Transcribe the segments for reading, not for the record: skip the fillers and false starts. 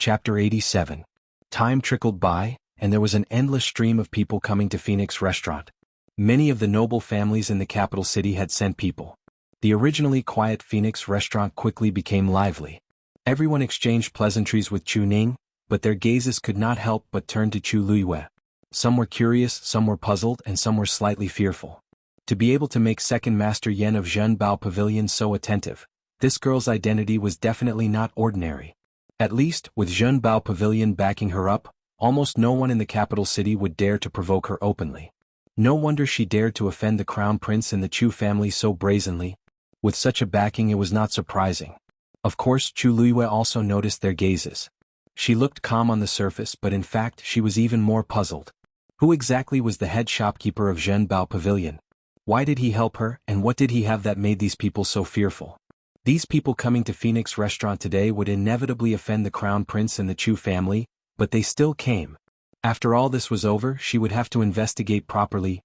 Chapter 87. Time trickled by, and there was an endless stream of people coming to Phoenix Restaurant. Many of the noble families in the capital city had sent people. The originally quiet Phoenix Restaurant quickly became lively. Everyone exchanged pleasantries with Chu Ning, but their gazes could not help but turn to Chu Luiyue. Some were curious, some were puzzled, and some were slightly fearful. To be able to make Second Master Yen of Zhenbao Pavilion so attentive, this girl's identity was definitely not ordinary. At least, with Zhenbao Pavilion backing her up, almost no one in the capital city would dare to provoke her openly. No wonder she dared to offend the crown prince and the Chu family so brazenly. With such a backing, it was not surprising. Of course, Chu Luiyue also noticed their gazes. She looked calm on the surface, but in fact she was even more puzzled. Who exactly was the head shopkeeper of Zhenbao Pavilion? Why did he help her, and what did he have that made these people so fearful? These people coming to Phoenix Restaurant today would inevitably offend the crown prince and the Chu family, but they still came. After all this was over, she would have to investigate properly.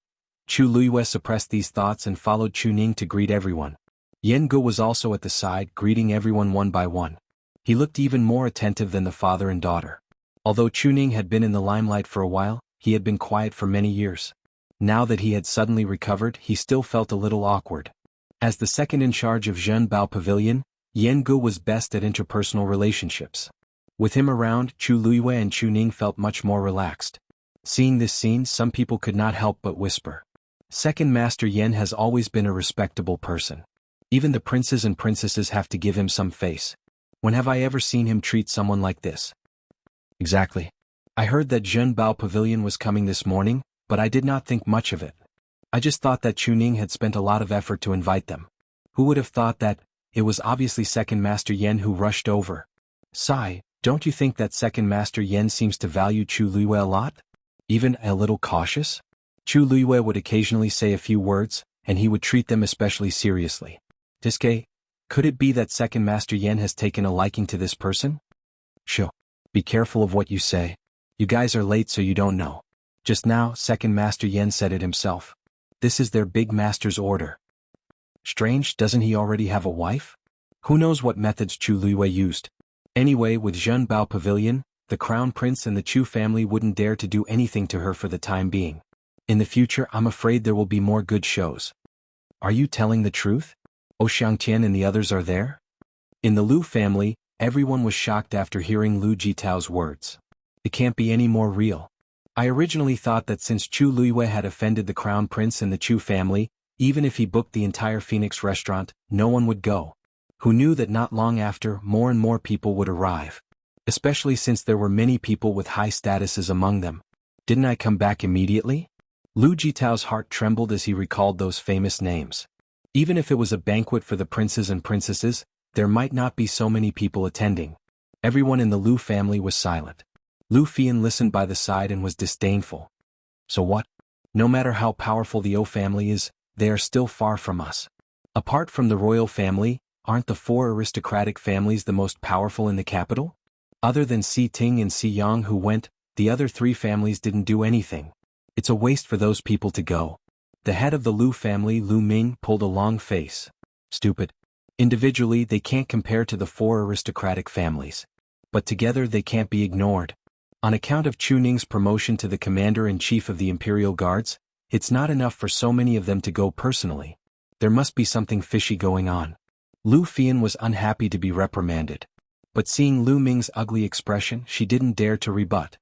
Chu Luiyue suppressed these thoughts and followed Chu Ning to greet everyone. Jianghu was also at the side, greeting everyone one by one. He looked even more attentive than the father and daughter. Although Chu Ning had been in the limelight for a while, he had been quiet for many years. Now that he had suddenly recovered, he still felt a little awkward. As the second in charge of Zhenbao Pavilion, Jianghu was best at interpersonal relationships. With him around, Chu Luiyue and Chu Ning felt much more relaxed. Seeing this scene, some people could not help but whisper. Second Master Yen has always been a respectable person. Even the princes and princesses have to give him some face. When have I ever seen him treat someone like this? Exactly. I heard that Zhenbao Pavilion was coming this morning, but I did not think much of it. I just thought that Chu Ning had spent a lot of effort to invite them. Who would have thought that? It was obviously Second Master Yen who rushed over. Sigh, don't you think that Second Master Yen seems to value Chu Luiyue a lot? Even a little cautious? Chu Luiyue would occasionally say a few words, and he would treat them especially seriously. Diske, could it be that Second Master Yen has taken a liking to this person? Shoo. Be careful of what you say. You guys are late, so you don't know. Just now, Second Master Yen said it himself. This is their big master's order. Strange, doesn't he already have a wife? Who knows what methods Chu Luiyue used? Anyway, with Zhenbao Pavilion, the crown prince and the Chu family wouldn't dare to do anything to her for the time being. In the future, I'm afraid there will be more good shows. Are you telling the truth? Xiangtian and the others are there? In the Lu family, everyone was shocked after hearing Lu Jitao's words. It can't be any more real. I originally thought that since Chu Luiyue had offended the crown prince and the Chu family, even if he booked the entire Phoenix Restaurant, no one would go. Who knew that not long after, more and more people would arrive? Especially since there were many people with high statuses among them. Didn't I come back immediately? Lu Jitao's heart trembled as he recalled those famous names. Even if it was a banquet for the princes and princesses, there might not be so many people attending. Everyone in the Lu family was silent. Lu Fian listened by the side and was disdainful. So what? No matter how powerful the O family is, they are still far from us. Apart from the royal family, aren't the four aristocratic families the most powerful in the capital? Other than Si Ting and Si Yang who went, the other three families didn't do anything. It's a waste for those people to go. The head of the Lu family, Lu Ming, pulled a long face. Stupid. Individually, they can't compare to the four aristocratic families. But together they can't be ignored. On account of Chu Ning's promotion to the commander-in-chief of the Imperial Guards, it's not enough for so many of them to go personally. There must be something fishy going on. Lu Fian was unhappy to be reprimanded. But seeing Lu Ming's ugly expression, she didn't dare to rebut.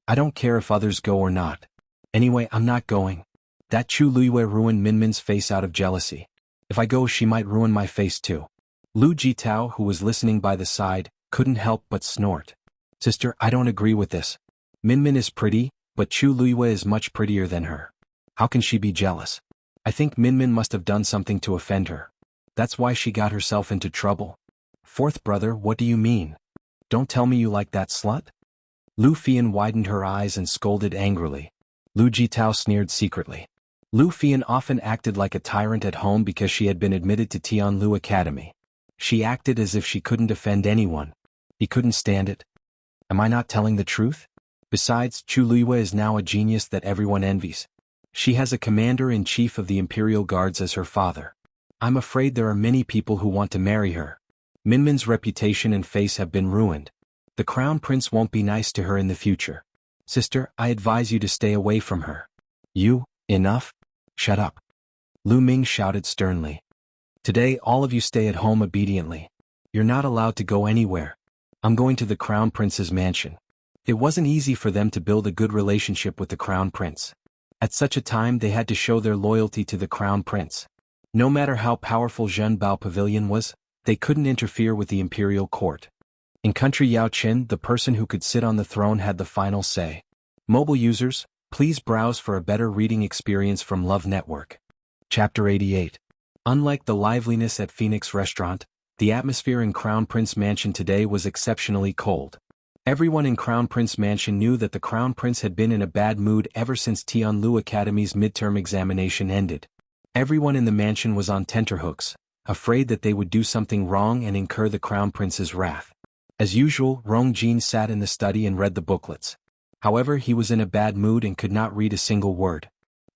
I don't care if others go or not. Anyway, I'm not going. That Chu Luiyue ruined Minmin's face out of jealousy. If I go, she might ruin my face too. Lu Jitao, who was listening by the side, couldn't help but snort. Sister, I don't agree with this. Minmin is pretty, but Chu Luiyue is much prettier than her. How can she be jealous? I think Minmin must have done something to offend her. That's why she got herself into trouble. Fourth brother, what do you mean? Don't tell me you like that slut? Lu Fian widened her eyes and scolded angrily. Lu Jitao sneered secretly. Lu Fian often acted like a tyrant at home because she had been admitted to Tianlu Academy. She acted as if she couldn't offend anyone. He couldn't stand it. Am I not telling the truth? Besides, Chu Luiyue is now a genius that everyone envies. She has a commander-in-chief of the Imperial Guards as her father. I'm afraid there are many people who want to marry her. Minmin's reputation and face have been ruined. The crown prince won't be nice to her in the future. Sister, I advise you to stay away from her. Enough? Shut up. Lu Ming shouted sternly. Today all of you stay at home obediently. You're not allowed to go anywhere. I'm going to the crown prince's mansion. It wasn't easy for them to build a good relationship with the crown prince. At such a time they had to show their loyalty to the crown prince. No matter how powerful Zhenbao Pavilion was, they couldn't interfere with the imperial court. In country Yaoqin, the person who could sit on the throne had the final say. Mobile users, please browse for a better reading experience from Love Network. Chapter 88. Unlike the liveliness at Phoenix Restaurant, the atmosphere in Crown Prince Mansion today was exceptionally cold. Everyone in Crown Prince Mansion knew that the Crown Prince had been in a bad mood ever since Tianlu Academy's midterm examination ended. Everyone in the mansion was on tenterhooks, afraid that they would do something wrong and incur the Crown Prince's wrath. As usual, Rong Jin sat in the study and read the booklets. However, he was in a bad mood and could not read a single word.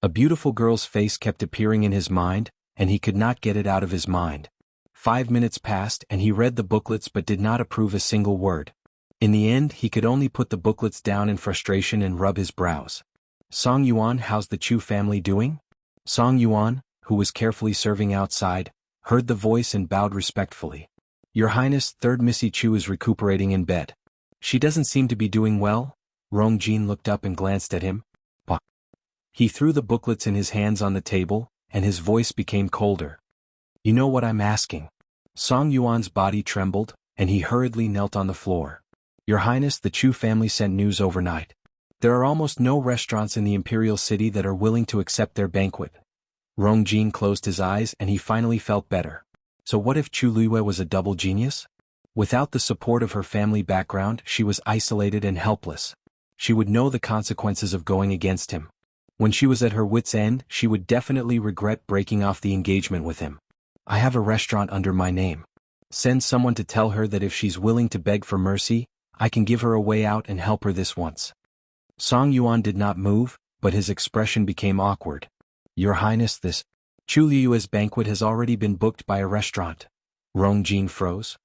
A beautiful girl's face kept appearing in his mind, and he could not get it out of his mind. 5 minutes passed and he read the booklets but did not approve a single word. In the end, he could only put the booklets down in frustration and rub his brows. Song Yuan, how's the Chu family doing? Song Yuan, who was carefully serving outside, heard the voice and bowed respectfully. Your Highness, Third Missy Chu is recuperating in bed. She doesn't seem to be doing well. Rong Jin looked up and glanced at him. Bah. He threw the booklets in his hands on the table, and his voice became colder. You know what I'm asking. Song Yuan's body trembled, and he hurriedly knelt on the floor. Your Highness, the Chu family sent news overnight. There are almost no restaurants in the imperial city that are willing to accept their banquet. Rong Jin closed his eyes and he finally felt better. So what if Chu Luiyue was a double genius? Without the support of her family background, she was isolated and helpless. She would know the consequences of going against him. When she was at her wit's end, she would definitely regret breaking off the engagement with him. I have a restaurant under my name. Send someone to tell her that if she's willing to beg for mercy, I can give her a way out and help her this once. Song Yuan did not move, but his expression became awkward. Your Highness, this Chu Luiyue's banquet has already been booked by a restaurant. Rong Jin froze.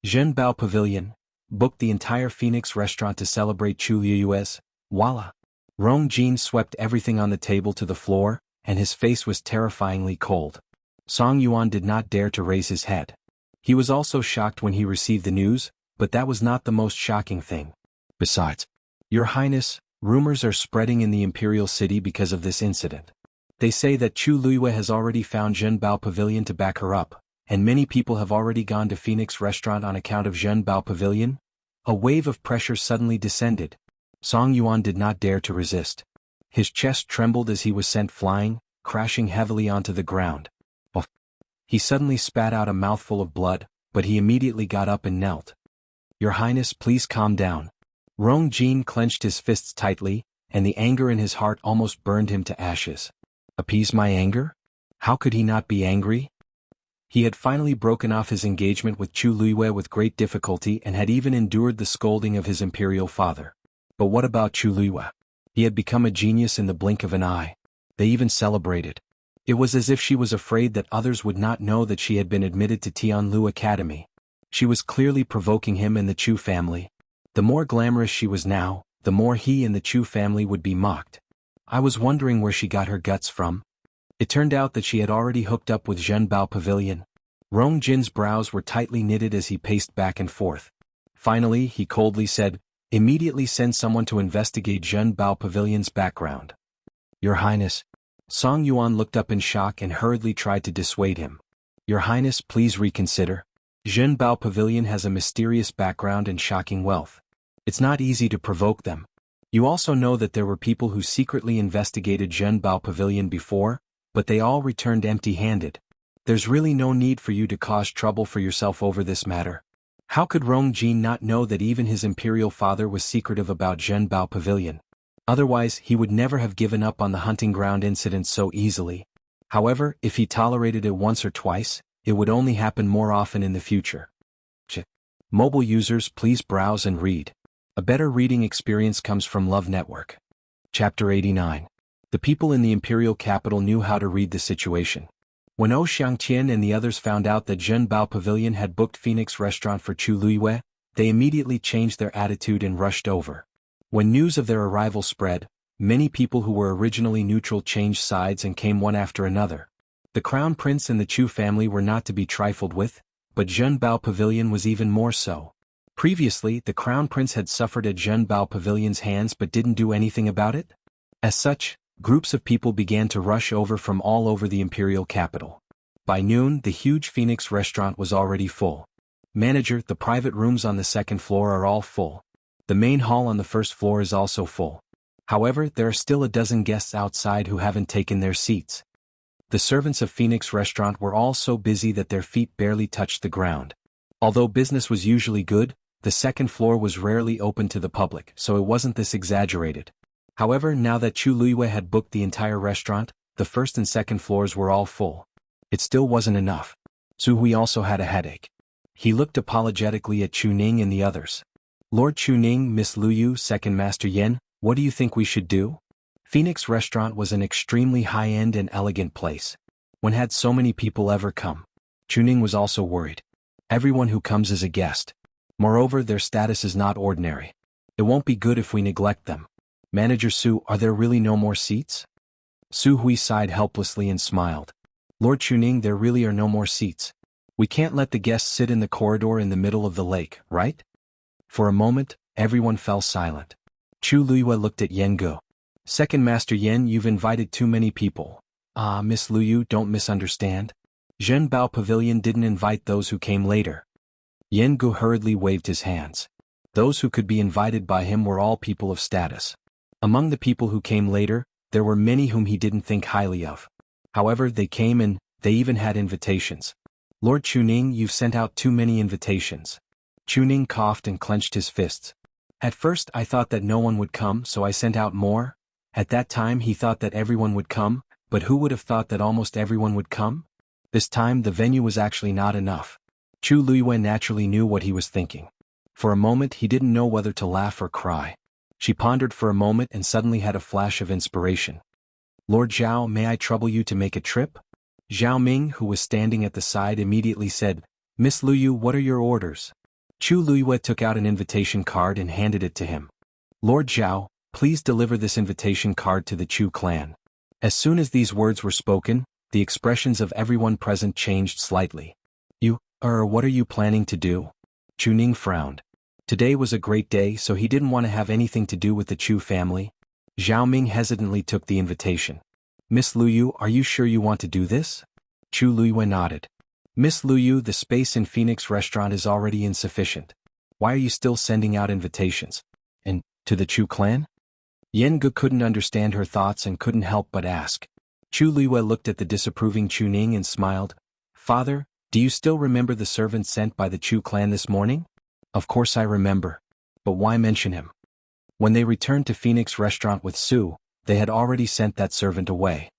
Zhenbao Pavilion booked the entire Phoenix restaurant to celebrate Chu Luiyue's. Voila. Rong Jin swept everything on the table to the floor, and his face was terrifyingly cold. Song Yuan did not dare to raise his head. He was also shocked when he received the news, but that was not the most shocking thing. Besides, Your Highness, rumors are spreading in the imperial city because of this incident. They say that Chu Luiyue has already found Zhenbao Pavilion to back her up, and many people have already gone to Phoenix Restaurant on account of Zhenbao Pavilion. A wave of pressure suddenly descended. Song Yuan did not dare to resist. His chest trembled as he was sent flying, crashing heavily onto the ground. He suddenly spat out a mouthful of blood, but he immediately got up and knelt. Your Highness, please calm down. Rong Jin clenched his fists tightly, and the anger in his heart almost burned him to ashes. Appease my anger? How could he not be angry? He had finally broken off his engagement with Chu Luiyue with great difficulty and had even endured the scolding of his imperial father. But what about Chu Luiyue? He had become a genius in the blink of an eye. They even celebrated. It was as if she was afraid that others would not know that she had been admitted to Tianlu Academy. She was clearly provoking him and the Chu family. The more glamorous she was now, the more he and the Chu family would be mocked. I was wondering where she got her guts from. It turned out that she had already hooked up with Zhenbao Pavilion. Rong Jin's brows were tightly knitted as he paced back and forth. Finally, he coldly said, immediately send someone to investigate Zhenbao Pavilion's background. Your Highness. Song Yuan looked up in shock and hurriedly tried to dissuade him. Your Highness, please reconsider. Zhenbao Pavilion has a mysterious background and shocking wealth. It's not easy to provoke them. You also know that there were people who secretly investigated Zhenbao Pavilion before, but they all returned empty-handed. There's really no need for you to cause trouble for yourself over this matter. How could Rong Jin not know that even his imperial father was secretive about Zhenbao Pavilion? Otherwise, he would never have given up on the hunting ground incident so easily. However, if he tolerated it once or twice, it would only happen more often in the future. Mobile users, please browse and read. A better reading experience comes from Love Network. Chapter 89. The people in the imperial capital knew how to read the situation. When Xiangqian and the others found out that Zhenbao Pavilion had booked Phoenix Restaurant for Chu Luiyue, they immediately changed their attitude and rushed over. When news of their arrival spread, many people who were originally neutral changed sides and came one after another. The Crown Prince and the Chu family were not to be trifled with, but Zhenbao Pavilion was even more so. Previously, the Crown Prince had suffered at Zhenbao Pavilion's hands but didn't do anything about it. As such, groups of people began to rush over from all over the imperial capital. By noon, the huge Phoenix restaurant was already full. Manager, the private rooms on the second floor are all full. The main hall on the first floor is also full. However, there are still a dozen guests outside who haven't taken their seats. The servants of Phoenix restaurant were all so busy that their feet barely touched the ground. Although business was usually good, the second floor was rarely open to the public, so it wasn't this exaggerated. However, now that Chu Luiyue had booked the entire restaurant, the first and second floors were all full. It still wasn't enough. Su Hui also had a headache. He looked apologetically at Chu Ning and the others. Lord Chu Ning, Miss Luyu, Second Master Yen, what do you think we should do? Phoenix restaurant was an extremely high-end and elegant place. When had so many people ever come? Chu Ning was also worried. Everyone who comes is a guest. Moreover, their status is not ordinary. It won't be good if we neglect them. Manager Su, are there really no more seats? Su Hui sighed helplessly and smiled. Lord Chu Ning, there really are no more seats. We can't let the guests sit in the corridor in the middle of the lake, right? For a moment, everyone fell silent. Chu Luiyue looked at Yen Gu. Second Master Yen, you've invited too many people. Miss Luyu, don't misunderstand. Zhenbao Pavilion didn't invite those who came later. Yen Gu hurriedly waved his hands. Those who could be invited by him were all people of status. Among the people who came later, there were many whom he didn't think highly of. However, they came and they even had invitations. Lord Chu Ning, you've sent out too many invitations. Chu Ning coughed and clenched his fists. At first I thought that no one would come, so I sent out more. At that time he thought that everyone would come, but who would have thought that almost everyone would come? This time the venue was actually not enough. Chu Luiyue naturally knew what he was thinking. For a moment he didn't know whether to laugh or cry. She pondered for a moment and suddenly had a flash of inspiration. Lord Zhao, may I trouble you to make a trip? Zhao Ming, who was standing at the side, immediately said, Miss Luyu, what are your orders? Chu Luiyue took out an invitation card and handed it to him. Lord Zhao, please deliver this invitation card to the Chu clan. As soon as these words were spoken, the expressions of everyone present changed slightly. What are you planning to do? Chu Ning frowned. Today was a great day, so he didn't want to have anything to do with the Chu family. Zhao Ming hesitantly took the invitation. Miss Luyu, are you sure you want to do this? Chu Luiyue nodded. Miss Luyu, the space in Phoenix restaurant is already insufficient. Why are you still sending out invitations? And, to the Chu clan? Yen Gu couldn't understand her thoughts and couldn't help but ask. Chu Luiyue looked at the disapproving Chu Ning and smiled. Father, do you still remember the servant sent by the Chu clan this morning? Of course I remember. But why mention him? When they returned to Phoenix restaurant with Su, they had already sent that servant away.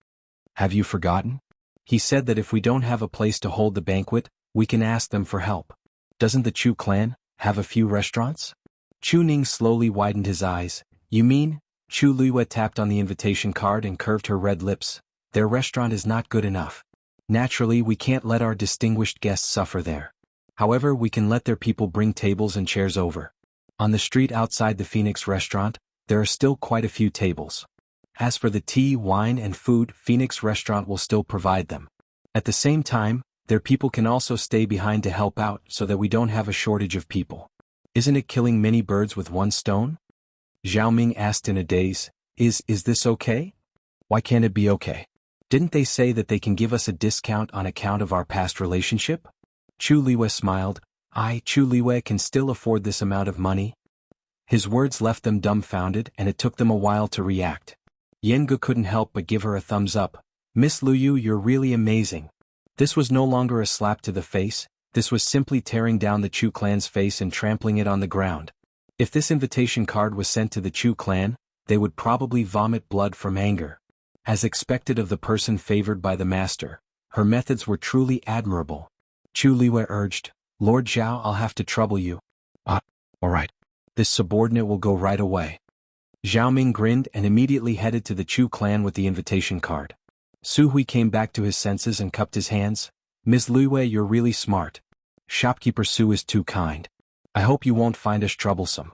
Have you forgotten? He said that if we don't have a place to hold the banquet, we can ask them for help. Doesn't the Chu clan have a few restaurants? Chu Ning slowly widened his eyes. You mean? Chu Luiyue tapped on the invitation card and curved her red lips. Their restaurant is not good enough. Naturally, we can't let our distinguished guests suffer there. However, we can let their people bring tables and chairs over. On the street outside the Phoenix restaurant, there are still quite a few tables. As for the tea, wine, and food, Phoenix restaurant will still provide them. At the same time, their people can also stay behind to help out so that we don't have a shortage of people. Isn't it killing many birds with one stone? Zhao Ming asked in a daze. Is this okay? Why can't it be okay? Didn't they say that they can give us a discount on account of our past relationship? Chu Luiyue smiled. Chu Luiyue can still afford this amount of money. His words left them dumbfounded and it took them a while to react. Yen Gu couldn't help but give her a thumbs up. Miss Luyu, you're really amazing. This was no longer a slap to the face, this was simply tearing down the Chu clan's face and trampling it on the ground. If this invitation card was sent to the Chu clan, they would probably vomit blood from anger. As expected of the person favored by the master, her methods were truly admirable. Chu Luiyue urged, Lord Zhao, I'll have to trouble you. Alright. This subordinate will go right away. Zhao Ming grinned and immediately headed to the Chu clan with the invitation card. Su Hui came back to his senses and cupped his hands. Ms. Luiyue, you're really smart. Shopkeeper Su is too kind. I hope you won't find us troublesome.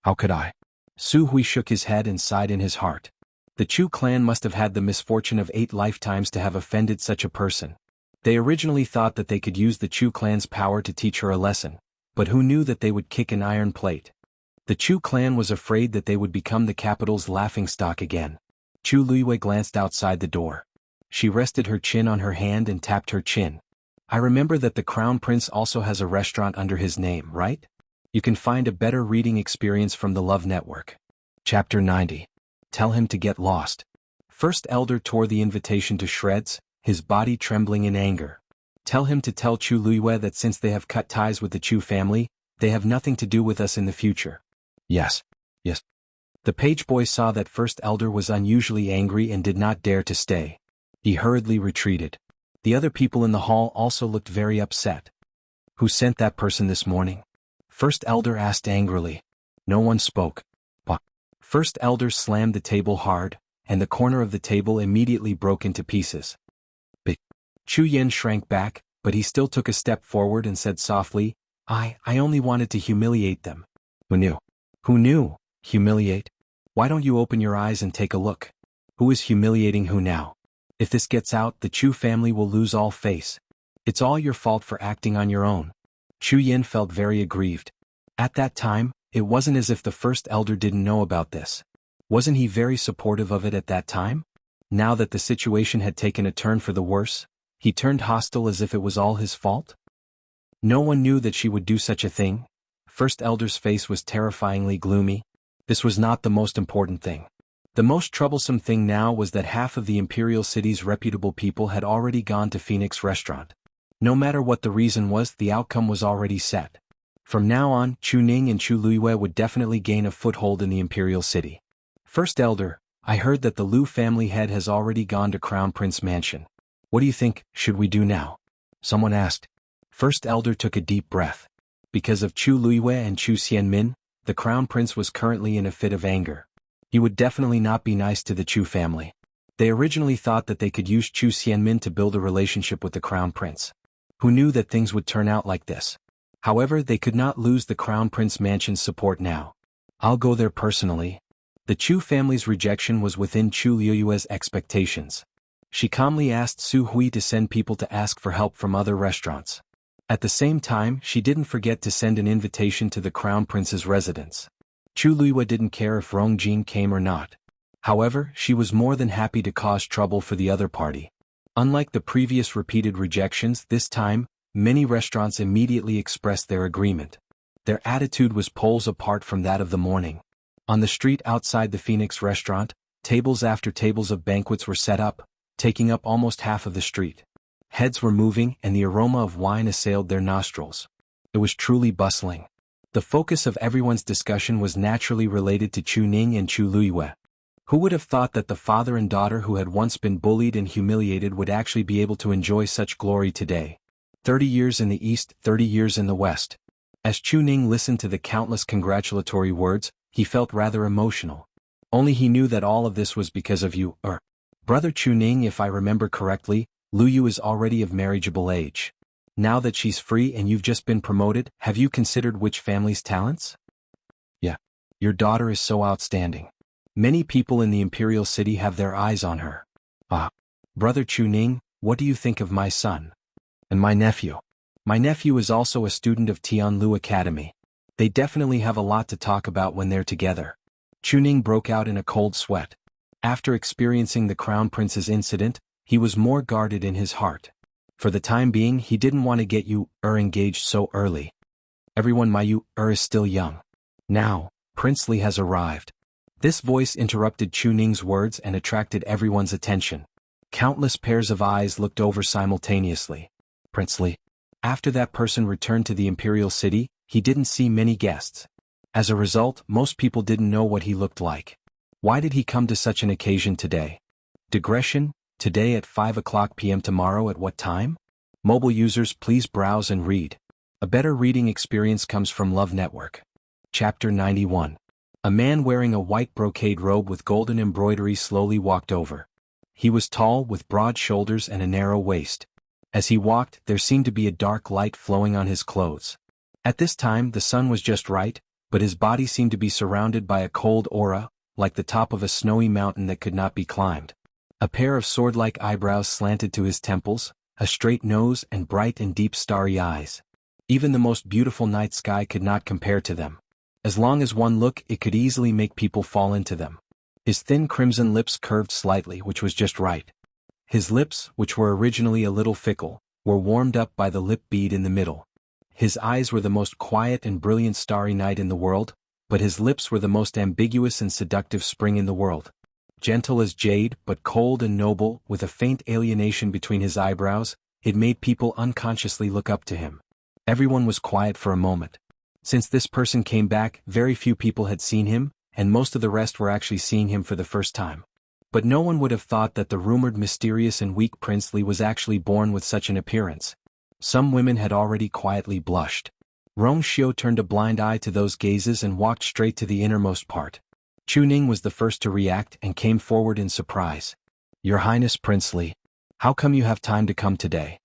How could I? Su Hui shook his head and sighed in his heart. The Chu clan must have had the misfortune of 8 lifetimes to have offended such a person. They originally thought that they could use the Chu clan's power to teach her a lesson, but who knew that they would kick an iron plate? The Chu clan was afraid that they would become the capital's laughingstock again. Chu Luiyue glanced outside the door. She rested her chin on her hand and tapped her chin. I remember that the Crown Prince also has a restaurant under his name, right? You can find a better reading experience from the Love Network. Chapter 90. Tell him to get lost. First Elder tore the invitation to shreds, his body trembling in anger. Tell him to tell Chu Luiyue that since they have cut ties with the Chu family, they have nothing to do with us in the future. Yes. Yes. The page boy saw that First Elder was unusually angry and did not dare to stay. He hurriedly retreated. The other people in the hall also looked very upset. Who sent that person this morning? First Elder asked angrily. No one spoke. First Elder slammed the table hard, and the corner of the table immediately broke into pieces. Chu Yen shrank back, but he still took a step forward and said softly, I only wanted to humiliate them. Who knew? Who knew? Humiliate? Why don't you open your eyes and take a look? Who is humiliating who now? If this gets out, the Chu family will lose all face. It's all your fault for acting on your own. Chu Yen felt very aggrieved. At that time, it wasn't as if the First Elder didn't know about this. Wasn't he very supportive of it at that time? Now that the situation had taken a turn for the worse, he turned hostile as if it was all his fault? No one knew that she would do such a thing. First Elder's face was terrifyingly gloomy. This was not the most important thing. The most troublesome thing now was that half of the Imperial City's reputable people had already gone to Phoenix Restaurant. No matter what the reason was, the outcome was already set. From now on, Chu Ning and Chu Luiyue would definitely gain a foothold in the Imperial City. First Elder, I heard that the Lu family head has already gone to Crown Prince Mansion. What do you think should we do now? Someone asked. First Elder took a deep breath. Because of Chu Luiyue and Chu Xianmin, the Crown Prince was currently in a fit of anger. He would definitely not be nice to the Chu family. They originally thought that they could use Chu Xianmin to build a relationship with the Crown Prince. Who knew that things would turn out like this? However, they could not lose the Crown Prince Mansion's support now. I'll go there personally. The Chu family's rejection was within Chu Luiyue's expectations. She calmly asked Su Hui to send people to ask for help from other restaurants. At the same time, she didn't forget to send an invitation to the Crown Prince's residence. Chu Luiyue didn't care if Rong Jin came or not. However, she was more than happy to cause trouble for the other party. Unlike the previous repeated rejections, this time, many restaurants immediately expressed their agreement. Their attitude was poles apart from that of the morning. On the street outside the Phoenix restaurant, tables after tables of banquets were set up, taking up almost half of the street. Heads were moving and the aroma of wine assailed their nostrils. It was truly bustling. The focus of everyone's discussion was naturally related to Chu Ning and Chu Luiyue. Who would have thought that the father and daughter who had once been bullied and humiliated would actually be able to enjoy such glory today? 30 years in the East, 30 years in the West. As Chu Ning listened to the countless congratulatory words, he felt rather emotional. Only he knew that all of this was because of you, Brother Chu Ning. If I remember correctly, Lu Yu is already of marriageable age. Now that she's free and you've just been promoted, have you considered which family's talents? Yeah. Your daughter is so outstanding. Many people in the Imperial City have their eyes on her. Brother Chu Ning, what do you think of my son? And my nephew? My nephew is also a student of Tianlu Academy. They definitely have a lot to talk about when they're together. Chu Ning broke out in a cold sweat. After experiencing the Crown Prince's incident, he was more guarded in his heart. For the time being, he didn't want to get you engaged so early. Everyone, my is still young. Now, Prince Li has arrived. This voice interrupted Chu Ning's words and attracted everyone's attention. Countless pairs of eyes looked over simultaneously. Prince Li. After that person returned to the Imperial City, he didn't see many guests. As a result, most people didn't know what he looked like. Why did he come to such an occasion today? Digression, today at 5 o'clock p.m. Tomorrow at what time? Mobile users, please browse and read. A better reading experience comes from Love Network. Chapter 91. A man wearing a white brocade robe with golden embroidery slowly walked over. He was tall, with broad shoulders and a narrow waist. As he walked, there seemed to be a dark light flowing on his clothes. At this time the sun was just right, but his body seemed to be surrounded by a cold aura, like the top of a snowy mountain that could not be climbed. A pair of sword-like eyebrows slanted to his temples, a straight nose and bright and deep starry eyes. Even the most beautiful night sky could not compare to them. As long as one looked, it could easily make people fall into them. His thin crimson lips curved slightly, which was just right. His lips, which were originally a little fickle, were warmed up by the lip bead in the middle. His eyes were the most quiet and brilliant starry night in the world, but his lips were the most ambiguous and seductive spring in the world. Gentle as jade, but cold and noble, with a faint alienation between his eyebrows, it made people unconsciously look up to him. Everyone was quiet for a moment. Since this person came back, very few people had seen him, and most of the rest were actually seeing him for the first time. But no one would have thought that the rumored mysterious and weak Prince Li was actually born with such an appearance. Some women had already quietly blushed. Rong Xiu turned a blind eye to those gazes and walked straight to the innermost part. Chu Ning was the first to react and came forward in surprise. "Your Highness Prince Li, how come you have time to come today?"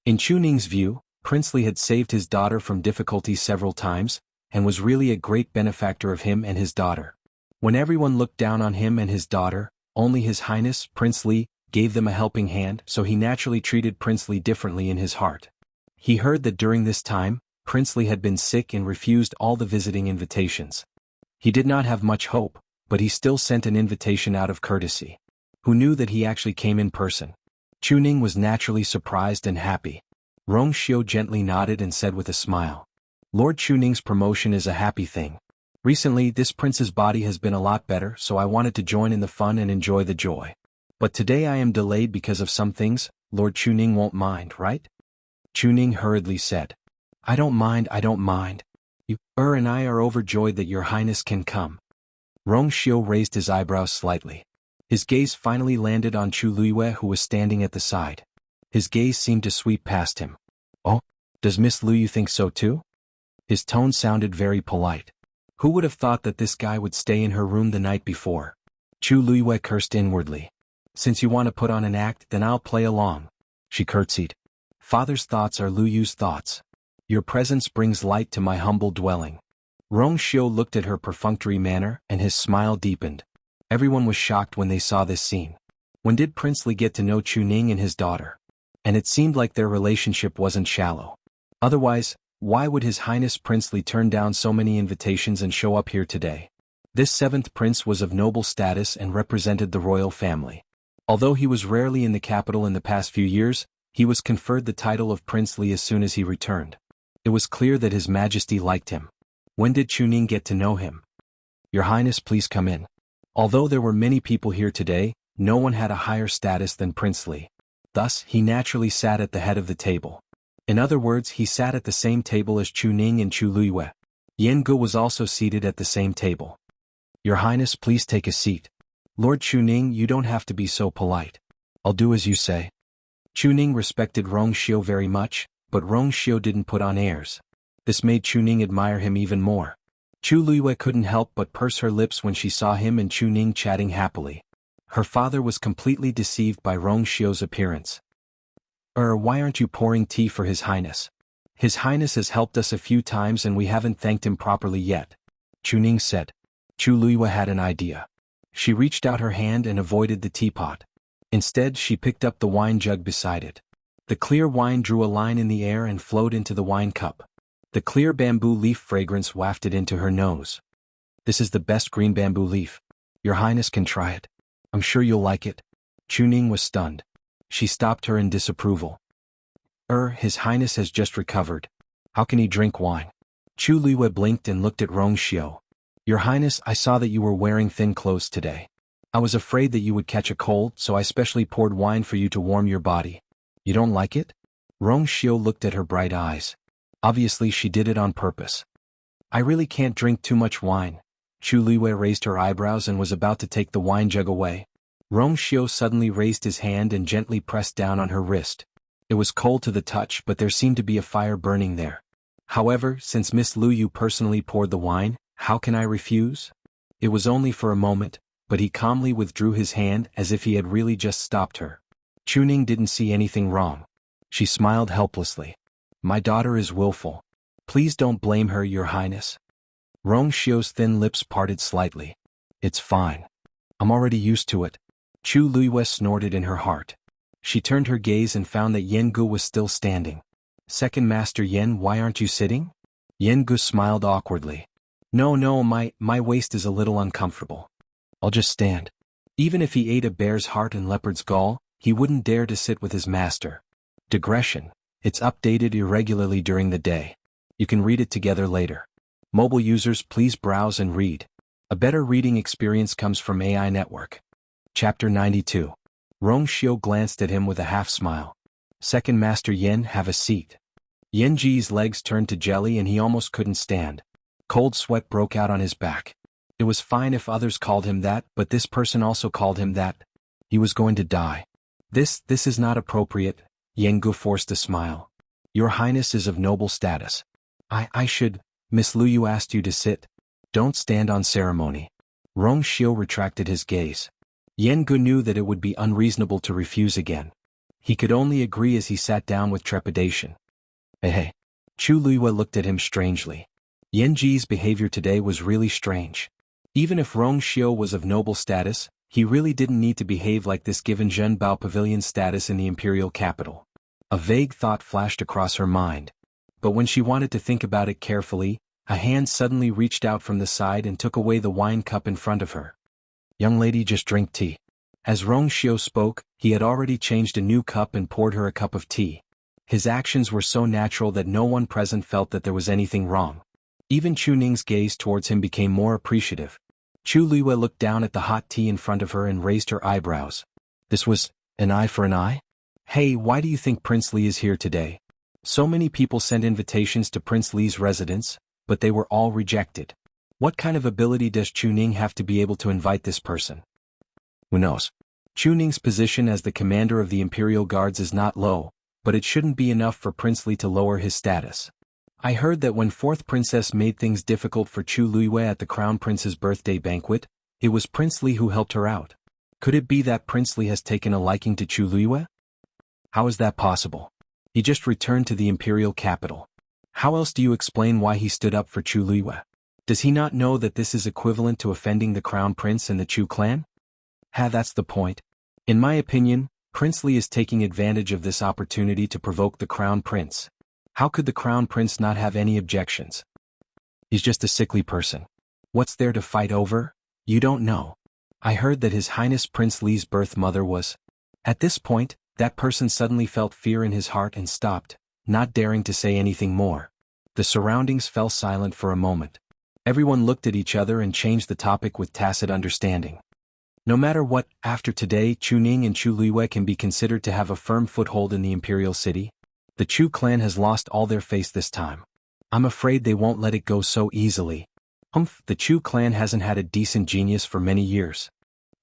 In Chu Ning's view, Prince Li had saved his daughter from difficulties several times, and was really a great benefactor of him and his daughter. When everyone looked down on him and his daughter, only His Highness, Prince Li, gave them a helping hand, so he naturally treated Prince Li differently in his heart. He heard that during this time, Prince Li had been sick and refused all the visiting invitations. He did not have much hope, but he still sent an invitation out of courtesy. Who knew that he actually came in person? Chu Ning was naturally surprised and happy. Rong Xiu gently nodded and said with a smile, "Lord Chu Ning's promotion is a happy thing. Recently this prince's body has been a lot better, so I wanted to join in the fun and enjoy the joy. But today I am delayed because of some things. Lord Chu Ning won't mind, right?" Chu Ning hurriedly said, I don't mind. You, and I are overjoyed that your highness can come." Rong Xiu raised his eyebrows slightly. His gaze finally landed on Chu Luiyue, who was standing at the side. His gaze seemed to sweep past him. "Oh, does Miss Luyu think so too?" His tone sounded very polite. Who would have thought that this guy would stay in her room the night before? Chu Luiyue cursed inwardly. "Since you want to put on an act, then I'll play along." She curtsied. "Father's thoughts are Luyu's thoughts. Your presence brings light to my humble dwelling." Rong Xiu looked at her perfunctory manner, and his smile deepened. Everyone was shocked when they saw this scene. When did Prince Li get to know Chu Ning and his daughter? And it seemed like their relationship wasn't shallow. Otherwise, why would His Highness Prince Li turn down so many invitations and show up here today? This seventh prince was of noble status and represented the royal family. Although he was rarely in the capital in the past few years, he was conferred the title of Prince Li as soon as he returned. It was clear that His Majesty liked him. When did Chu Ning get to know him? "Your Highness, please come in." Although there were many people here today, no one had a higher status than Prince Li. Thus, he naturally sat at the head of the table. In other words, he sat at the same table as Chu Ning and Chu Luiyue. Jianghu was also seated at the same table. "Your Highness, please take a seat." "Lord Chu Ning, you don't have to be so polite. I'll do as you say." Chu Ning respected Rong Xiu very much, but Rong Xiu didn't put on airs. This made Chu Ning admire him even more. Chu Luiyue couldn't help but purse her lips when she saw him and Chu Ning chatting happily. Her father was completely deceived by Rong Xiu's appearance. Why aren't you pouring tea for His Highness? His Highness has helped us a few times and we haven't thanked him properly yet," Chu Ning said. Chu Luiyue had an idea. She reached out her hand and avoided the teapot. Instead, she picked up the wine jug beside it. The clear wine drew a line in the air and flowed into the wine cup. The clear bamboo leaf fragrance wafted into her nose. "This is the best green bamboo leaf. Your Highness can try it. I'm sure you'll like it." Chu Ning was stunned. She stopped her in disapproval. His Highness has just recovered. How can he drink wine?" Chu Luiyue blinked and looked at Rong Xiu. "Your Highness, I saw that you were wearing thin clothes today. I was afraid that you would catch a cold, so I specially poured wine for you to warm your body. You don't like it?" Rong Xiu looked at her bright eyes. Obviously she did it on purpose. "I really can't drink too much wine." Chu Luiyue raised her eyebrows and was about to take the wine jug away. Rong Xiu suddenly raised his hand and gently pressed down on her wrist. It was cold to the touch, but there seemed to be a fire burning there. "However, since Miss Luyu personally poured the wine, how can I refuse?" It was only for a moment, but he calmly withdrew his hand as if he had really just stopped her. Chu Ning didn't see anything wrong. She smiled helplessly. "My daughter is willful. Please don't blame her, Your Highness. Rong Xiu's thin lips parted slightly. It's fine. I'm already used to it. Chu Luiyue snorted in her heart. She turned her gaze and found that Yengu was still standing. Second Master Yen, why aren't you sitting? Yengu smiled awkwardly. No, my waist is a little uncomfortable. I'll just stand. Even if he ate a bear's heart and leopard's gall, he wouldn't dare to sit with his master. Digression. It's updated irregularly during the day. You can read it together later. Mobile users, please browse and read. A better reading experience comes from AI Network. Chapter 92. Rong Xiu glanced at him with a half-smile. Second Master Yen, have a seat. Yenji's legs turned to jelly and he almost couldn't stand. Cold sweat broke out on his back. It was fine if others called him that, but this person also called him that. He was going to die. This is not appropriate. Yengu forced a smile. Your Highness is of noble status. I should. Miss Luyu asked you to sit. Don't stand on ceremony. Rong Xiu retracted his gaze. Yengu knew that it would be unreasonable to refuse again. He could only agree as he sat down with trepidation. Hey. Chu Luiyue looked at him strangely. Yenji's behavior today was really strange. Even if Rong Xiu was of noble status, he really didn't need to behave like this given Zhenbao Pavilion's status in the imperial capital. A vague thought flashed across her mind. But when she wanted to think about it carefully, a hand suddenly reached out from the side and took away the wine cup in front of her. Young lady, just drink tea. As Rong Xiu spoke, he had already changed a new cup and poured her a cup of tea. His actions were so natural that no one present felt that there was anything wrong. Even Chu Ning's gaze towards him became more appreciative. Chu Luiyue looked down at the hot tea in front of her and raised her eyebrows. This was an eye for an eye? Hey, why do you think Prince Li is here today? So many people sent invitations to Prince Li's residence, but they were all rejected. What kind of ability does Chu Ning have to be able to invite this person? Who knows? Chu Ning's position as the commander of the Imperial Guards is not low, but it shouldn't be enough for Prince Li to lower his status. I heard that when Fourth Princess made things difficult for Chu Luiyue at the Crown Prince's birthday banquet, it was Prince Li who helped her out. Could it be that Prince Li has taken a liking to Chu Luiyue? How is that possible? He just returned to the imperial capital. How else do you explain why he stood up for Chu Luiyue? Does he not know that this is equivalent to offending the Crown Prince and the Chu clan? That's the point. In my opinion, Prince Li is taking advantage of this opportunity to provoke the Crown Prince. How could the Crown Prince not have any objections? He's just a sickly person. What's there to fight over? You don't know. I heard that His Highness Prince Li's birth mother was. At this point, that person suddenly felt fear in his heart and stopped, not daring to say anything more. The surroundings fell silent for a moment. Everyone looked at each other and changed the topic with tacit understanding. No matter what, after today, Chu Ning and Chu Luiyue can be considered to have a firm foothold in the imperial city. The Chu clan has lost all their face this time. I'm afraid they won't let it go so easily. The Chu clan hasn't had a decent genius for many years.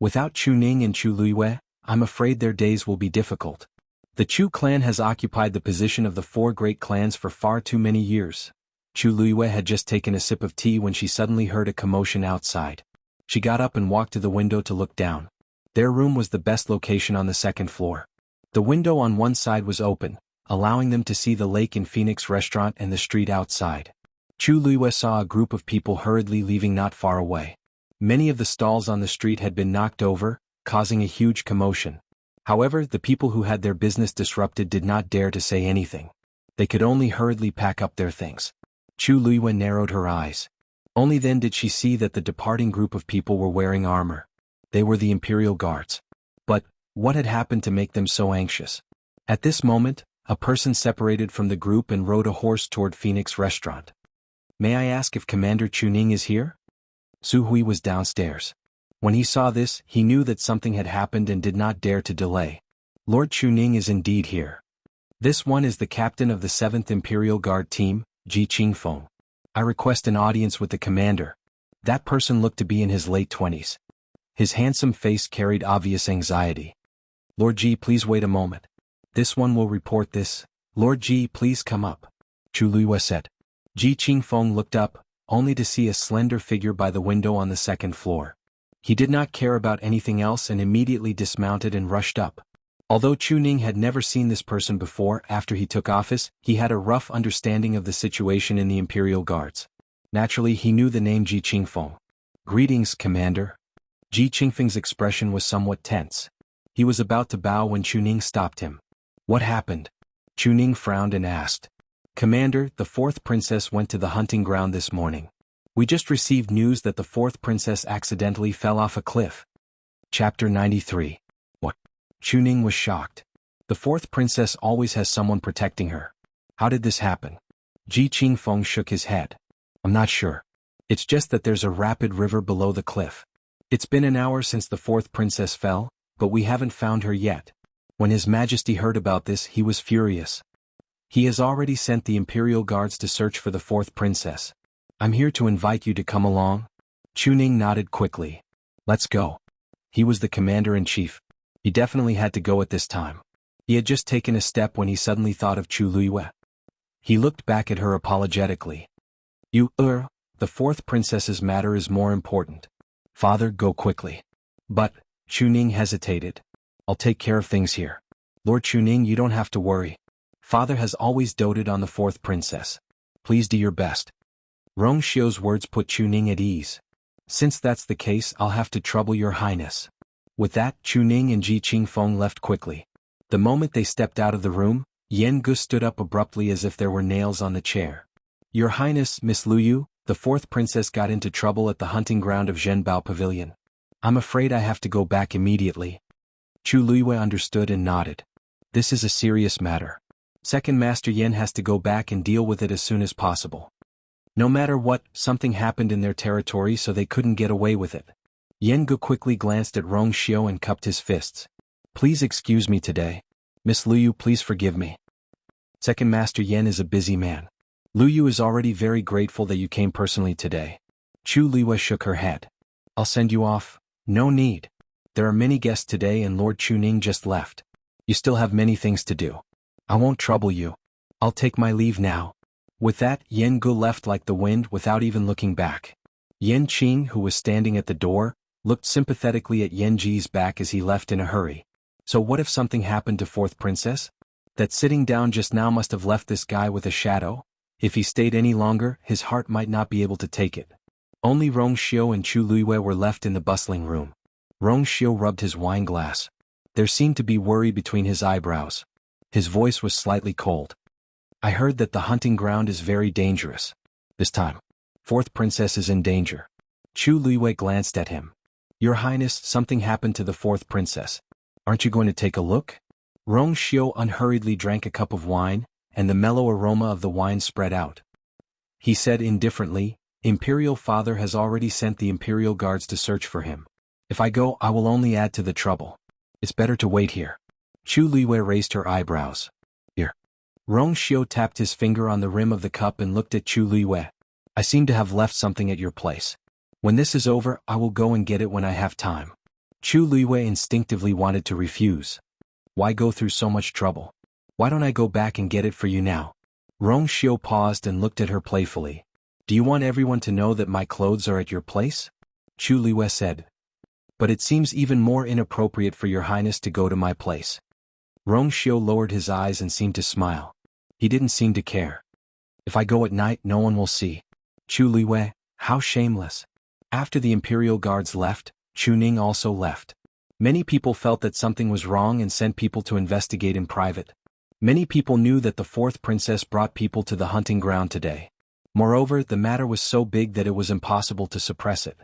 Without Chu Ning and Chu Luiyue, I'm afraid their days will be difficult. The Chu clan has occupied the position of the four great clans for far too many years. Chu Luiyue had just taken a sip of tea when she suddenly heard a commotion outside. She got up and walked to the window to look down. Their room was the best location on the second floor. The window on one side was open, allowing them to see the lake in Phoenix restaurant and the street outside. Chu Luiyue saw a group of people hurriedly leaving not far away. Many of the stalls on the street had been knocked over, causing a huge commotion. However, the people who had their business disrupted did not dare to say anything. They could only hurriedly pack up their things. Chu Luiyue narrowed her eyes. Only then did she see that the departing group of people were wearing armor. They were the Imperial Guards. But what had happened to make them so anxious? At this moment, a person separated from the group and rode a horse toward Phoenix restaurant. May I ask if Commander Chu Ning is here? Su Hui was downstairs. When he saw this, he knew that something had happened and did not dare to delay. Lord Chu Ning is indeed here. This one is the captain of the 7th Imperial Guard team, Ji Qingfeng. I request an audience with the commander. That person looked to be in his late 20s. His handsome face carried obvious anxiety. Lord Ji, please wait a moment. This one will report this. Lord Ji, please come up. Chu Luiyue said. Ji Qingfeng looked up, only to see a slender figure by the window on the second floor. He did not care about anything else and immediately dismounted and rushed up. Although Chu Ning had never seen this person before after he took office, he had a rough understanding of the situation in the Imperial Guards. Naturally, he knew the name Ji Qingfeng. "Greetings, Commander." Ji Qingfeng's expression was somewhat tense. He was about to bow when Chu Ning stopped him. "What happened?" Chu Ning frowned and asked. "Commander, the fourth princess went to the hunting ground this morning. We just received news that the fourth princess accidentally fell off a cliff." Chapter 93. What? Chu Ning was shocked. The fourth princess always has someone protecting her. How did this happen? Ji Qingfeng shook his head. "I'm not sure. It's just that there's a rapid river below the cliff. It's been an hour since the fourth princess fell, but we haven't found her yet." When His Majesty heard about this, he was furious. "He has already sent the Imperial Guards to search for the fourth princess. I'm here to invite you to come along." Chu Ning nodded quickly. "Let's go." He was the commander-in-chief. He definitely had to go at this time. He had just taken a step when he suddenly thought of Chu Luiyue. He looked back at her apologetically. The fourth princess's matter is more important. Father, go quickly." "But," Chu Ning hesitated. "I'll take care of things here." "Lord Chu Ning, you don't have to worry. Father has always doted on the fourth princess. Please do your best." Rong Xiu's words put Chu Ning at ease. "Since that's the case, I'll have to trouble your highness." With that, Chu Ning and Ji Qingfeng left quickly. The moment they stepped out of the room, Yan Gu stood up abruptly as if there were nails on the chair. "Your Highness, Miss Luyu, the fourth princess got into trouble at the hunting ground of Zhenbao Pavilion. I'm afraid I have to go back immediately." Chu Luiyue understood and nodded. "This is a serious matter. Second Master Yen has to go back and deal with it as soon as possible. No matter what, something happened in their territory so they couldn't get away with it." Yan Gu quickly glanced at Rong Xiu and cupped his fists. "Please excuse me today. Miss Luyu, please forgive me. Second Master Yen is a busy man. Luyu is already very grateful that you came personally today." Chu Luiyue shook her head. "I'll send you off." "No need. There are many guests today and Lord Chu Ning just left. You still have many things to do. I won't trouble you. I'll take my leave now." With that, Yan Gu left like the wind without even looking back. Yan Qing, who was standing at the door, looked sympathetically at Yan Ji's back as he left in a hurry. So what if something happened to fourth princess? That sitting down just now must have left this guy with a shadow. If he stayed any longer, his heart might not be able to take it. Only Rong Xiu and Chu Luiyue were left in the bustling room. Rong Xiu rubbed his wine glass. There seemed to be worry between his eyebrows. His voice was slightly cold. "I heard that the hunting ground is very dangerous. This time, fourth princess is in danger." Chu Luiyue glanced at him. "Your Highness, something happened to the fourth princess. Aren't you going to take a look?" Rong Xiu unhurriedly drank a cup of wine, and the mellow aroma of the wine spread out. He said indifferently, "Imperial Father has already sent the Imperial Guards to search for him. If I go, I will only add to the trouble. It's better to wait here." Chu Luiyue raised her eyebrows. "Here." Rong Xiu tapped his finger on the rim of the cup and looked at Chu Luiyue. "I seem to have left something at your place. When this is over, I will go and get it when I have time." Chu Luiyue instinctively wanted to refuse. "Why go through so much trouble? Why don't I go back and get it for you now?" Rong Xiu paused and looked at her playfully. "Do you want everyone to know that my clothes are at your place?" Chu Luiyue said. "But it seems even more inappropriate for your Highness to go to my place." Rong Xiu lowered his eyes and seemed to smile. He didn't seem to care. "If I go at night, no one will see." Chu Luiyue, how shameless. After the Imperial Guards left, Chu Ning also left. Many people felt that something was wrong and sent people to investigate in private. Many people knew that the fourth princess brought people to the hunting ground today. Moreover, the matter was so big that it was impossible to suppress it.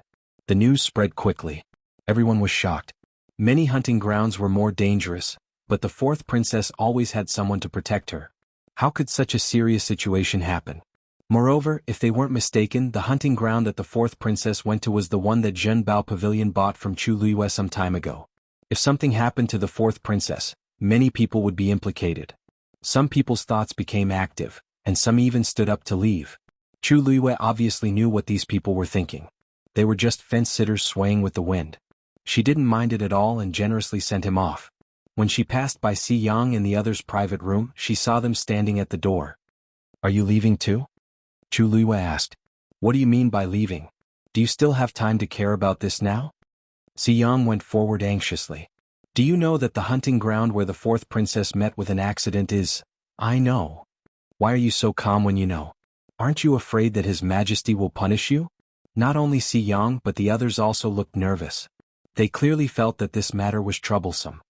The news spread quickly. Everyone was shocked. Many hunting grounds were more dangerous, but the fourth princess always had someone to protect her. How could such a serious situation happen? Moreover, if they weren't mistaken, the hunting ground that the fourth princess went to was the one that Zhenbao Pavilion bought from Chu Luiyue some time ago. If something happened to the fourth princess, many people would be implicated. Some people's thoughts became active, and some even stood up to leave. Chu Luiyue obviously knew what these people were thinking. They were just fence-sitters swaying with the wind. She didn't mind it at all and generously sent him off. When she passed by Si Yang in the other's private room, she saw them standing at the door. "Are you leaving too?" Chu Luiyue asked. "What do you mean by leaving? Do you still have time to care about this now?" Si Yang went forward anxiously. Do you know that the hunting ground where the fourth princess met with an accident is? I know. Why are you so calm when you know? Aren't you afraid that His Majesty will punish you? Not only Si Yang but the others also looked nervous. They clearly felt that this matter was troublesome.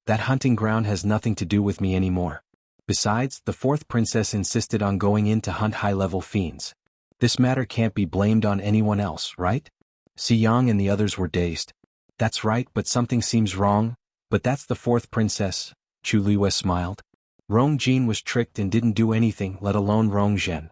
That hunting ground has nothing to do with me anymore. Besides, the fourth princess insisted on going in to hunt high-level fiends. This matter can't be blamed on anyone else, right? Si Yang and the others were dazed. That's right, but something seems wrong. But that's the fourth princess, Chu Liwei smiled. Rong Jin was tricked and didn't do anything, let alone Rong Zhen.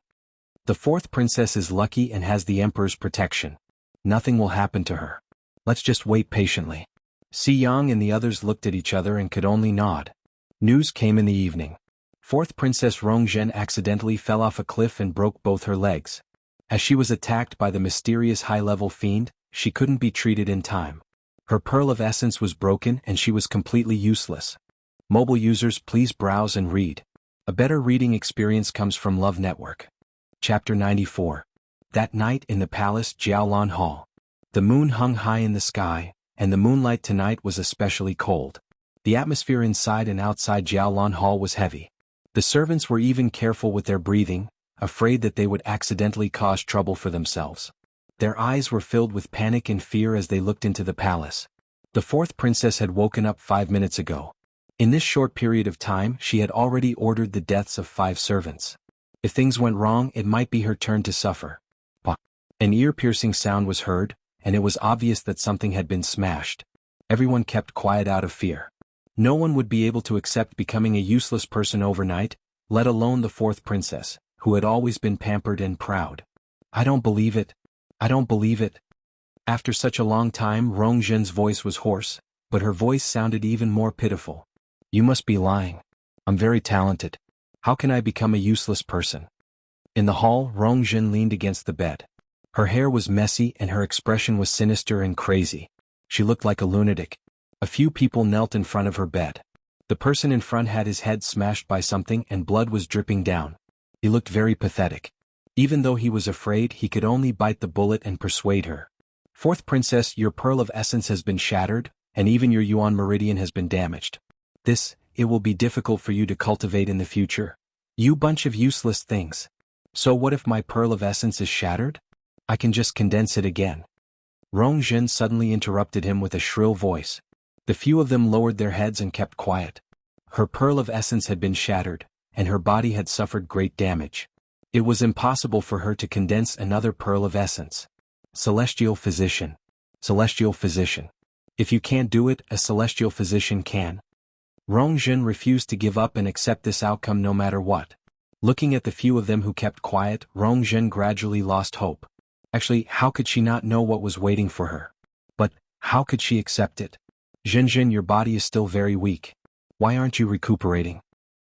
The fourth princess is lucky and has the emperor's protection. Nothing will happen to her. Let's just wait patiently. Si Yang and the others looked at each other and could only nod. News came in the evening. Fourth princess Rong Zhen accidentally fell off a cliff and broke both her legs. As she was attacked by the mysterious high-level fiend, she couldn't be treated in time. Her pearl of essence was broken and she was completely useless. Mobile users, please browse and read. A better reading experience comes from Love Network. Chapter 94. That night in the palace Jiaolan Hall. The moon hung high in the sky, and the moonlight tonight was especially cold. The atmosphere inside and outside Jiaolan Hall was heavy. The servants were even careful with their breathing, afraid that they would accidentally cause trouble for themselves. Their eyes were filled with panic and fear as they looked into the palace. The fourth princess had woken up 5 minutes ago. In this short period of time she had already ordered the deaths of 5 servants. If things went wrong, it might be her turn to suffer. An ear-piercing sound was heard, and it was obvious that something had been smashed. Everyone kept quiet out of fear. No one would be able to accept becoming a useless person overnight, let alone the fourth princess, who had always been pampered and proud. I don't believe it. I don't believe it. After such a long time, Rong Zhen's voice was hoarse, but her voice sounded even more pitiful. You must be lying. I'm very talented. How can I become a useless person? In the hall, Rong Zhen leaned against the bed. Her hair was messy and her expression was sinister and crazy. She looked like a lunatic. A few people knelt in front of her bed. The person in front had his head smashed by something and blood was dripping down. He looked very pathetic. Even though he was afraid, he could only bite the bullet and persuade her. Fourth princess, your pearl of essence has been shattered, and even your Yuan meridian has been damaged. It will be difficult for you to cultivate in the future. You bunch of useless things. So what if my pearl of essence is shattered? I can just condense it again. Rong Zhen suddenly interrupted him with a shrill voice. The few of them lowered their heads and kept quiet. Her pearl of essence had been shattered, and her body had suffered great damage. It was impossible for her to condense another pearl of essence. Celestial physician. Celestial physician. If you can't do it, a celestial physician can. Rong Zhen refused to give up and accept this outcome no matter what. Looking at the few of them who kept quiet, Rong Zhen gradually lost hope. Actually, how could she not know what was waiting for her? But, how could she accept it? Zhen, your body is still very weak. Why aren't you recuperating?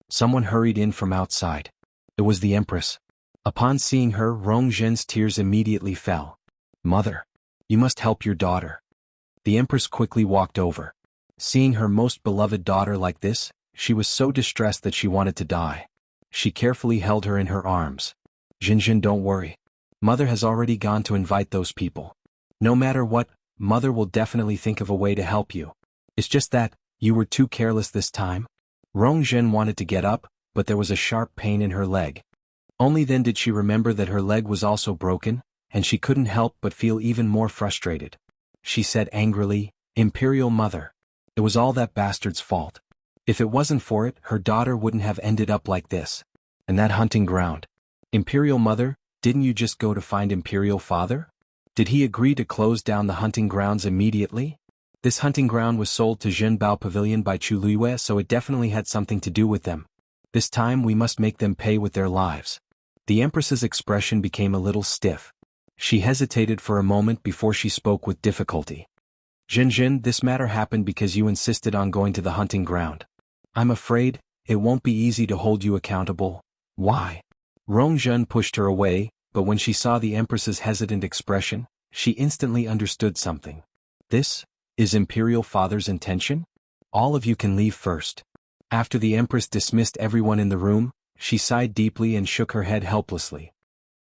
Someone hurried in from outside. It was the Empress. Upon seeing her, Rong Zhen's tears immediately fell. Mother, you must help your daughter. The Empress quickly walked over. Seeing her most beloved daughter like this, she was so distressed that she wanted to die. She carefully held her in her arms. Zhen, don't worry. Mother has already gone to invite those people. No matter what, Mother will definitely think of a way to help you. It's just that, you were too careless this time. Rong Zhen wanted to get up, but there was a sharp pain in her leg. Only then did she remember that her leg was also broken, and she couldn't help but feel even more frustrated. She said angrily, Imperial Mother. It was all that bastard's fault. If it wasn't for it, her daughter wouldn't have ended up like this. And that hunting ground. Imperial Mother, didn't you just go to find Imperial Father? Did he agree to close down the hunting grounds immediately? This hunting ground was sold to Zhenbao Pavilion by Chu Liwei, so it definitely had something to do with them. This time we must make them pay with their lives. The Empress's expression became a little stiff. She hesitated for a moment before she spoke with difficulty. Zhen, this matter happened because you insisted on going to the hunting ground. I'm afraid, it won't be easy to hold you accountable. Why? Rong Zhen pushed her away, but when she saw the Empress's hesitant expression, she instantly understood something. This is Imperial Father's intention? All of you can leave first. After the Empress dismissed everyone in the room, she sighed deeply and shook her head helplessly.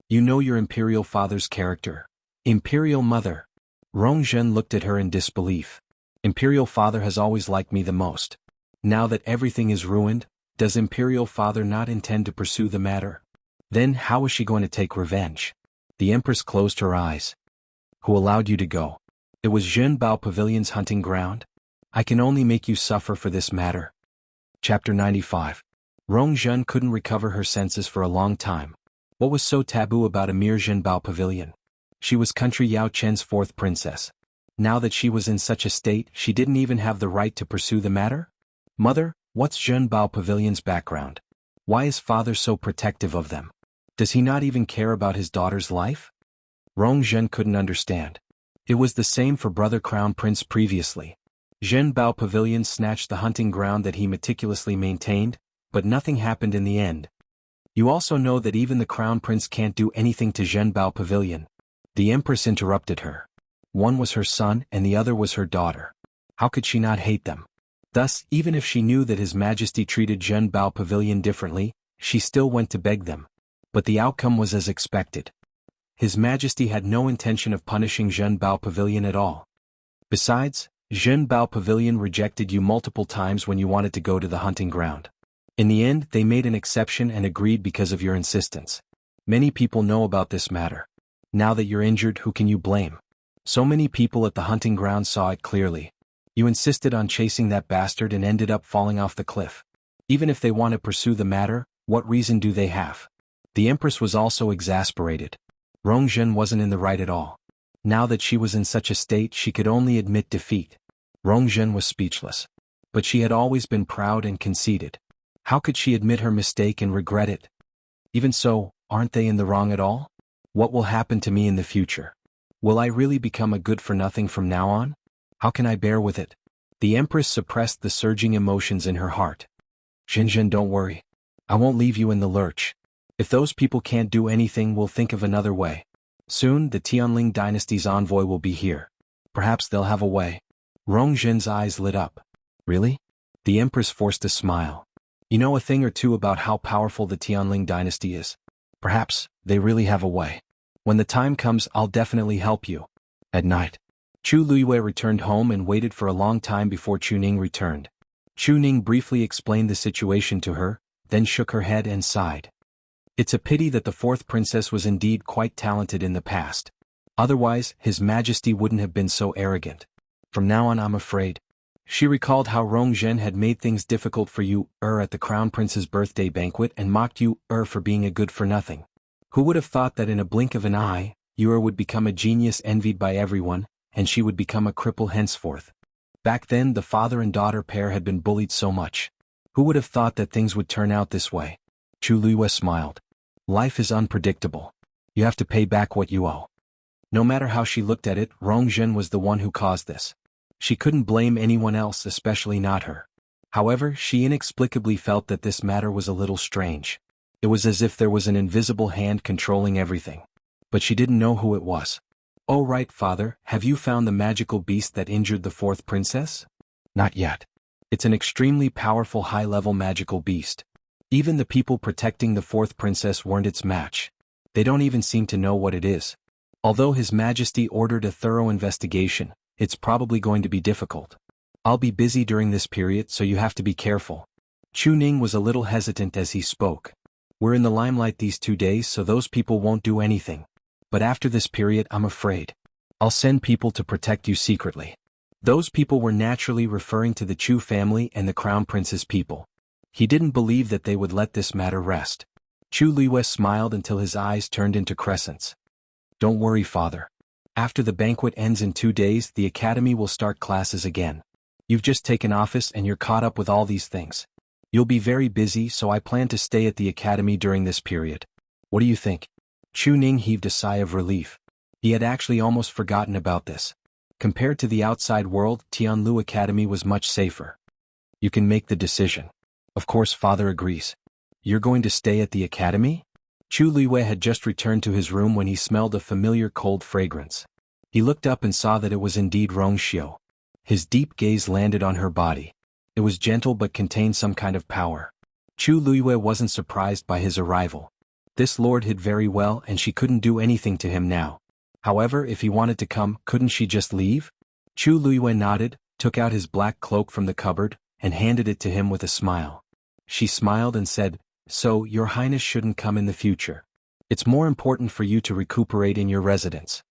You know your Imperial Father's character. Imperial Mother. Rong Zhen looked at her in disbelief. Imperial Father has always liked me the most. Now that everything is ruined, does Imperial Father not intend to pursue the matter? Then how is she going to take revenge? The Empress closed her eyes. Who allowed you to go? It was Zhenbao Pavilion's hunting ground? I can only make you suffer for this matter. Chapter 95. Rong Zhen couldn't recover her senses for a long time. What was so taboo about Emir Zhenbao Pavilion? She was country Yao Chen's fourth princess. Now that she was in such a state, she didn't even have the right to pursue the matter? Mother, what's Zhenbao Pavilion's background? Why is father so protective of them? Does he not even care about his daughter's life? Rong Zhen couldn't understand. It was the same for brother Crown Prince previously. Zhenbao Pavilion snatched the hunting ground that he meticulously maintained, but nothing happened in the end. You also know that even the Crown Prince can't do anything to Zhenbao Pavilion. The Empress interrupted her. One was her son and the other was her daughter. How could she not hate them? Thus, even if she knew that His Majesty treated Zhenbao Pavilion differently, she still went to beg them. But the outcome was as expected. His Majesty had no intention of punishing Zhenbao Pavilion at all. Besides, Zhenbao Pavilion rejected you multiple times when you wanted to go to the hunting ground. In the end, they made an exception and agreed because of your insistence. Many people know about this matter. Now that you're injured, who can you blame? So many people at the hunting ground saw it clearly. You insisted on chasing that bastard and ended up falling off the cliff. Even if they want to pursue the matter, what reason do they have? The Empress was also exasperated. Rong Zhen wasn't in the right at all. Now that she was in such a state, she could only admit defeat. Rong Zhen was speechless. But she had always been proud and conceited. How could she admit her mistake and regret it? Even so, aren't they in the wrong at all? What will happen to me in the future? Will I really become a good-for-nothing from now on? How can I bear with it? The Empress suppressed the surging emotions in her heart. Zhen, don't worry. I won't leave you in the lurch. If those people can't do anything, we'll think of another way. Soon, the Tianling dynasty's envoy will be here. Perhaps they'll have a way. Rong Zhen's eyes lit up. Really? The Empress forced a smile. You know a thing or two about how powerful the Tianling dynasty is. Perhaps they really have a way. When the time comes, I'll definitely help you. At night, Chu Luiyue returned home and waited for a long time before Chu Ning returned. Chu Ning briefly explained the situation to her, then shook her head and sighed. It's a pity that the fourth princess was indeed quite talented in the past. Otherwise, His Majesty wouldn't have been so arrogant. From now on, I'm afraid. She recalled how Rong Zhen had made things difficult for you, at the Crown Prince's birthday banquet and mocked you, for being a good-for-nothing. Who would have thought that in a blink of an eye, you would become a genius envied by everyone, and she would become a cripple henceforth? Back then, the father and daughter pair had been bullied so much. Who would have thought that things would turn out this way? Chu Luiyue smiled. Life is unpredictable. You have to pay back what you owe. No matter how she looked at it, Rong Zhen was the one who caused this. She couldn't blame anyone else, especially not her. However, she inexplicably felt that this matter was a little strange. It was as if there was an invisible hand controlling everything. But she didn't know who it was. Oh right, father, have you found the magical beast that injured the fourth princess? Not yet. It's an extremely powerful high-level magical beast. Even the people protecting the fourth princess weren't its match. They don't even seem to know what it is. Although His Majesty ordered a thorough investigation, it's probably going to be difficult. I'll be busy during this period, so you have to be careful. Chu Ning was a little hesitant as he spoke. We're in the limelight these 2 days, so those people won't do anything. But after this period, I'm afraid. I'll send people to protect you secretly. Those people were naturally referring to the Chu family and the Crown Prince's people. He didn't believe that they would let this matter rest. Chu Luiyue smiled until his eyes turned into crescents. Don't worry, father. After the banquet ends in 2 days, the academy will start classes again. You've just taken office and you're caught up with all these things. You'll be very busy, so I plan to stay at the academy during this period. What do you think? Chu Ning heaved a sigh of relief. He had actually almost forgotten about this. Compared to the outside world, Tianlu Academy was much safer. You can make the decision. Of course, father agrees. You're going to stay at the academy? Chu Luiyue had just returned to his room when he smelled a familiar cold fragrance. He looked up and saw that it was indeed Rong Xiu. His deep gaze landed on her body. It was gentle but contained some kind of power. Chu Luiyue wasn't surprised by his arrival. This lord hid very well and she couldn't do anything to him now. However, if he wanted to come, couldn't she just leave? Chu Luiyue nodded, took out his black cloak from the cupboard, and handed it to him with a smile. She smiled and said, "So, your highness shouldn't come in the future. It's more important for you to recuperate in your residence."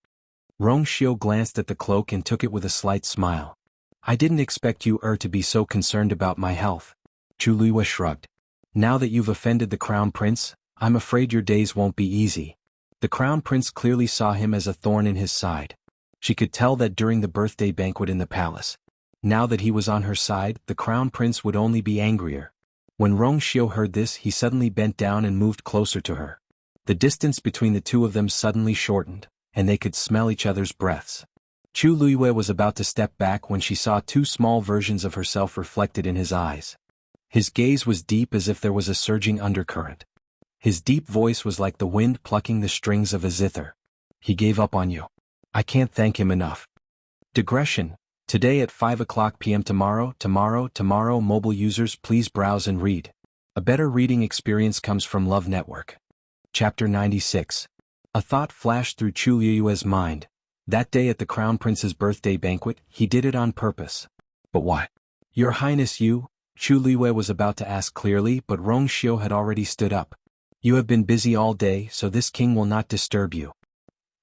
Rongxiu glanced at the cloak and took it with a slight smile. "I didn't expect you to be so concerned about my health." Chu Luiyue shrugged. "Now that you've offended the crown prince, I'm afraid your days won't be easy." The crown prince clearly saw him as a thorn in his side. She could tell that during the birthday banquet in the palace. Now that he was on her side, the crown prince would only be angrier. When Rongxiu heard this, he suddenly bent down and moved closer to her. The distance between the two of them suddenly shortened, and they could smell each other's breaths. Chu Luiyue was about to step back when she saw two small versions of herself reflected in his eyes. His gaze was deep as if there was a surging undercurrent. His deep voice was like the wind plucking the strings of a zither. "He gave up on you. I can't thank him enough." Digression. Today at 5 p.m. Tomorrow. Mobile users, please browse and read. A better reading experience comes from Love Network. Chapter 96. A thought flashed through Chu Luiyue's mind. That day at the Crown Prince's birthday banquet, he did it on purpose. But why? "Your Highness, you," Chu Luiyue was about to ask clearly, but Rongxiu had already stood up. "You have been busy all day, so this king will not disturb you."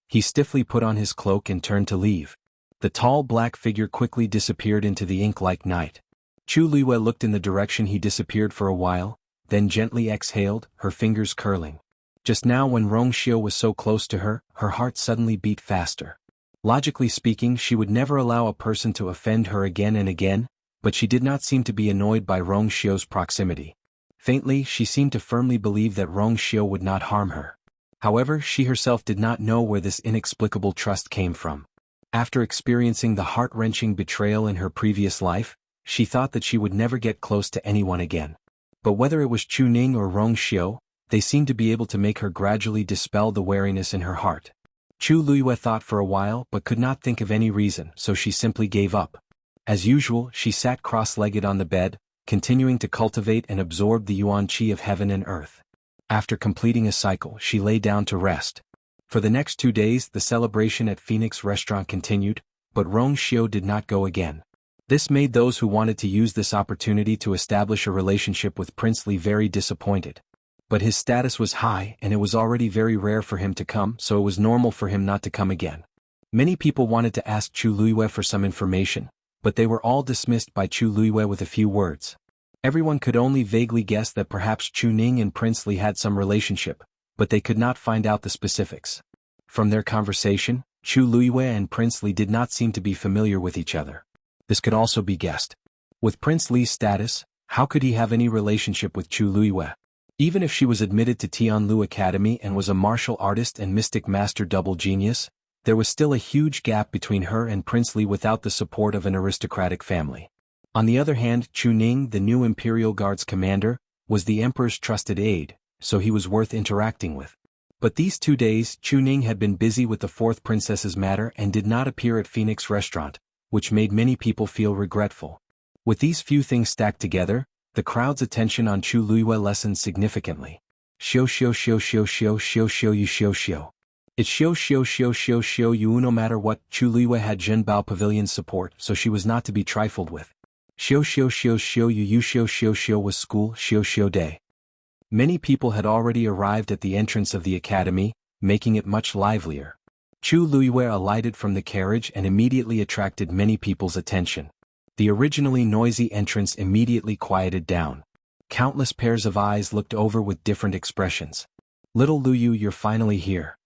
He stiffly put on his cloak and turned to leave. The tall black figure quickly disappeared into the ink-like night. Chu Luiyue looked in the direction he disappeared for a while, then gently exhaled, her fingers curling. Just now when Rongxiu was so close to her, her heart suddenly beat faster. Logically speaking, she would never allow a person to offend her again and again, but she did not seem to be annoyed by Rongxiu's proximity. Faintly, she seemed to firmly believe that Rongxiu would not harm her. However, she herself did not know where this inexplicable trust came from. After experiencing the heart-wrenching betrayal in her previous life, she thought that she would never get close to anyone again. But whether it was Chu Ning or Rongxiu, they seemed to be able to make her gradually dispel the wariness in her heart. Chu Luiyue thought for a while but could not think of any reason, so she simply gave up. As usual, she sat cross-legged on the bed, continuing to cultivate and absorb the yuan qi of heaven and earth. After completing a cycle, she lay down to rest. For the next 2 days, the celebration at Phoenix Restaurant continued, but Rongxiu did not go again. This made those who wanted to use this opportunity to establish a relationship with Prince Li very disappointed. But his status was high and it was already very rare for him to come, so it was normal for him not to come again. Many people wanted to ask Chu Luiyue for some information, but they were all dismissed by Chu Luiyue with a few words. Everyone could only vaguely guess that perhaps Chu Ning and Prince Li had some relationship, but they could not find out the specifics. From their conversation, Chu Luiyue and Prince Li did not seem to be familiar with each other. This could also be guessed. With Prince Li's status, how could he have any relationship with Chu Luiyue? Even if she was admitted to Tianlu Academy and was a martial artist and mystic master double genius, there was still a huge gap between her and Prince Li without the support of an aristocratic family. On the other hand, Chu Ning, the new Imperial Guard's commander, was the emperor's trusted aide, so he was worth interacting with. But these 2 days, Chu Ning had been busy with the fourth princess's matter and did not appear at Phoenix Restaurant, which made many people feel regretful. With these few things stacked together, the crowd's attention on Chu Luiyue lessened significantly. Xiu xiu xiu xiu xiu xiu xiu yu xiu xiu. It's xiu xiu xiu xiu xiu yu. No matter what, Chu Luiyue had Zhenbao Pavilion's support, so she was not to be trifled with. Xiu xiu xiu xiu yu yu xiu xiu xiu was school xiu xiu day. Many people had already arrived at the entrance of the academy, making it much livelier. Chu Luiyue alighted from the carriage and immediately attracted many people's attention. The originally noisy entrance immediately quieted down. Countless pairs of eyes looked over with different expressions. "Little Luyu, you're finally here."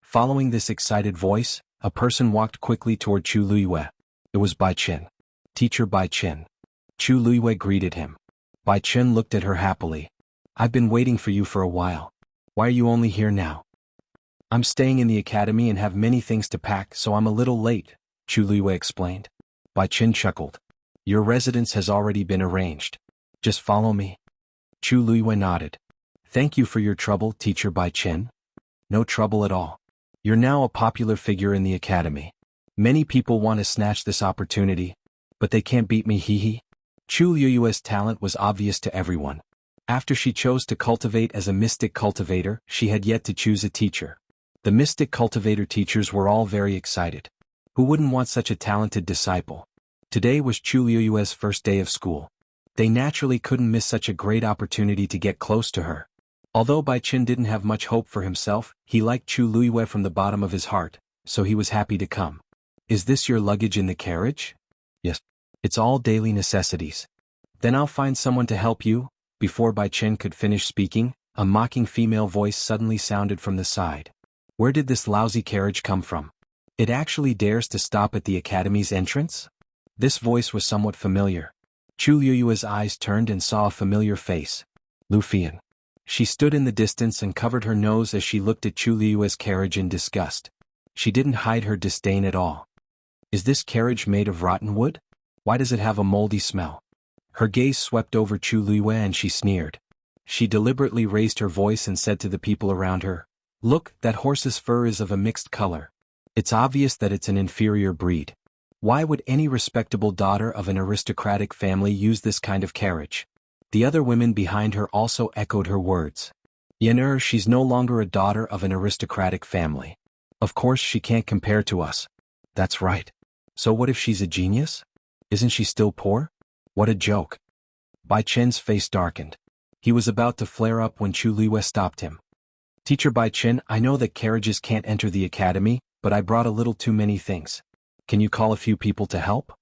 Following this excited voice, a person walked quickly toward Chu Luiyue. It was Bai Chen. "Teacher Bai Chen." Chu Luiyue greeted him. Bai Chen looked at her happily. "I've been waiting for you for a while. Why are you only here now?" "I'm staying in the academy and have many things to pack, so I'm a little late," Chu Luiyue explained. Bai Chen chuckled. "Your residence has already been arranged. Just follow me." Chu Luiyue nodded. "Thank you for your trouble, Teacher Bai Chen." "No trouble at all. You're now a popular figure in the academy. Many people want to snatch this opportunity, but they can't beat me, hee. Chu Luiyue's talent was obvious to everyone. After she chose to cultivate as a mystic cultivator, she had yet to choose a teacher. The mystic cultivator teachers were all very excited. Who wouldn't want such a talented disciple? Today was Chu Liuyue's first day of school. They naturally couldn't miss such a great opportunity to get close to her. Although Bai Qin didn't have much hope for himself, he liked Chu Liyue from the bottom of his heart, so he was happy to come. Is this your luggage in the carriage? Yes. It's all daily necessities. Then I'll find someone to help you. Before Bai Qin could finish speaking, a mocking female voice suddenly sounded from the side. Where did this lousy carriage come from? It actually dares to stop at the academy's entrance? This voice was somewhat familiar. Chu Liyue's eyes turned and saw a familiar face. Lu Fian. She stood in the distance and covered her nose as she looked at Chu Liyue's carriage in disgust. She didn't hide her disdain at all. Is this carriage made of rotten wood? Why does it have a moldy smell? Her gaze swept over Chu Liyue and she sneered. She deliberately raised her voice and said to the people around her, Look, that horse's fur is of a mixed color. It's obvious that it's an inferior breed. Why would any respectable daughter of an aristocratic family use this kind of carriage? The other women behind her also echoed her words. Yener, she's no longer a daughter of an aristocratic family. Of course she can't compare to us. That's right. So what if she's a genius? Isn't she still poor? What a joke. Bai Qin's face darkened. He was about to flare up when Chu Liyue stopped him. Teacher Bai Qin, I know that carriages can't enter the academy, but I brought a little too many things. Can you call a few people to help?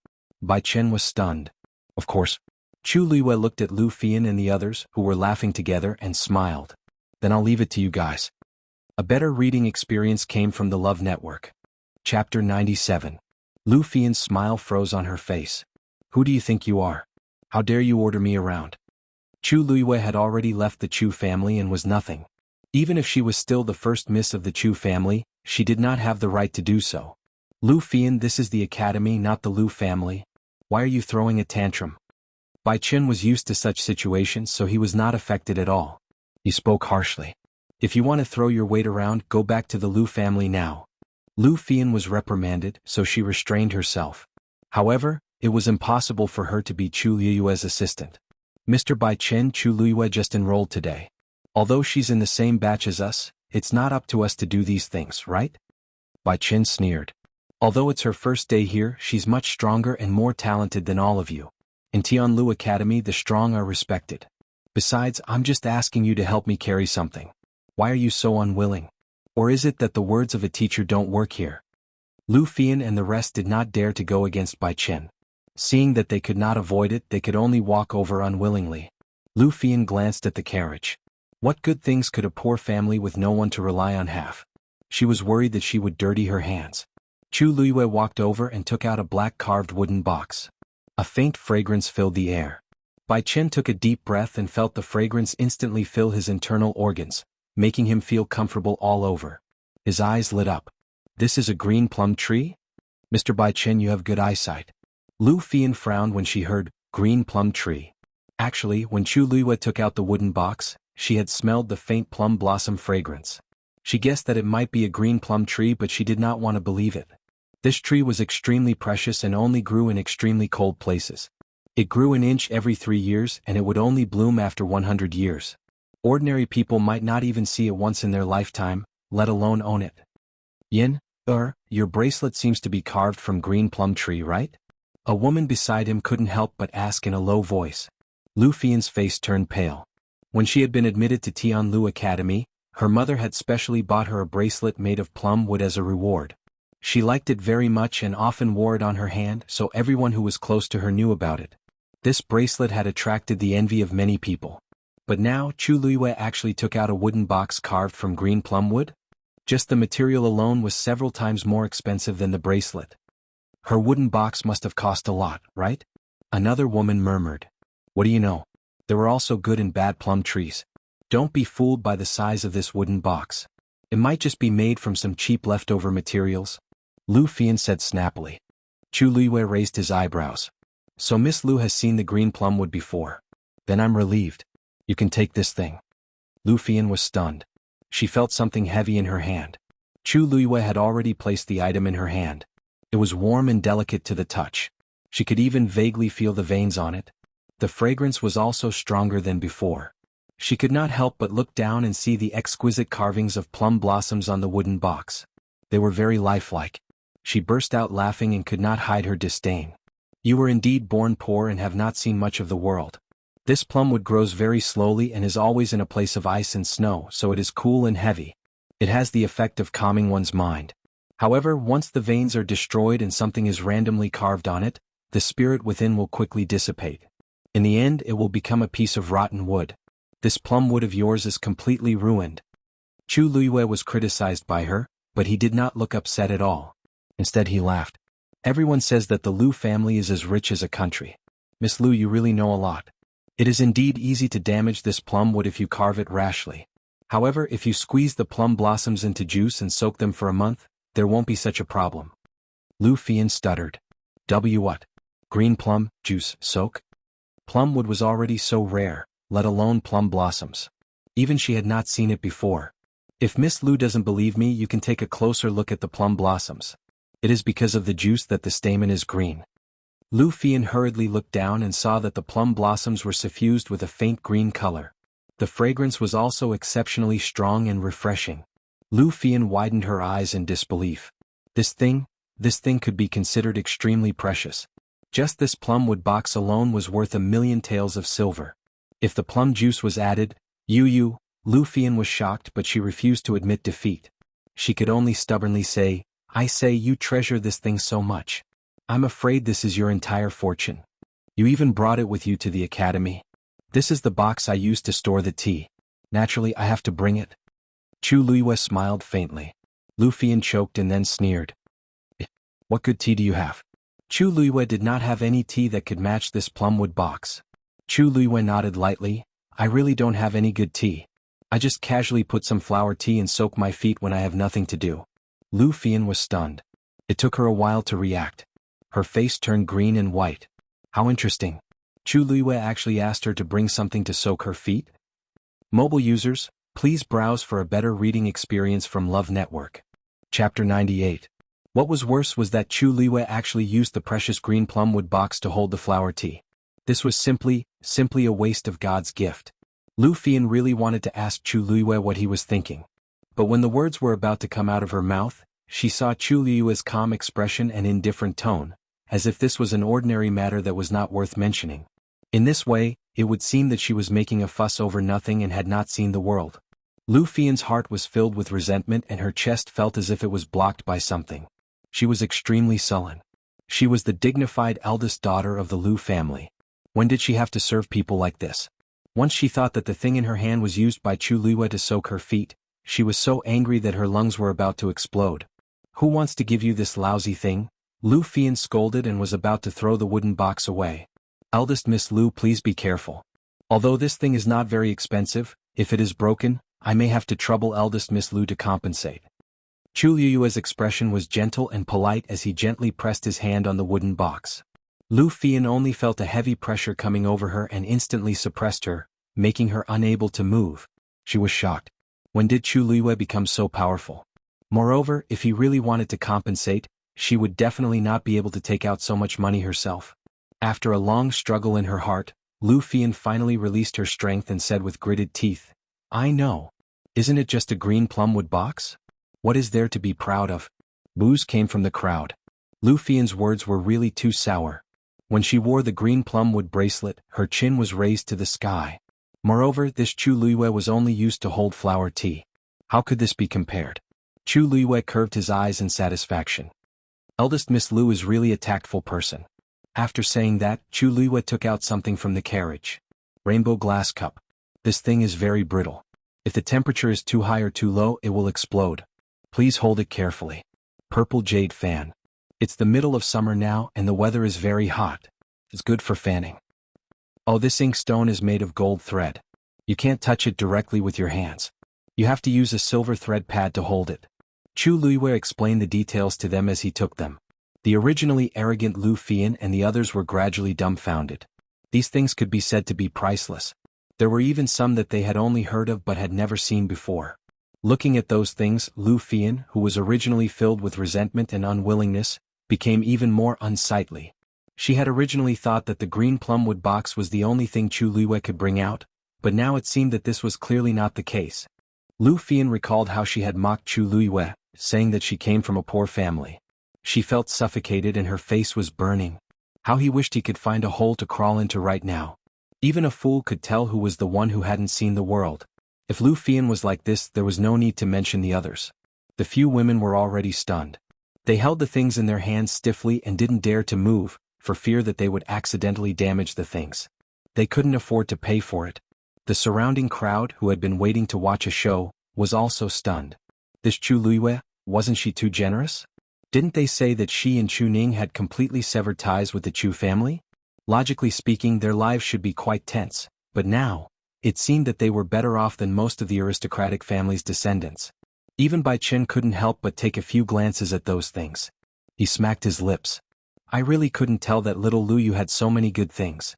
Bai Qin was stunned. Of course. Chu Liyue looked at Lu Fian and the others, who were laughing together, and smiled. Then I'll leave it to you guys. A better reading experience came from the Love Network. Chapter 97. Lu Fian's smile froze on her face. Who do you think you are? How dare you order me around? Chu Liyue had already left the Chu family and was nothing. Even if she was still the first miss of the Chu family, she did not have the right to do so. Lu Fian, this is the academy, not the Lu family. Why are you throwing a tantrum? Bai Qin was used to such situations, so he was not affected at all. He spoke harshly. If you want to throw your weight around, go back to the Lu family now. Lu Fian was reprimanded, so she restrained herself. However, it was impossible for her to be Chu Liyue's assistant. Mr. Bai Qin, Chu Liyue just enrolled today. Although she's in the same batch as us, it's not up to us to do these things, right? Bai Qin sneered. Although it's her first day here, she's much stronger and more talented than all of you. In Tianlu Academy, the strong are respected. Besides, I'm just asking you to help me carry something. Why are you so unwilling? Or is it that the words of a teacher don't work here? Lu Fian and the rest did not dare to go against Bai Qin. Seeing that they could not avoid it, they could only walk over unwillingly. Lu Fian glanced at the carriage. What good things could a poor family with no one to rely on have? She was worried that she would dirty her hands. Chu Liyue walked over and took out a black carved wooden box. A faint fragrance filled the air. Bai Qin took a deep breath and felt the fragrance instantly fill his internal organs, making him feel comfortable all over. His eyes lit up. This is a green plum tree? Mr. Bai Qin, you have good eyesight. Lu Fian frowned when she heard, green plum tree. Actually, when Chu Liyue took out the wooden box, she had smelled the faint plum blossom fragrance. She guessed that it might be a green plum tree, but she did not want to believe it. This tree was extremely precious and only grew in extremely cold places. It grew an inch every 3 years and it would only bloom after 100 years. Ordinary people might not even see it once in their lifetime, let alone own it. Yin, your bracelet seems to be carved from green plum tree, right? A woman beside him couldn't help but ask in a low voice. Lu Fian's face turned pale. When she had been admitted to Tianlu Academy, her mother had specially bought her a bracelet made of plum wood as a reward. She liked it very much and often wore it on her hand, so everyone who was close to her knew about it. This bracelet had attracted the envy of many people. But now, Chu Liyue actually took out a wooden box carved from green plum wood? Just the material alone was several times more expensive than the bracelet. Her wooden box must have cost a lot, right? Another woman murmured. What do you know? There were also good and bad plum trees. Don't be fooled by the size of this wooden box. It might just be made from some cheap leftover materials. Lu Fian said snappily. Chu Liyue raised his eyebrows. So Miss Lu has seen the green plum wood before. Then I'm relieved. You can take this thing. Lu Fian was stunned. She felt something heavy in her hand. Chu Liyue had already placed the item in her hand. It was warm and delicate to the touch. She could even vaguely feel the veins on it. The fragrance was also stronger than before. She could not help but look down and see the exquisite carvings of plum blossoms on the wooden box. They were very lifelike. She burst out laughing and could not hide her disdain. You were indeed born poor and have not seen much of the world. This plumwood grows very slowly and is always in a place of ice and snow, so it is cool and heavy. It has the effect of calming one's mind. However, once the veins are destroyed and something is randomly carved on it, the spirit within will quickly dissipate. In the end, it will become a piece of rotten wood. This plum wood of yours is completely ruined. Chu Luiyue was criticized by her, but he did not look upset at all. Instead he laughed. Everyone says that the Lu family is as rich as a country. Miss Lu, you really know a lot. It is indeed easy to damage this plum wood if you carve it rashly. However, if you squeeze the plum blossoms into juice and soak them for a month, there won't be such a problem. Lu Fian stuttered. What? Green plum, juice, soak? Plum wood was already so rare, let alone plum blossoms. Even she had not seen it before. If Miss Lu doesn't believe me, you can take a closer look at the plum blossoms. It is because of the juice that the stamen is green. Lu Fian hurriedly looked down and saw that the plum blossoms were suffused with a faint green color. The fragrance was also exceptionally strong and refreshing. Lu Fian widened her eyes in disbelief. This thing could be considered extremely precious. Just this plumwood box alone was worth 1,000,000 taels of silver. If the plum juice was added, Lu Fian was shocked, but she refused to admit defeat. She could only stubbornly say, I say you treasure this thing so much. I'm afraid this is your entire fortune. You even brought it with you to the academy. This is the box I used to store the tea. Naturally, I have to bring it. Chu Luiyue smiled faintly. Lu Fian choked and then sneered. What good tea do you have? Chu Luiyue did not have any tea that could match this plumwood box. Chu Luiyue nodded lightly. I really don't have any good tea. I just casually put some flower tea and soak my feet when I have nothing to do. Lu Fian was stunned. It took her a while to react. Her face turned green and white. How interesting. Chu Luiyue actually asked her to bring something to soak her feet? Mobile users, please browse for a better reading experience from Love Network. Chapter 98. What was worse was that Chu Luiyue actually used the precious green plumwood box to hold the flower tea. This was simply a waste of God's gift. Lu Fian really wanted to ask Chu Luiyue what he was thinking. But when the words were about to come out of her mouth, she saw Chu Luiyue's calm expression and indifferent tone, as if this was an ordinary matter that was not worth mentioning. In this way, it would seem that she was making a fuss over nothing and had not seen the world. Lu Fian's heart was filled with resentment and her chest felt as if it was blocked by something. She was extremely sullen. She was the dignified eldest daughter of the Lu family. When did she have to serve people like this? Once she thought that the thing in her hand was used by Chu Luiyue to soak her feet, she was so angry that her lungs were about to explode. Who wants to give you this lousy thing? Lu Fian scolded and was about to throw the wooden box away. Eldest Miss Lu, please be careful. Although this thing is not very expensive, if it is broken, I may have to trouble eldest Miss Lu to compensate. Chu Luiyue's expression was gentle and polite as he gently pressed his hand on the wooden box. Lu Fian only felt a heavy pressure coming over her and instantly suppressed her, making her unable to move. She was shocked. When did Chu Luiyue become so powerful? Moreover, if he really wanted to compensate, she would definitely not be able to take out so much money herself. After a long struggle in her heart, Lu Fian finally released her strength and said with gritted teeth, I know. Isn't it just a green plumwood box? What is there to be proud of? Boos came from the crowd. Lu Fian's words were really too sour. When she wore the green plumwood bracelet, her chin was raised to the sky. Moreover, this Chu Luiyue was only used to hold flower tea. How could this be compared? Chu Luiyue curved his eyes in satisfaction. Eldest Miss Lu is really a tactful person. After saying that, Chu Luiyue took out something from the carriage. Rainbow glass cup. This thing is very brittle. If the temperature is too high or too low, it will explode. Please hold it carefully. Purple jade fan. It's the middle of summer now and the weather is very hot. It's good for fanning. Oh, this inkstone is made of gold thread. You can't touch it directly with your hands. You have to use a silver thread pad to hold it. Chu Luiyue explained the details to them as he took them. The originally arrogant Lu Fian and the others were gradually dumbfounded. These things could be said to be priceless. There were even some that they had only heard of but had never seen before. Looking at those things, Lu Fian, who was originally filled with resentment and unwillingness, became even more unsightly. She had originally thought that the green plumwood box was the only thing Chu Luiyue could bring out, but now it seemed that this was clearly not the case. Lu Fian recalled how she had mocked Chu Luiyue, saying that she came from a poor family. She felt suffocated and her face was burning. How he wished he could find a hole to crawl into right now. Even a fool could tell who was the one who hadn't seen the world. If Lu Fian was like this, there was no need to mention the others. The few women were already stunned. They held the things in their hands stiffly and didn't dare to move, for fear that they would accidentally damage the things. They couldn't afford to pay for it. The surrounding crowd, who had been waiting to watch a show, was also stunned. This Chu Luiyue, wasn't she too generous? Didn't they say that she and Chu Ning had completely severed ties with the Chu family? Logically speaking, their lives should be quite tense, but now, it seemed that they were better off than most of the aristocratic family's descendants. Even Bai Chen couldn't help but take a few glances at those things. He smacked his lips. I really couldn't tell that little Lu Yu had so many good things.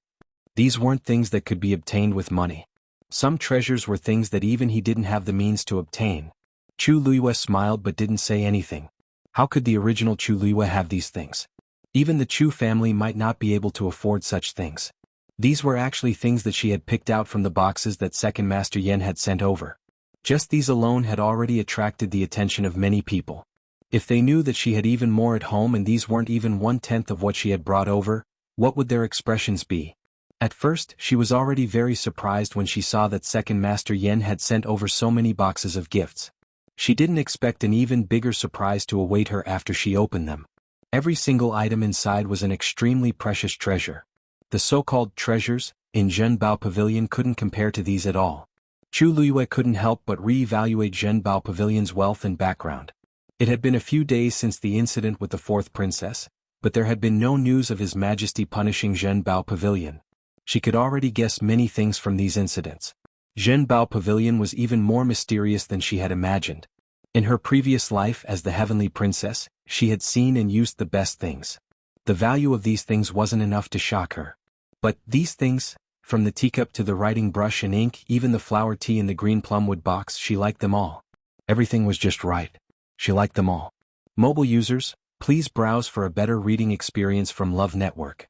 These weren't things that could be obtained with money. Some treasures were things that even he didn't have the means to obtain. Chu Luiyue smiled but didn't say anything. How could the original Chu Luiyue have these things? Even the Chu family might not be able to afford such things. These were actually things that she had picked out from the boxes that Second Master Yen had sent over. Just these alone had already attracted the attention of many people. If they knew that she had even more at home and these weren't even 1/10 of what she had brought over, what would their expressions be? At first, she was already very surprised when she saw that Second Master Yen had sent over so many boxes of gifts. She didn't expect an even bigger surprise to await her after she opened them. Every single item inside was an extremely precious treasure. The so-called treasures in Zhenbao Pavilion couldn't compare to these at all. Chu Luiyue couldn't help but re-evaluate Zhenbao Pavilion's wealth and background. It had been a few days since the incident with the fourth princess, but there had been no news of His Majesty punishing Zhenbao Pavilion. She could already guess many things from these incidents. Zhenbao Pavilion was even more mysterious than she had imagined. In her previous life as the Heavenly Princess, she had seen and used the best things. The value of these things wasn't enough to shock her. But these things, from the teacup to the writing brush and ink, even the flower tea in the green plumwood box, she liked them all. Everything was just right. She liked them all. Mobile users, please browse for a better reading experience from Love Network.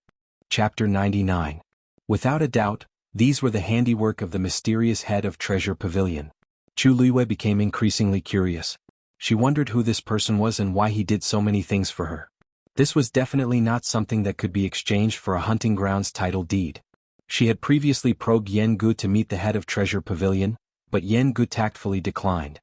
Chapter 99. Without a doubt, these were the handiwork of the mysterious head of Treasure Pavilion. Chu Luiyue became increasingly curious. She wondered who this person was and why he did so many things for her. This was definitely not something that could be exchanged for a hunting grounds title deed. She had previously probed Jianghu to meet the head of Treasure Pavilion, but Jianghu tactfully declined.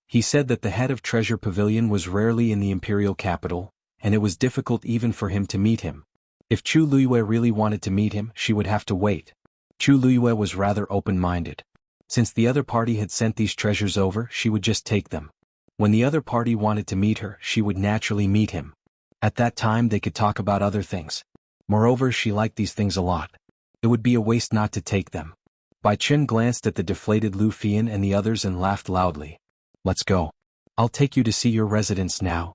He said that the head of Treasure Pavilion was rarely in the imperial capital, and it was difficult even for him to meet him. If Chu Luiyue really wanted to meet him, she would have to wait. Chu Luiyue was rather open-minded. Since the other party had sent these treasures over, she would just take them. When the other party wanted to meet her, she would naturally meet him. At that time they could talk about other things. Moreover, she liked these things a lot. It would be a waste not to take them. Bai Chen glanced at the deflated Lu Fian and the others and laughed loudly. Let's go. I'll take you to see your residence now.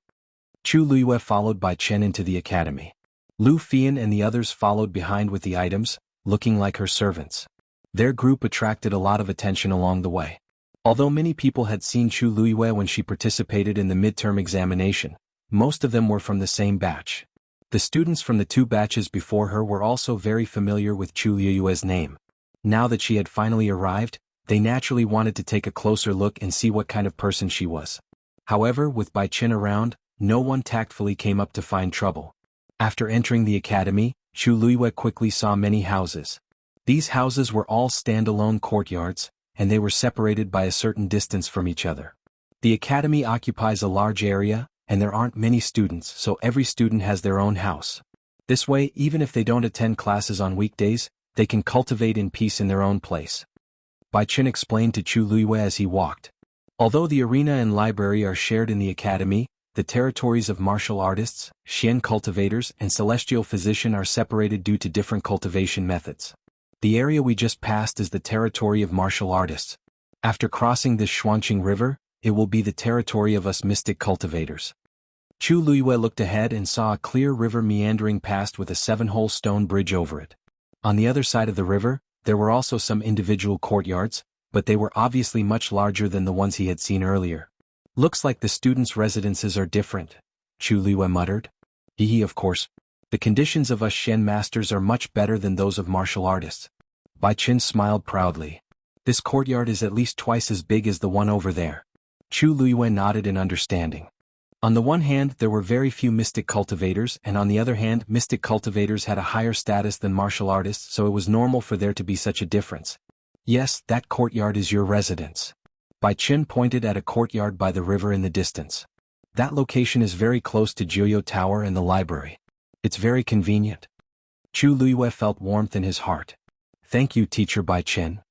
Chu Luiyue followed Bai Chen into the academy. Lu Fian and the others followed behind with the items, looking like her servants. Their group attracted a lot of attention along the way. Although many people had seen Chu Luiyue when she participated in the midterm examination, most of them were from the same batch. The students from the two batches before her were also very familiar with Chu Luiyue's name. Now that she had finally arrived, they naturally wanted to take a closer look and see what kind of person she was. However, with Bai Chen around, no one tactfully came up to find trouble. After entering the academy, Chu Luiyue quickly saw many houses. These houses were all standalone courtyards, and they were separated by a certain distance from each other. The academy occupies a large area, and there aren't many students, so every student has their own house. This way, even if they don't attend classes on weekdays, they can cultivate in peace in their own place. Bai Chen explained to Chu Luiyue as he walked. Although the arena and library are shared in the academy, the territories of martial artists, Xian cultivators, and celestial physician are separated due to different cultivation methods. The area we just passed is the territory of martial artists. After crossing this Xuanqing River, it will be the territory of us mystic cultivators. Chu Luiyue looked ahead and saw a clear river meandering past with a 7-hole stone bridge over it. On the other side of the river, there were also some individual courtyards, but they were obviously much larger than the ones he had seen earlier. Looks like the students' residences are different, Chu Luiyue muttered. Hee, of course. The conditions of us Shen masters are much better than those of martial artists. Bai Chen smiled proudly. This courtyard is at least twice as big as the one over there. Chu Luiyue nodded in understanding. On the one hand, there were very few mystic cultivators, and on the other hand, mystic cultivators had a higher status than martial artists, so it was normal for there to be such a difference. Yes, that courtyard is your residence. Bai Qin pointed at a courtyard by the river in the distance. That location is very close to Jiuyo Tower and the library. It's very convenient. Chu Luiyue felt warmth in his heart. Thank you, teacher Bai Qin.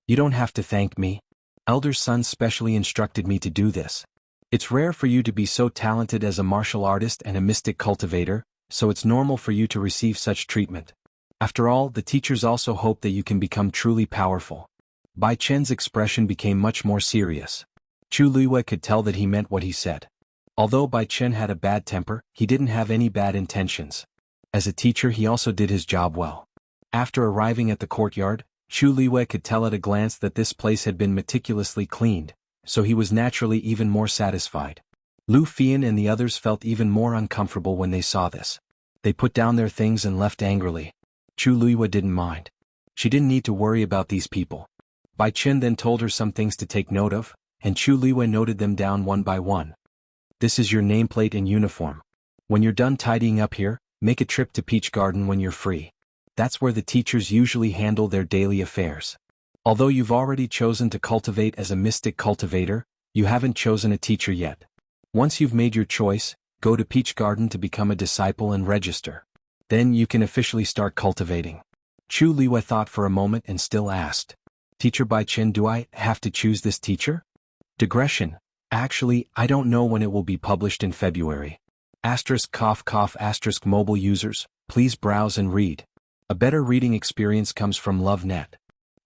You don't have to thank me. Elder Sun specially instructed me to do this. It's rare for you to be so talented as a martial artist and a mystic cultivator, so it's normal for you to receive such treatment. After all, the teachers also hope that you can become truly powerful. Bai Chen's expression became much more serious. Chu Luiyue could tell that he meant what he said. Although Bai Chen had a bad temper, he didn't have any bad intentions. As a teacher, he also did his job well. After arriving at the courtyard, Chu Luiyue could tell at a glance that this place had been meticulously cleaned, so he was naturally even more satisfied. Lu Fian and the others felt even more uncomfortable when they saw this. They put down their things and left angrily. Chu Luiyue didn't mind. She didn't need to worry about these people. Bai Chen then told her some things to take note of, and Chu Luiyue noted them down one by one. This is your nameplate and uniform. When you're done tidying up here, make a trip to Peach Garden when you're free. That's where the teachers usually handle their daily affairs. Although you've already chosen to cultivate as a mystic cultivator, you haven't chosen a teacher yet. Once you've made your choice, go to Peach Garden to become a disciple and register. Then you can officially start cultivating. Chu Luiyue thought for a moment and still asked, Teacher Bai Chen, do I have to choose this teacher? Digression. Actually, I don't know when it will be published in February. **** mobile users, please browse and read. A better reading experience comes from LoveNet.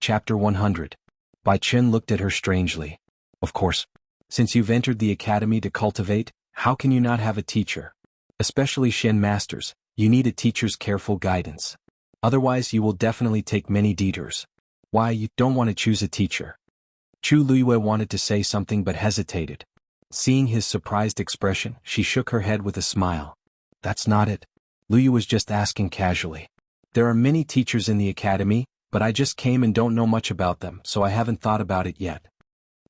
Chapter 100. Bai Chen looked at her strangely. Of course. Since you've entered the academy to cultivate, how can you not have a teacher? Especially Shen masters, you need a teacher's careful guidance. Otherwise you will definitely take many detours. Why, you don't want to choose a teacher? Chu Luiyue wanted to say something but hesitated. Seeing his surprised expression, she shook her head with a smile. That's not it. Luiyue was just asking casually. There are many teachers in the academy, but I just came and don't know much about them, so I haven't thought about it yet.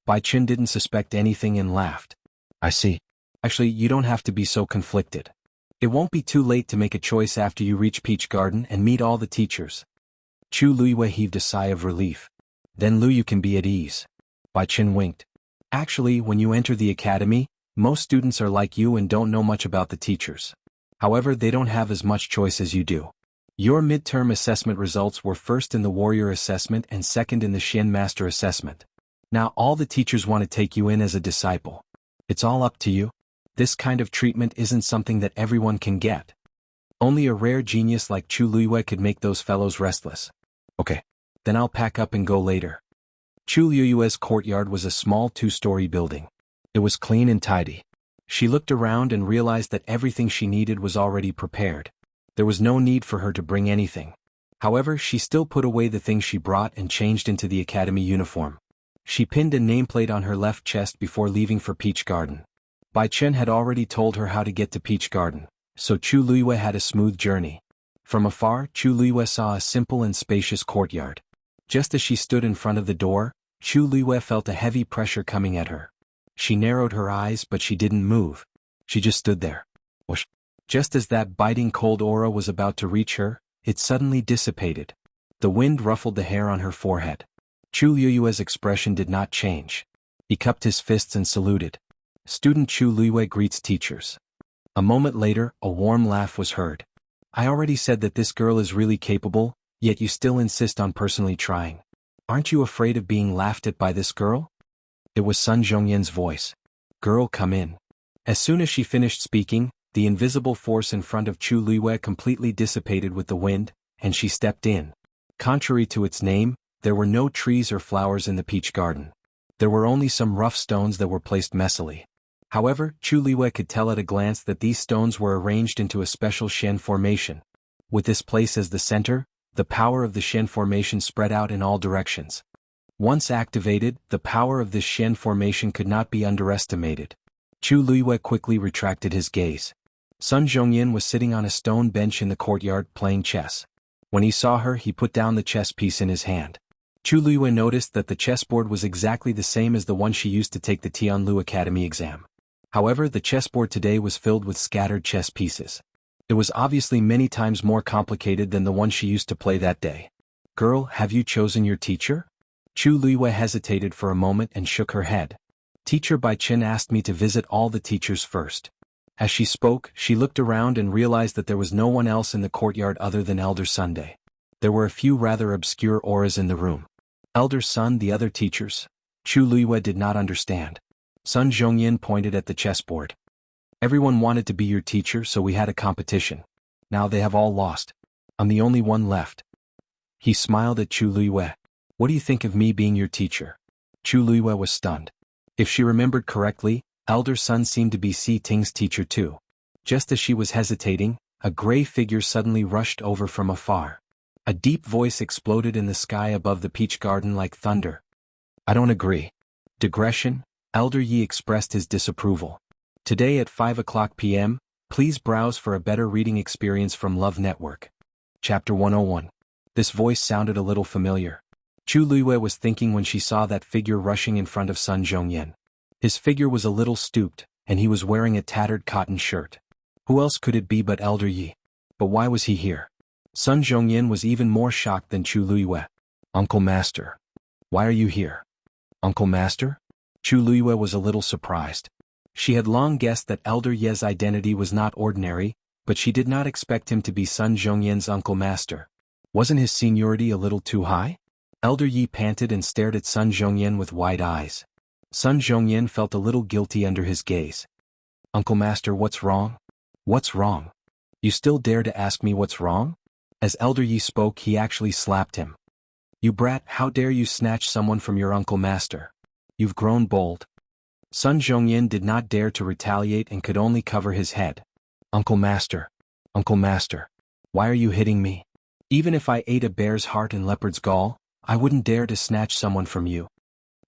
Bai Chen didn't suspect anything and laughed. I see. Actually, you don't have to be so conflicted. It won't be too late to make a choice after you reach Peach Garden and meet all the teachers. Chu Luiyue heaved a sigh of relief. Then Luiyue can be at ease. Bai Chen winked. Actually, when you enter the academy, most students are like you and don't know much about the teachers. However, they don't have as much choice as you do. Your midterm assessment results were first in the Warrior Assessment and second in the Shen Master Assessment. Now all the teachers want to take you in as a disciple. It's all up to you. This kind of treatment isn't something that everyone can get. Only a rare genius like Chu Luiyue could make those fellows restless. Okay. Then I'll pack up and go later. Chu Luiyue's courtyard was a small two-story building. It was clean and tidy. She looked around and realized that everything she needed was already prepared. There was no need for her to bring anything. However, she still put away the things she brought and changed into the academy uniform. She pinned a nameplate on her left chest before leaving for Peach Garden. Bai Chen had already told her how to get to Peach Garden, so Chu Luiyue had a smooth journey. From afar, Chu Luiyue saw a simple and spacious courtyard. Just as she stood in front of the door, Chu Luiyue felt a heavy pressure coming at her. She narrowed her eyes but she didn't move. She just stood there. Whoosh. Just as that biting cold aura was about to reach her, it suddenly dissipated. The wind ruffled the hair on her forehead. Chu Luiyue's expression did not change. He cupped his fists and saluted. Student Chu Luiyue greets teachers. A moment later, a warm laugh was heard. I already said that this girl is really capable, yet you still insist on personally trying. Aren't you afraid of being laughed at by this girl? It was Sun Zhongyan's voice. Girl, come in. As soon as she finished speaking, the invisible force in front of Chu Luiyue completely dissipated with the wind, and she stepped in. Contrary to its name, there were no trees or flowers in the Peach Garden. There were only some rough stones that were placed messily. However, Chu Luiyue could tell at a glance that these stones were arranged into a special Shen formation. With this place as the center, the power of the Shen formation spread out in all directions. Once activated, the power of this Shen formation could not be underestimated. Chu Luiyue quickly retracted his gaze. Sun Zhongyan was sitting on a stone bench in the courtyard playing chess. When he saw her, he put down the chess piece in his hand. Chu Luiyue noticed that the chessboard was exactly the same as the one she used to take the Tianlu Academy exam. However, the chessboard today was filled with scattered chess pieces. It was obviously many times more complicated than the one she used to play that day. Girl, have you chosen your teacher? Chu Luiyue hesitated for a moment and shook her head. Teacher Bai Chen asked me to visit all the teachers first. As she spoke, she looked around and realized that there was no one else in the courtyard other than Elder Sunday. There were a few rather obscure auras in the room. Elder Sun, the other teachers? Chu Luiyue did not understand. Sun Zhongyin pointed at the chessboard. Everyone wanted to be your teacher, so we had a competition. Now they have all lost. I'm the only one left. He smiled at Chu Luiyue. What do you think of me being your teacher? Chu Luiyue was stunned. If she remembered correctly, Elder Sun seemed to be Si Ting's teacher too. Just as she was hesitating, a gray figure suddenly rushed over from afar. A deep voice exploded in the sky above the peach garden like thunder. I don't agree. Digression, Elder Yi expressed his disapproval. Today at 5:00 p.m., please browse for a better reading experience from Love Network. Chapter 101. This voice sounded a little familiar. Chu Luiyue was thinking when she saw that figure rushing in front of Sun Zhongyin. His figure was a little stooped, and he was wearing a tattered cotton shirt. Who else could it be but Elder Yi? But why was he here? Sun Zhongyin was even more shocked than Chu Luiyue. Uncle Master. Why are you here? Uncle Master? Chu Luiyue was a little surprised. She had long guessed that Elder Ye's identity was not ordinary, but she did not expect him to be Sun Zhongyin's Uncle Master. Wasn't his seniority a little too high? Elder Yi panted and stared at Sun Zhongyin with wide eyes. Sun Zhongyin felt a little guilty under his gaze. Uncle Master, what's wrong? What's wrong? You still dare to ask me what's wrong? As Elder Yi spoke, he actually slapped him. You brat, how dare you snatch someone from your Uncle Master? You've grown bold. Sun Zhongyin did not dare to retaliate and could only cover his head. Uncle Master. Uncle Master. Why are you hitting me? Even if I ate a bear's heart and leopard's gall, I wouldn't dare to snatch someone from you.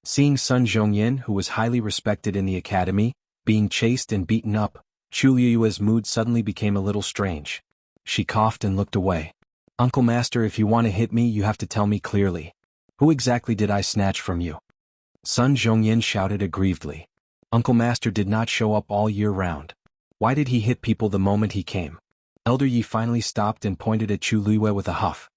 Seeing Sun Zhongyin, who was highly respected in the academy, being chased and beaten up, Chu Luiyue's mood suddenly became a little strange. She coughed and looked away. Uncle Master, if you want to hit me, you have to tell me clearly. Who exactly did I snatch from you? Sun Zhongyin shouted aggrievedly. Uncle Master did not show up all year round. Why did he hit people the moment he came? Elder Yi finally stopped and pointed at Chu Luiyue with a huff.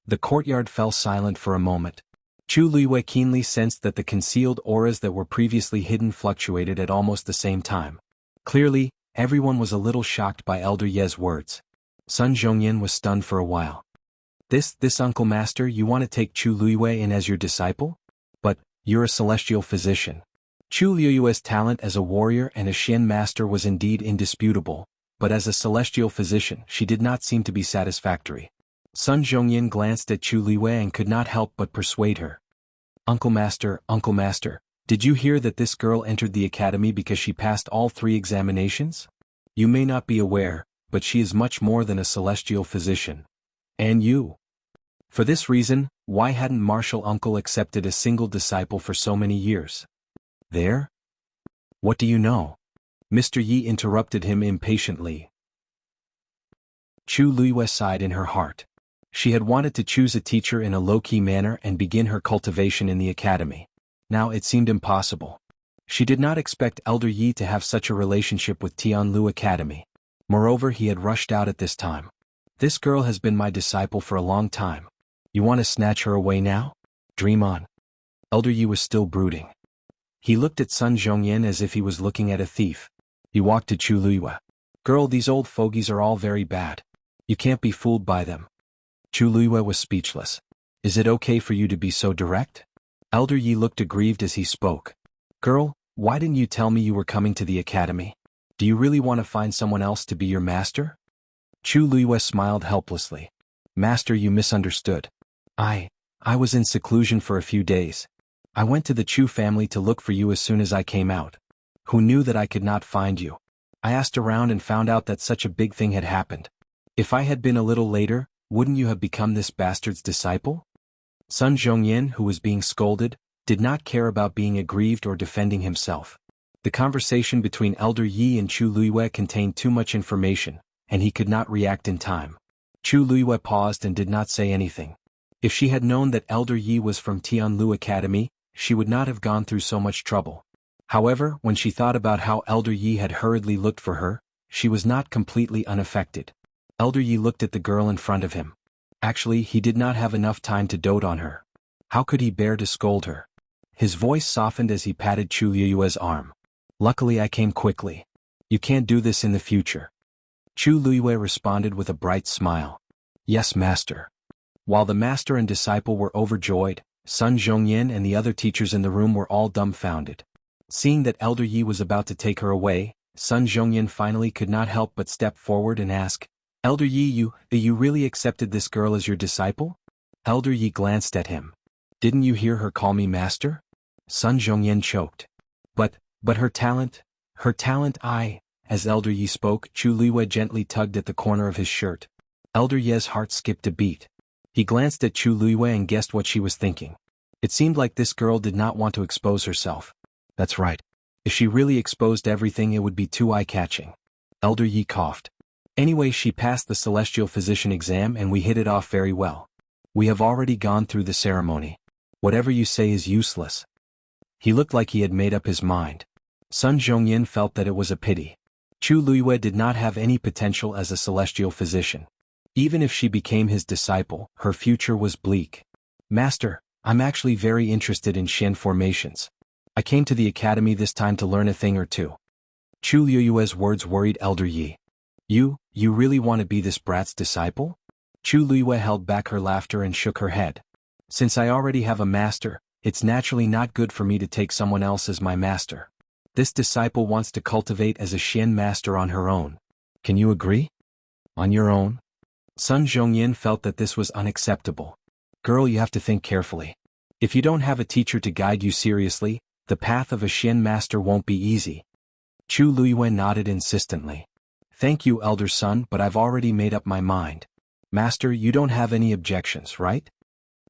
The courtyard fell silent for a moment. Chu Luiyue keenly sensed that the concealed auras that were previously hidden fluctuated at almost the same time. Clearly, everyone was a little shocked by Elder Ye's words. Sun Zhongyin was stunned for a while. This Uncle Master, you want to take Chu Luiyue in as your disciple? But, you're a celestial physician. Chu Luiyue's talent as a warrior and a Xian master was indeed indisputable, but as a celestial physician, she did not seem to be satisfactory. Sun Zhongyin glanced at Chu Luiyue and could not help but persuade her. Uncle Master, did you hear that this girl entered the academy because she passed all 3 examinations? You may not be aware, but she is much more than a celestial physician. And you? For this reason, why hadn't Martial Uncle accepted a single disciple for so many years? There? What do you know? Mr. Yi interrupted him impatiently. Chu Luiyue sighed in her heart. She had wanted to choose a teacher in a low-key manner and begin her cultivation in the academy. Now it seemed impossible. She did not expect Elder Yi to have such a relationship with Tianlu Academy. Moreover, he had rushed out at this time. This girl has been my disciple for a long time. You want to snatch her away now? Dream on. Elder Yi was still brooding. He looked at Sun Zhongyin as if he was looking at a thief. He walked to Chu Luiyue. Girl, these old fogies are all very bad. You can't be fooled by them. Chu Luiyue was speechless. Is it okay for you to be so direct? Elder Yi looked aggrieved as he spoke. Girl, why didn't you tell me you were coming to the academy? Do you really want to find someone else to be your master? Chu Luiyue smiled helplessly. Master, you misunderstood. I was in seclusion for a few days. I went to the Chu family to look for you as soon as I came out. Who knew that I could not find you? I asked around and found out that such a big thing had happened. If I had been a little later, wouldn't you have become this bastard's disciple? Sun Zhongyin, who was being scolded, did not care about being aggrieved or defending himself. The conversation between Elder Yi and Chu Luiyue contained too much information, and he could not react in time. Chu Luiyue paused and did not say anything. If she had known that Elder Yi was from Tianlu Academy, she would not have gone through so much trouble. However, when she thought about how Elder Yi had hurriedly looked for her, she was not completely unaffected. Elder Yi looked at the girl in front of him. Actually, he did not have enough time to dote on her. How could he bear to scold her? His voice softened as he patted Chu Liyue's arm. Luckily I came quickly. You can't do this in the future. Chu Liyue responded with a bright smile. Yes, master. While the master and disciple were overjoyed, Sun Zhongyan and the other teachers in the room were all dumbfounded. Seeing that Elder Yi was about to take her away, Sun Zhongyan finally could not help but step forward and ask, Elder Yi, you really accepted this girl as your disciple? Elder Yi glanced at him. Didn't you hear her call me master? Sun Zhongyan choked. But her talent as Elder Yi spoke, Chu Liyue gently tugged at the corner of his shirt. Elder Ye's heart skipped a beat. He glanced at Chu Liyue and guessed what she was thinking. It seemed like this girl did not want to expose herself. That's right. If she really exposed everything, it would be too eye-catching. Elder Yi coughed. Anyway, she passed the Celestial Physician exam and we hit it off very well. We have already gone through the ceremony. Whatever you say is useless. He looked like he had made up his mind. Sun Zhongyan felt that it was a pity. Chu Liyue did not have any potential as a celestial physician. Even if she became his disciple, her future was bleak. Master, I'm actually very interested in Xian formations. I came to the academy this time to learn a thing or two. Chu Liyue's words worried Elder Yi. You really want to be this brat's disciple? Chu Liyue held back her laughter and shook her head. Since I already have a master, it's naturally not good for me to take someone else as my master. This disciple wants to cultivate as a Xian master on her own. Can you agree? On your own? Sun Zhongyan felt that this was unacceptable. Girl, you have to think carefully. If you don't have a teacher to guide you seriously, the path of a Xian master won't be easy. Chu Liyue nodded insistently. Thank you, elder son, but I've already made up my mind. Master, you don't have any objections, right?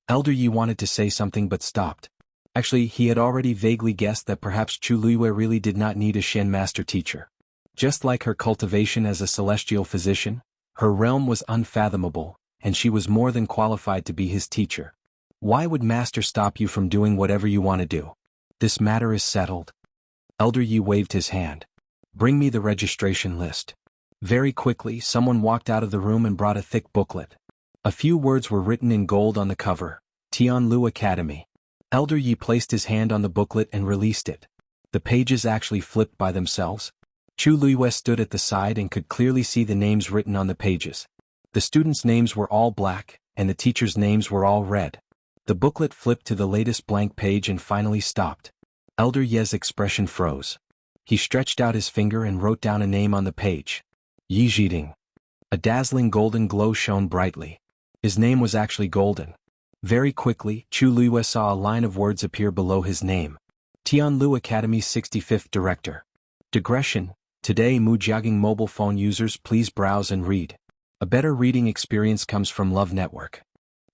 Elder Yi wanted to say something but stopped. Actually, he had already vaguely guessed that perhaps Chu Liyue really did not need a Xian master teacher. Just like her cultivation as a celestial physician, her realm was unfathomable, and she was more than qualified to be his teacher. Why would master stop you from doing whatever you want to do? This matter is settled. Elder Yi waved his hand. Bring me the registration list. Very quickly, someone walked out of the room and brought a thick booklet. A few words were written in gold on the cover. Tianlu Academy. Elder Yi placed his hand on the booklet and released it. The pages actually flipped by themselves. Chu Liyue stood at the side and could clearly see the names written on the pages. The students' names were all black, and the teachers' names were all red. The booklet flipped to the latest blank page and finally stopped. Elder Ye's expression froze. He stretched out his finger and wrote down a name on the page. Yi Zhiding. A dazzling golden glow shone brightly. His name was actually golden. Very quickly, Chu Liyue saw a line of words appear below his name. Tianlu Academy's 65th Director. Digression. Today, Mujiagang mobile phone users please browse and read. A better reading experience comes from Love Network.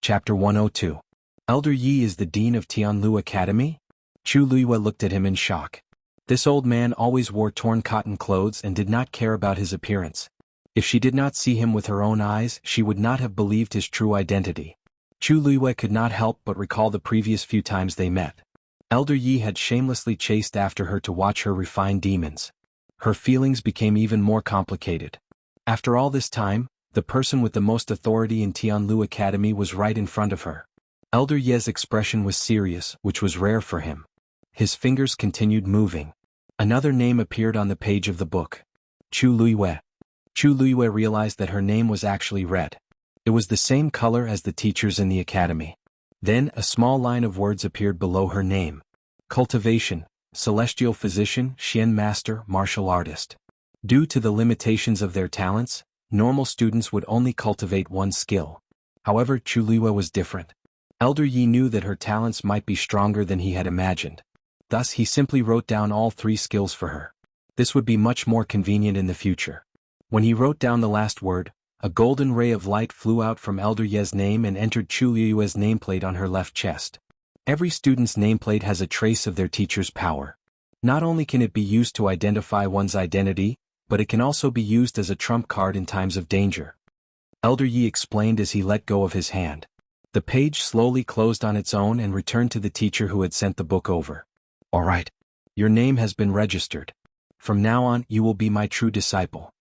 Chapter 102. Elder Yi is the Dean of Tianlu Academy? Chu Liyue looked at him in shock. This old man always wore torn cotton clothes and did not care about his appearance. If she did not see him with her own eyes, she would not have believed his true identity. Chu Liyue could not help but recall the previous few times they met. Elder Yi had shamelessly chased after her to watch her refine demons. Her feelings became even more complicated. After all this time, the person with the most authority in Tianlu Academy was right in front of her. Elder Ye's expression was serious, which was rare for him. His fingers continued moving. Another name appeared on the page of the book. Chu Liyue. Chu Liyue realized that her name was actually red. It was the same color as the teachers in the academy. Then, a small line of words appeared below her name. Cultivation, Celestial Physician, Xian Master, Martial Artist. Due to the limitations of their talents, normal students would only cultivate one skill. However, Chu Liyue was different. Elder Yi knew that her talents might be stronger than he had imagined. Thus, he simply wrote down all 3 skills for her. This would be much more convenient in the future. When he wrote down the last word, a golden ray of light flew out from Elder Ye's name and entered Chu Liyue's nameplate on her left chest. Every student's nameplate has a trace of their teacher's power. Not only can it be used to identify one's identity, but it can also be used as a trump card in times of danger. Elder Yi explained as he let go of his hand. The page slowly closed on its own and returned to the teacher who had sent the book over. All right. Your name has been registered. From now on, you will be my true disciple."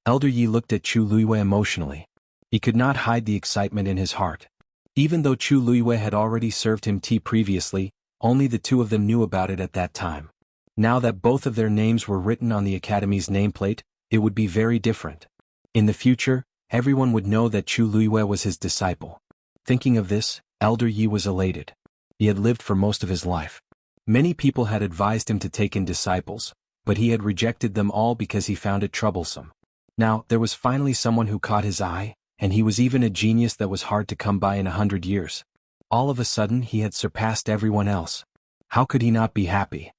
Elder Yi looked at Chu Luiyue emotionally. He could not hide the excitement in his heart. Even though Chu Luiyue had already served him tea previously, only the two of them knew about it at that time. Now that both of their names were written on the academy's nameplate, it would be very different. In the future, everyone would know that Chu Luiyue was his disciple. Thinking of this, Elder Yi was elated. He had lived for most of his life. Many people had advised him to take in disciples, but he had rejected them all because he found it troublesome. Now, there was finally someone who caught his eye, and he was even a genius that was hard to come by in 100 years. All of a sudden he had surpassed everyone else. How could he not be happy?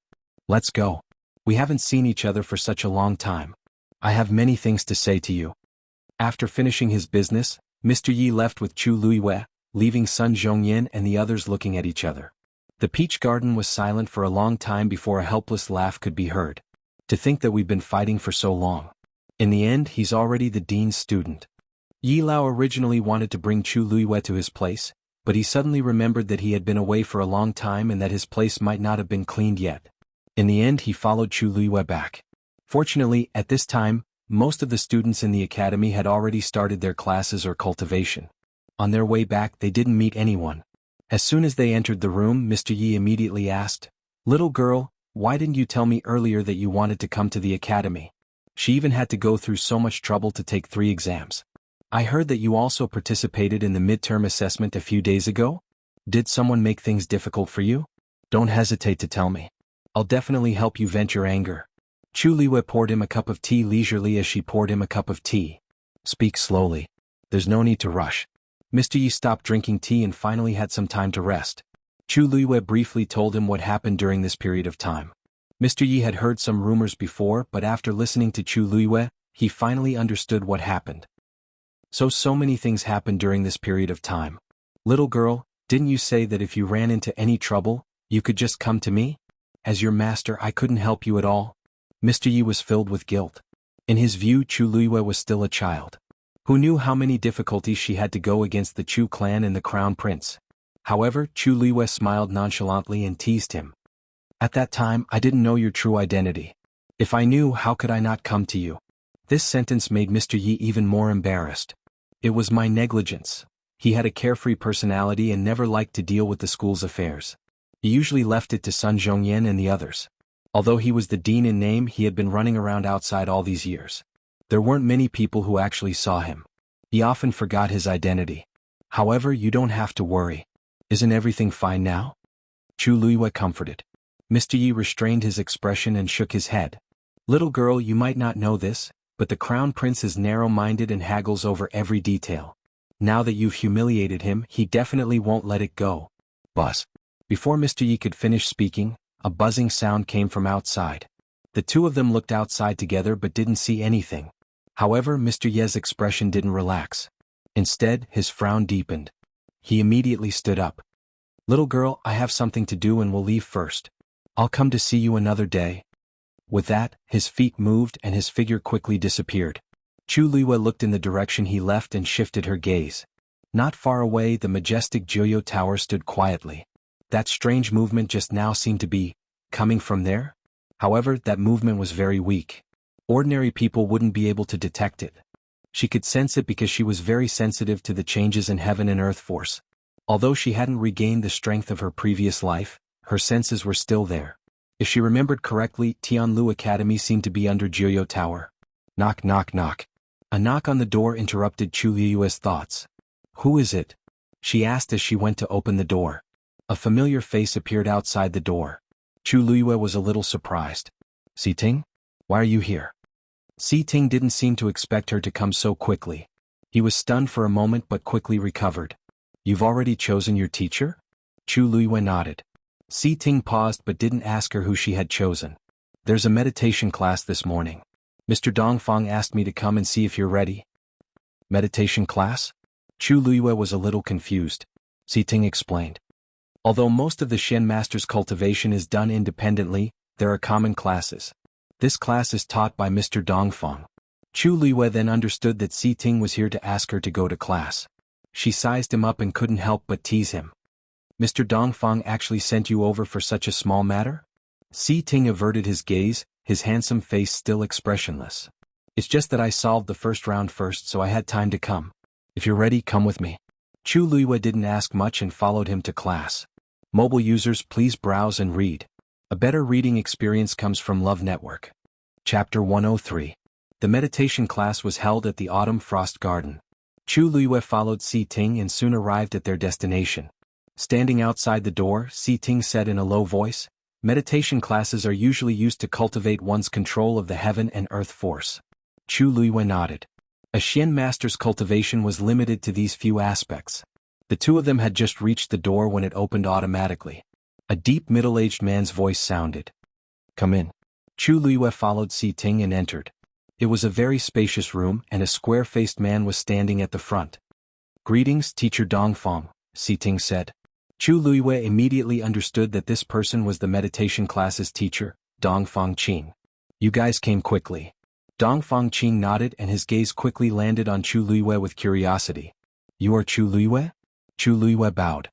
"Let's go. We haven't seen each other for such a long time. I have many things to say to you." After finishing his business, Mr. Yi left with Chu Luiyue, leaving Sun Zhongyan and the others looking at each other. The peach garden was silent for a long time before a helpless laugh could be heard. "To think that we've been fighting for so long. In the end, he's already the dean's student." Yi Lao originally wanted to bring Chu Luiyue to his place, but he suddenly remembered that he had been away for a long time and that his place might not have been cleaned yet. In the end, he followed Chu Luiyue back. Fortunately, at this time, most of the students in the academy had already started their classes or cultivation. On their way back, they didn't meet anyone. As soon as they entered the room, Mr. Yi immediately asked, "Little girl, why didn't you tell me earlier that you wanted to come to the academy? She even had to go through so much trouble to take 3 exams. I heard that you also participated in the midterm assessment a few days ago? Did someone make things difficult for you? Don't hesitate to tell me. I'll definitely help you vent your anger." Chu Luiyue poured him a cup of tea leisurely as she poured him a cup of tea. "Speak slowly. There's no need to rush." Mr. Yi stopped drinking tea and finally had some time to rest. Chu Luiyue briefly told him what happened during this period of time. Mr. Yi had heard some rumors before, but after listening to Chu Luiyue, he finally understood what happened. So many things happened during this period of time. "Little girl, didn't you say that if you ran into any trouble, you could just come to me? As your master, I couldn't help you at all." Mr. Yi was filled with guilt. In his view, Chu Luiyue was still a child. Who knew how many difficulties she had to go against the Chu clan and the crown prince? However, Chu Luiyue smiled nonchalantly and teased him. "At that time, I didn't know your true identity. If I knew, how could I not come to you?" This sentence made Mr. Yi even more embarrassed. "It was my negligence." He had a carefree personality and never liked to deal with the school's affairs. He usually left it to Sun Zhongyan and the others. Although he was the dean in name, he had been running around outside all these years. There weren't many people who actually saw him. He often forgot his identity. "However, you don't have to worry. Isn't everything fine now?" Chu Luiyue comforted. Mr. Yi restrained his expression and shook his head. "Little girl, you might not know this, but the crown prince is narrow-minded and haggles over every detail. Now that you've humiliated him, he definitely won't let it go." Buzz. Before Mr. Yi could finish speaking, a buzzing sound came from outside. The two of them looked outside together but didn't see anything. However, Mr. Ye's expression didn't relax. Instead, his frown deepened. He immediately stood up. "Little girl, I have something to do and will leave first. I'll come to see you another day." With that, his feet moved and his figure quickly disappeared. Chu Luiyue looked in the direction he left and shifted her gaze. Not far away, the majestic Jianghu Tower stood quietly. That strange movement just now seemed to be coming from there. However, that movement was very weak. Ordinary people wouldn't be able to detect it. She could sense it because she was very sensitive to the changes in heaven and earth force. Although she hadn't regained the strength of her previous life, her senses were still there. If she remembered correctly, Tianlu Academy seemed to be under Jianghu Tower. Knock, knock, knock. A knock on the door interrupted Chu Luiyue's thoughts. "Who is it?" she asked as she went to open the door. A familiar face appeared outside the door. Chu Luiyue was a little surprised. "Si Ting? Why are you here?" Si Ting didn't seem to expect her to come so quickly. He was stunned for a moment but quickly recovered. "You've already chosen your teacher?" Chu Luiyue nodded. Si Ting paused but didn't ask her who she had chosen. "There's a meditation class this morning. Mr. Dongfang asked me to come and see if you're ready." "Meditation class?" Chu Luiyue was a little confused. Si Ting explained. Although most of the Shen Master's cultivation is done independently, there are common classes. This class is taught by Mr. Dongfang. Chu Luiyue then understood that Si Ting was here to ask her to go to class. She sized him up and couldn't help but tease him. "Mr. Dongfang actually sent you over for such a small matter?" Si Ting averted his gaze, his handsome face still expressionless. It's just that I solved the first round first, so I had time to come. If you're ready, come with me. Chu Luiyue didn't ask much and followed him to class. Mobile users, please browse and read. A better reading experience comes from Love Network. Chapter 103. The meditation class was held at the Autumn Frost Garden. Chu Luiyue followed Si Ting and soon arrived at their destination. Standing outside the door, Si Ting said in a low voice, "Meditation classes are usually used to cultivate one's control of the heaven and earth force." Chu Luiyue nodded. A Xian master's cultivation was limited to these few aspects. The two of them had just reached the door when it opened automatically. A deep middle-aged man's voice sounded. "Come in." Chu Luiyue followed Si Ting and entered. It was a very spacious room, and a square-faced man was standing at the front. "Greetings, Teacher Dongfang," Si Ting said. Chu Luiyue immediately understood that this person was the meditation class's teacher, Dongfang Qing. "You guys came quickly." Dongfang Qing nodded and his gaze quickly landed on Chu Luiyue with curiosity. "You are Chu Luiyue?" Chu Luiyue bowed.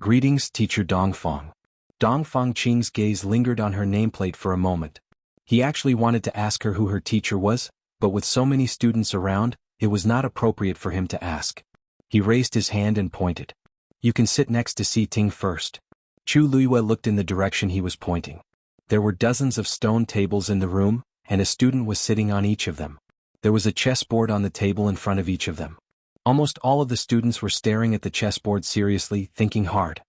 "Greetings, Teacher Dongfang." Dongfang Qing's gaze lingered on her nameplate for a moment. He actually wanted to ask her who her teacher was, but with so many students around, it was not appropriate for him to ask. He raised his hand and pointed. "You can sit next to Si Ting first." Chu Luiyue looked in the direction he was pointing. There were dozens of stone tables in the room, and a student was sitting on each of them. There was a chessboard on the table in front of each of them. Almost all of the students were staring at the chessboard seriously, thinking hard.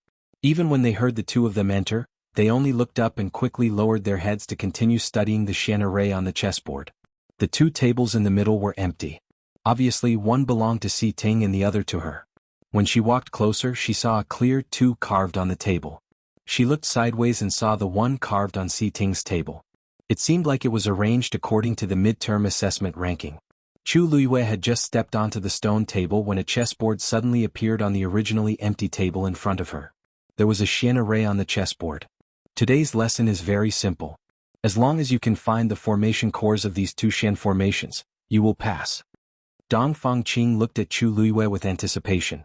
Even when they heard the two of them enter, they only looked up and quickly lowered their heads to continue studying the Xian array on the chessboard. The two tables in the middle were empty. Obviously, one belonged to Si Ting and the other to her. When she walked closer, she saw a clear 2 carved on the table. She looked sideways and saw the 1 carved on Si Ting's table. It seemed like it was arranged according to the midterm assessment ranking. Chu Luiyue had just stepped onto the stone table when a chessboard suddenly appeared on the originally empty table in front of her. There was a Xian array on the chessboard. Today's lesson is very simple. As long as you can find the formation cores of these 2 Xian formations, you will pass. Dongfang Qing looked at Chu Luiyue with anticipation.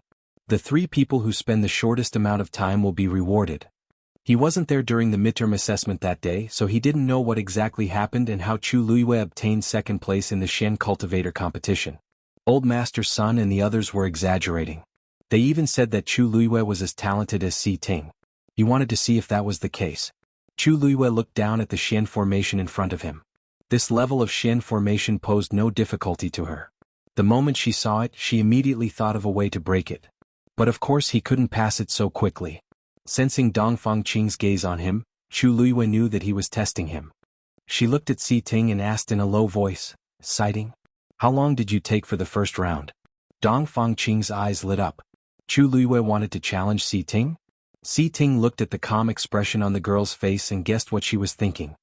The 3 people who spend the shortest amount of time will be rewarded. He wasn't there during the midterm assessment that day, so he didn't know what exactly happened and how Chu Luiyue obtained second place in the Xian cultivator competition. Old Master Sun and the others were exaggerating. They even said that Chu Luiyue was as talented as Si Ting. He wanted to see if that was the case. Chu Luiyue looked down at the Xian formation in front of him. This level of Xian formation posed no difficulty to her. The moment she saw it, she immediately thought of a way to break it. But of course he couldn't pass it so quickly. Sensing Dongfang Qing's gaze on him, Chu Luiyue knew that he was testing him. She looked at Si Ting and asked in a low voice, "Sighting? How long did you take for the first round?" Dongfang Qing's eyes lit up. Chu Luiyue wanted to challenge Si Ting? Si Ting looked at the calm expression on the girl's face and guessed what she was thinking.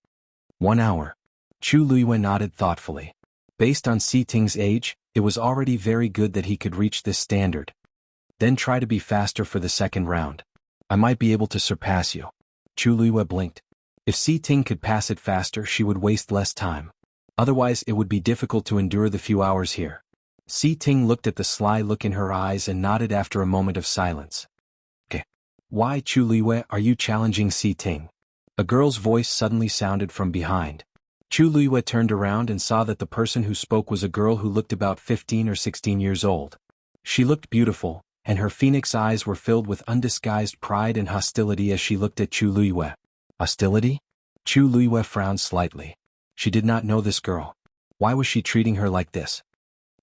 1 hour. Chu Luiyue nodded thoughtfully. Based on Si Ting's age, it was already very good that he could reach this standard. Then try to be faster for the second round. I might be able to surpass you. Chu Luiyue blinked. If Si Ting could pass it faster, she would waste less time. Otherwise, it would be difficult to endure the few hours here. Si Ting looked at the sly look in her eyes and nodded after a moment of silence. "Okay. Why, Chu Luiyue, are you challenging Si Ting?" A girl's voice suddenly sounded from behind. Chu Luiyue turned around and saw that the person who spoke was a girl who looked about 15 or 16 years old. She looked beautiful, and her phoenix eyes were filled with undisguised pride and hostility as she looked at Chu Luiyue. Hostility? Chu Luiyue frowned slightly. She did not know this girl. Why was she treating her like this?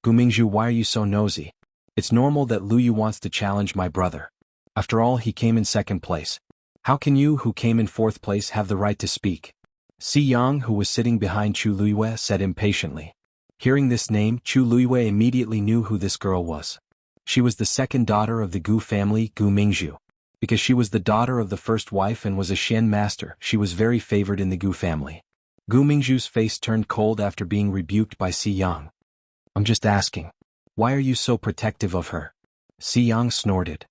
"Gu Mingzhu, why are you so nosy? It's normal that Luyu wants to challenge my brother. After all, he came in second place. How can you, who came in fourth place, have the right to speak?" Si Yang, who was sitting behind Chu Luiyue, said impatiently. Hearing this name, Chu Luiyue immediately knew who this girl was. She was the second daughter of the Gu family, Gu Mingzhu. Because she was the daughter of the first wife and was a Xian master, she was very favored in the Gu family. Gu Mingzhu's face turned cold after being rebuked by Si Yang. "I'm just asking. Why are you so protective of her?" Si Yang snorted.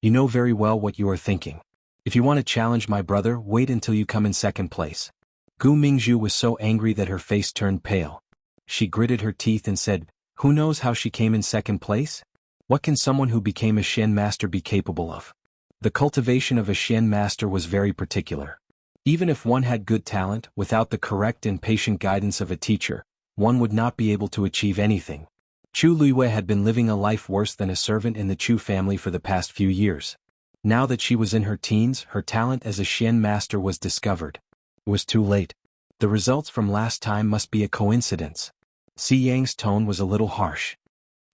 "You know very well what you are thinking. If you want to challenge my brother, wait until you come in second place." Gu Mingzhu was so angry that her face turned pale. She gritted her teeth and said, "Who knows how she came in second place? What can someone who became a Xian master be capable of?" The cultivation of a Xian master was very particular. Even if one had good talent, without the correct and patient guidance of a teacher, one would not be able to achieve anything. Chu Luiyue had been living a life worse than a servant in the Chu family for the past few years. Now that she was in her teens, her talent as a Xian master was discovered. It was too late. The results from last time must be a coincidence. Si Yang's tone was a little harsh.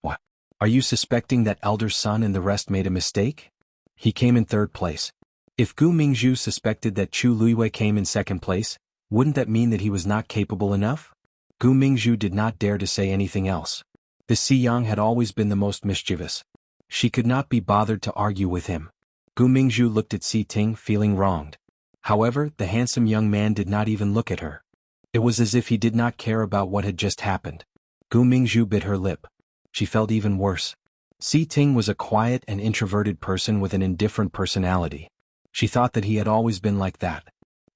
What? Are you suspecting that elder son and the rest made a mistake? He came in third place. If Gu Mingzhu suspected that Chu Luiyue came in second place, wouldn't that mean that he was not capable enough? Gu Mingzhu did not dare to say anything else. The Si Yang had always been the most mischievous. She could not be bothered to argue with him. Gu Mingzhu looked at Si Ting, feeling wronged. However, the handsome young man did not even look at her. It was as if he did not care about what had just happened. Gu Mingzhu bit her lip. She felt even worse. Si Ting was a quiet and introverted person with an indifferent personality. She thought that he had always been like that.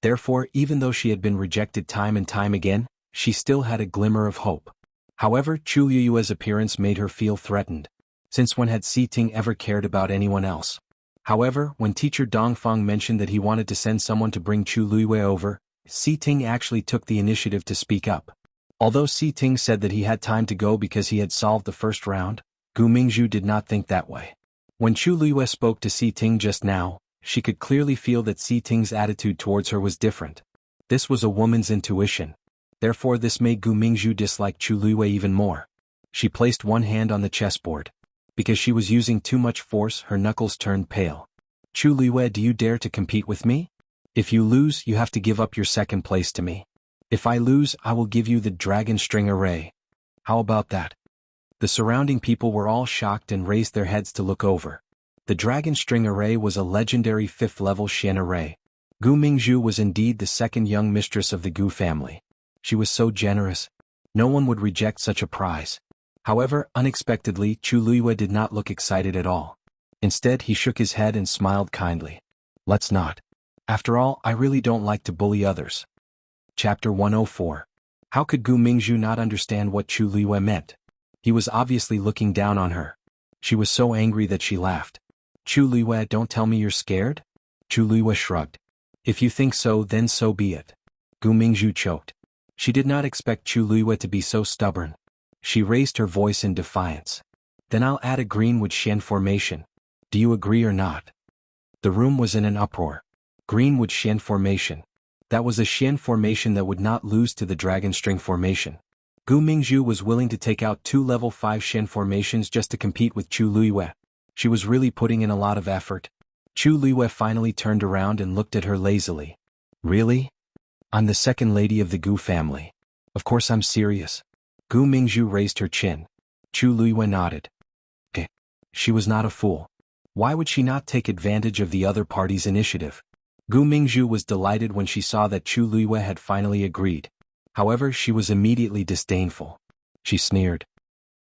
Therefore, even though she had been rejected time and time again, she still had a glimmer of hope. However, Chu Luiyue's appearance made her feel threatened. Since when had Si Ting ever cared about anyone else? However, when teacher Dongfang mentioned that he wanted to send someone to bring Chu Luiyue over, Si Ting actually took the initiative to speak up. Although Si Ting said that he had time to go because he had solved the first round, Gu Mingzhu did not think that way. When Chu Luiyue spoke to Si Ting just now, she could clearly feel that Si Ting's attitude towards her was different. This was a woman's intuition. Therefore this made Gu Mingzhu dislike Chu Luiyue even more. She placed one hand on the chessboard. Because she was using too much force, her knuckles turned pale. Chu Luiyue, do you dare to compete with me? If you lose, you have to give up your second place to me. If I lose, I will give you the dragon string array. How about that? The surrounding people were all shocked and raised their heads to look over. The dragon string array was a legendary 5th-level Xian array. Gu Mingzhu was indeed the second young mistress of the Gu family. She was so generous. No one would reject such a prize. However, unexpectedly, Chu Luiyue did not look excited at all. Instead, he shook his head and smiled kindly. Let's not. After all, I really don't like to bully others. Chapter 104. How could Gu Mingzhu not understand what Chu Luiyue meant? He was obviously looking down on her. She was so angry that she laughed. Chu Luiyue, don't tell me you're scared? Chu Luiyue shrugged. If you think so, then so be it. Gu Mingzhu choked. She did not expect Chu Luiyue to be so stubborn. She raised her voice in defiance. Then I'll add a Greenwood Xian formation. Do you agree or not? The room was in an uproar. Greenwood Xian formation. That was a Xian formation that would not lose to the dragon string formation. Gu Mingzhu was willing to take out 2 level 5 Xian formations just to compete with Chu Luiyue. She was really putting in a lot of effort. Chu Luiyue finally turned around and looked at her lazily. Really? I'm the second lady of the Gu family. Of course I'm serious. Gu Mingzhu raised her chin. Chu Luiyue nodded. She was not a fool. Why would she not take advantage of the other party's initiative? Gu Mingzhu was delighted when she saw that Chu Luiyue had finally agreed. However, she was immediately disdainful. She sneered.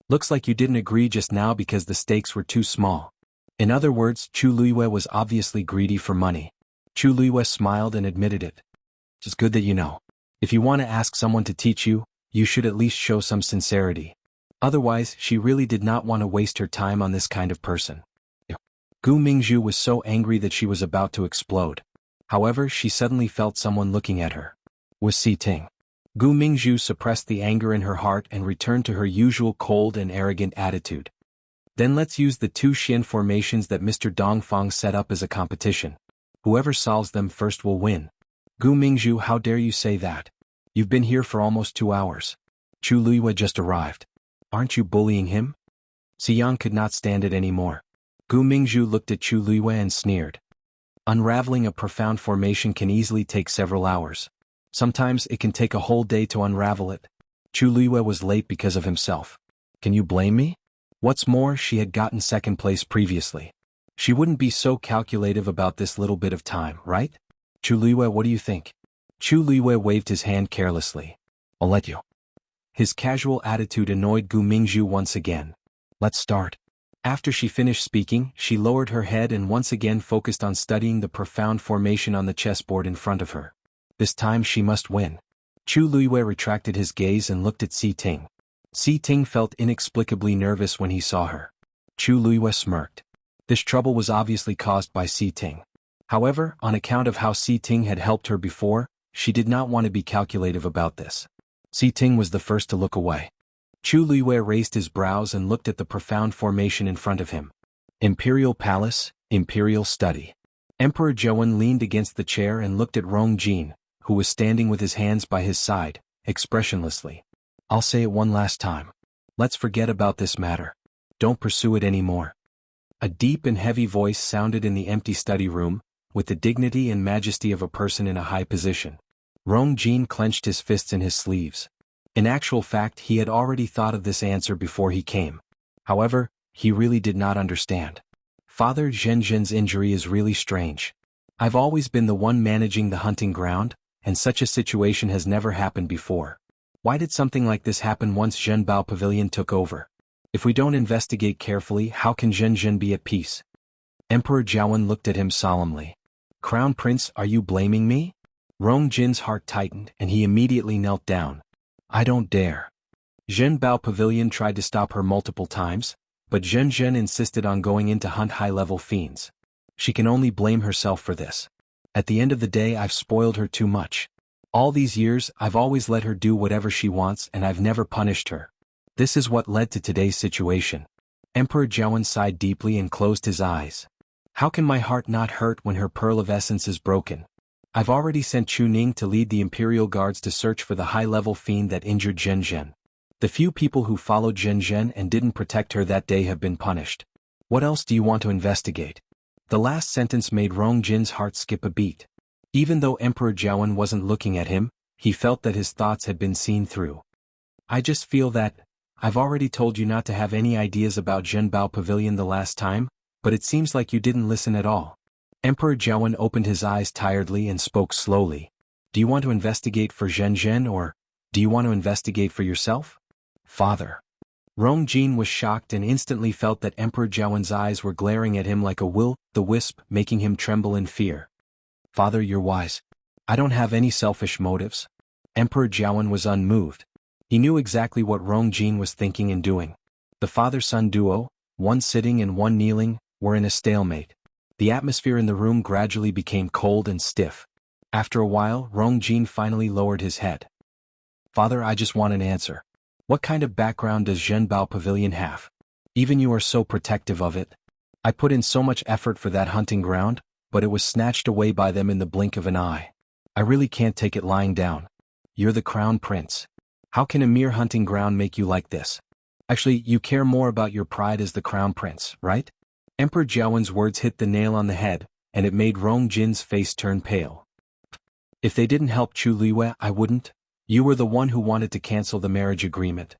Looks like you didn't agree just now because the stakes were too small. In other words, Chu Luiyue was obviously greedy for money. Chu Luiyue smiled and admitted it. It's good that you know. If you want to ask someone to teach you, you should at least show some sincerity. Otherwise, she really did not want to waste her time on this kind of person. Gu Mingzhu was so angry that she was about to explode. However, she suddenly felt someone looking at her. Was Si Ting. Gu Mingzhu suppressed the anger in her heart and returned to her usual cold and arrogant attitude. Then let's use the 2 Xian formations that Mr. Dongfang set up as a competition. Whoever solves them first will win. Gu Mingzhu, how dare you say that? You've been here for almost 2 hours. Chu Luiyue just arrived. Aren't you bullying him? Si Yang could not stand it anymore. Gu Mingzhu looked at Chu Luiyue and sneered. Unraveling a profound formation can easily take several hours. Sometimes it can take a whole day to unravel it. Chu Luiyue was late because of himself. Can you blame me? What's more, she had gotten second place previously. She wouldn't be so calculative about this little bit of time, right? Chu Luiyue, what do you think? Chu Luiyue waved his hand carelessly. I'll let you. His casual attitude annoyed Gu Mingzhu once again. Let's start. After she finished speaking, she lowered her head and once again focused on studying the profound formation on the chessboard in front of her. This time she must win. Chu Luiyue retracted his gaze and looked at Si Ting. Si Ting felt inexplicably nervous when he saw her. Chu Luiyue smirked. This trouble was obviously caused by Si Ting. However, on account of how Si Ting had helped her before, she did not want to be calculative about this. Si Ting was the first to look away. Chu Luiwei raised his brows and looked at the profound formation in front of him. Imperial Palace, Imperial Study. Emperor Zhouwen leaned against the chair and looked at Rong Jin, who was standing with his hands by his side, expressionlessly. I'll say it one last time. Let's forget about this matter. Don't pursue it anymore. A deep and heavy voice sounded in the empty study room, with the dignity and majesty of a person in a high position. Rong Jin clenched his fists in his sleeves. In actual fact, he had already thought of this answer before he came. However, he really did not understand. Father Zhenzhen's injury is really strange. I've always been the one managing the hunting ground, and such a situation has never happened before. Why did something like this happen once Zhenbao Pavilion took over? If we don't investigate carefully, how can Zhenzhen be at peace? Emperor Zhouwen looked at him solemnly. Crown Prince, are you blaming me? Rong Jin's heart tightened and he immediately knelt down. I don't dare. Zhenbao Pavilion tried to stop her multiple times, but Zhenzhen insisted on going in to hunt high-level fiends. She can only blame herself for this. At the end of the day, I've spoiled her too much. All these years, I've always let her do whatever she wants and I've never punished her. This is what led to today's situation. Emperor Zhouwen sighed deeply and closed his eyes. How can my heart not hurt when her pearl of essence is broken? I've already sent Chu Ning to lead the Imperial Guards to search for the high-level fiend that injured Zhenzhen. The few people who followed Zhenzhen and didn't protect her that day have been punished. What else do you want to investigate? The last sentence made Rong Jin's heart skip a beat. Even though Emperor Zhouwen wasn't looking at him, he felt that his thoughts had been seen through. I just feel that, I've already told you not to have any ideas about Zhenbao Pavilion the last time, but it seems like you didn't listen at all. Emperor Zhouwen opened his eyes tiredly and spoke slowly. Do you want to investigate for Zhenzhen or, do you want to investigate for yourself? Father. Rong Jin was shocked and instantly felt that Emperor Zhouwen's eyes were glaring at him like a will-o'-the-wisp, making him tremble in fear. Father, you're wise. I don't have any selfish motives. Emperor Zhouwen was unmoved. He knew exactly what Rong Jin was thinking and doing. The father-son duo, one sitting and one kneeling, were in a stalemate. The atmosphere in the room gradually became cold and stiff. After a while, Rong Jin finally lowered his head. Father, I just want an answer. What kind of background does Zhenbao Pavilion have? Even you are so protective of it. I put in so much effort for that hunting ground, but it was snatched away by them in the blink of an eye. I really can't take it lying down. You're the crown prince. How can a mere hunting ground make you like this? Actually, you care more about your pride as the crown prince, right? Emperor Zhouwen's words hit the nail on the head, and it made Rong Jin's face turn pale. If they didn't help Chu Luiwei, I wouldn't. You were the one who wanted to cancel the marriage agreement.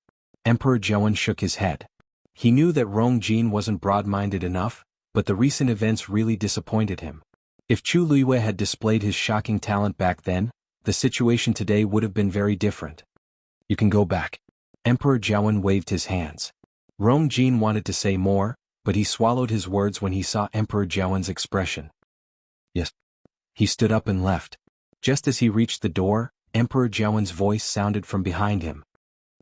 Emperor Zhouwen shook his head. He knew that Rong Jin wasn't broad-minded enough, but the recent events really disappointed him. If Chu Luiwei had displayed his shocking talent back then, the situation today would have been very different. You can go back. Emperor Zhouwen waved his hands. Rong Jin wanted to say more, but he swallowed his words when he saw Emperor Zhouwen's expression. Yes. He stood up and left. Just as he reached the door, Emperor Zhouwen's voice sounded from behind him.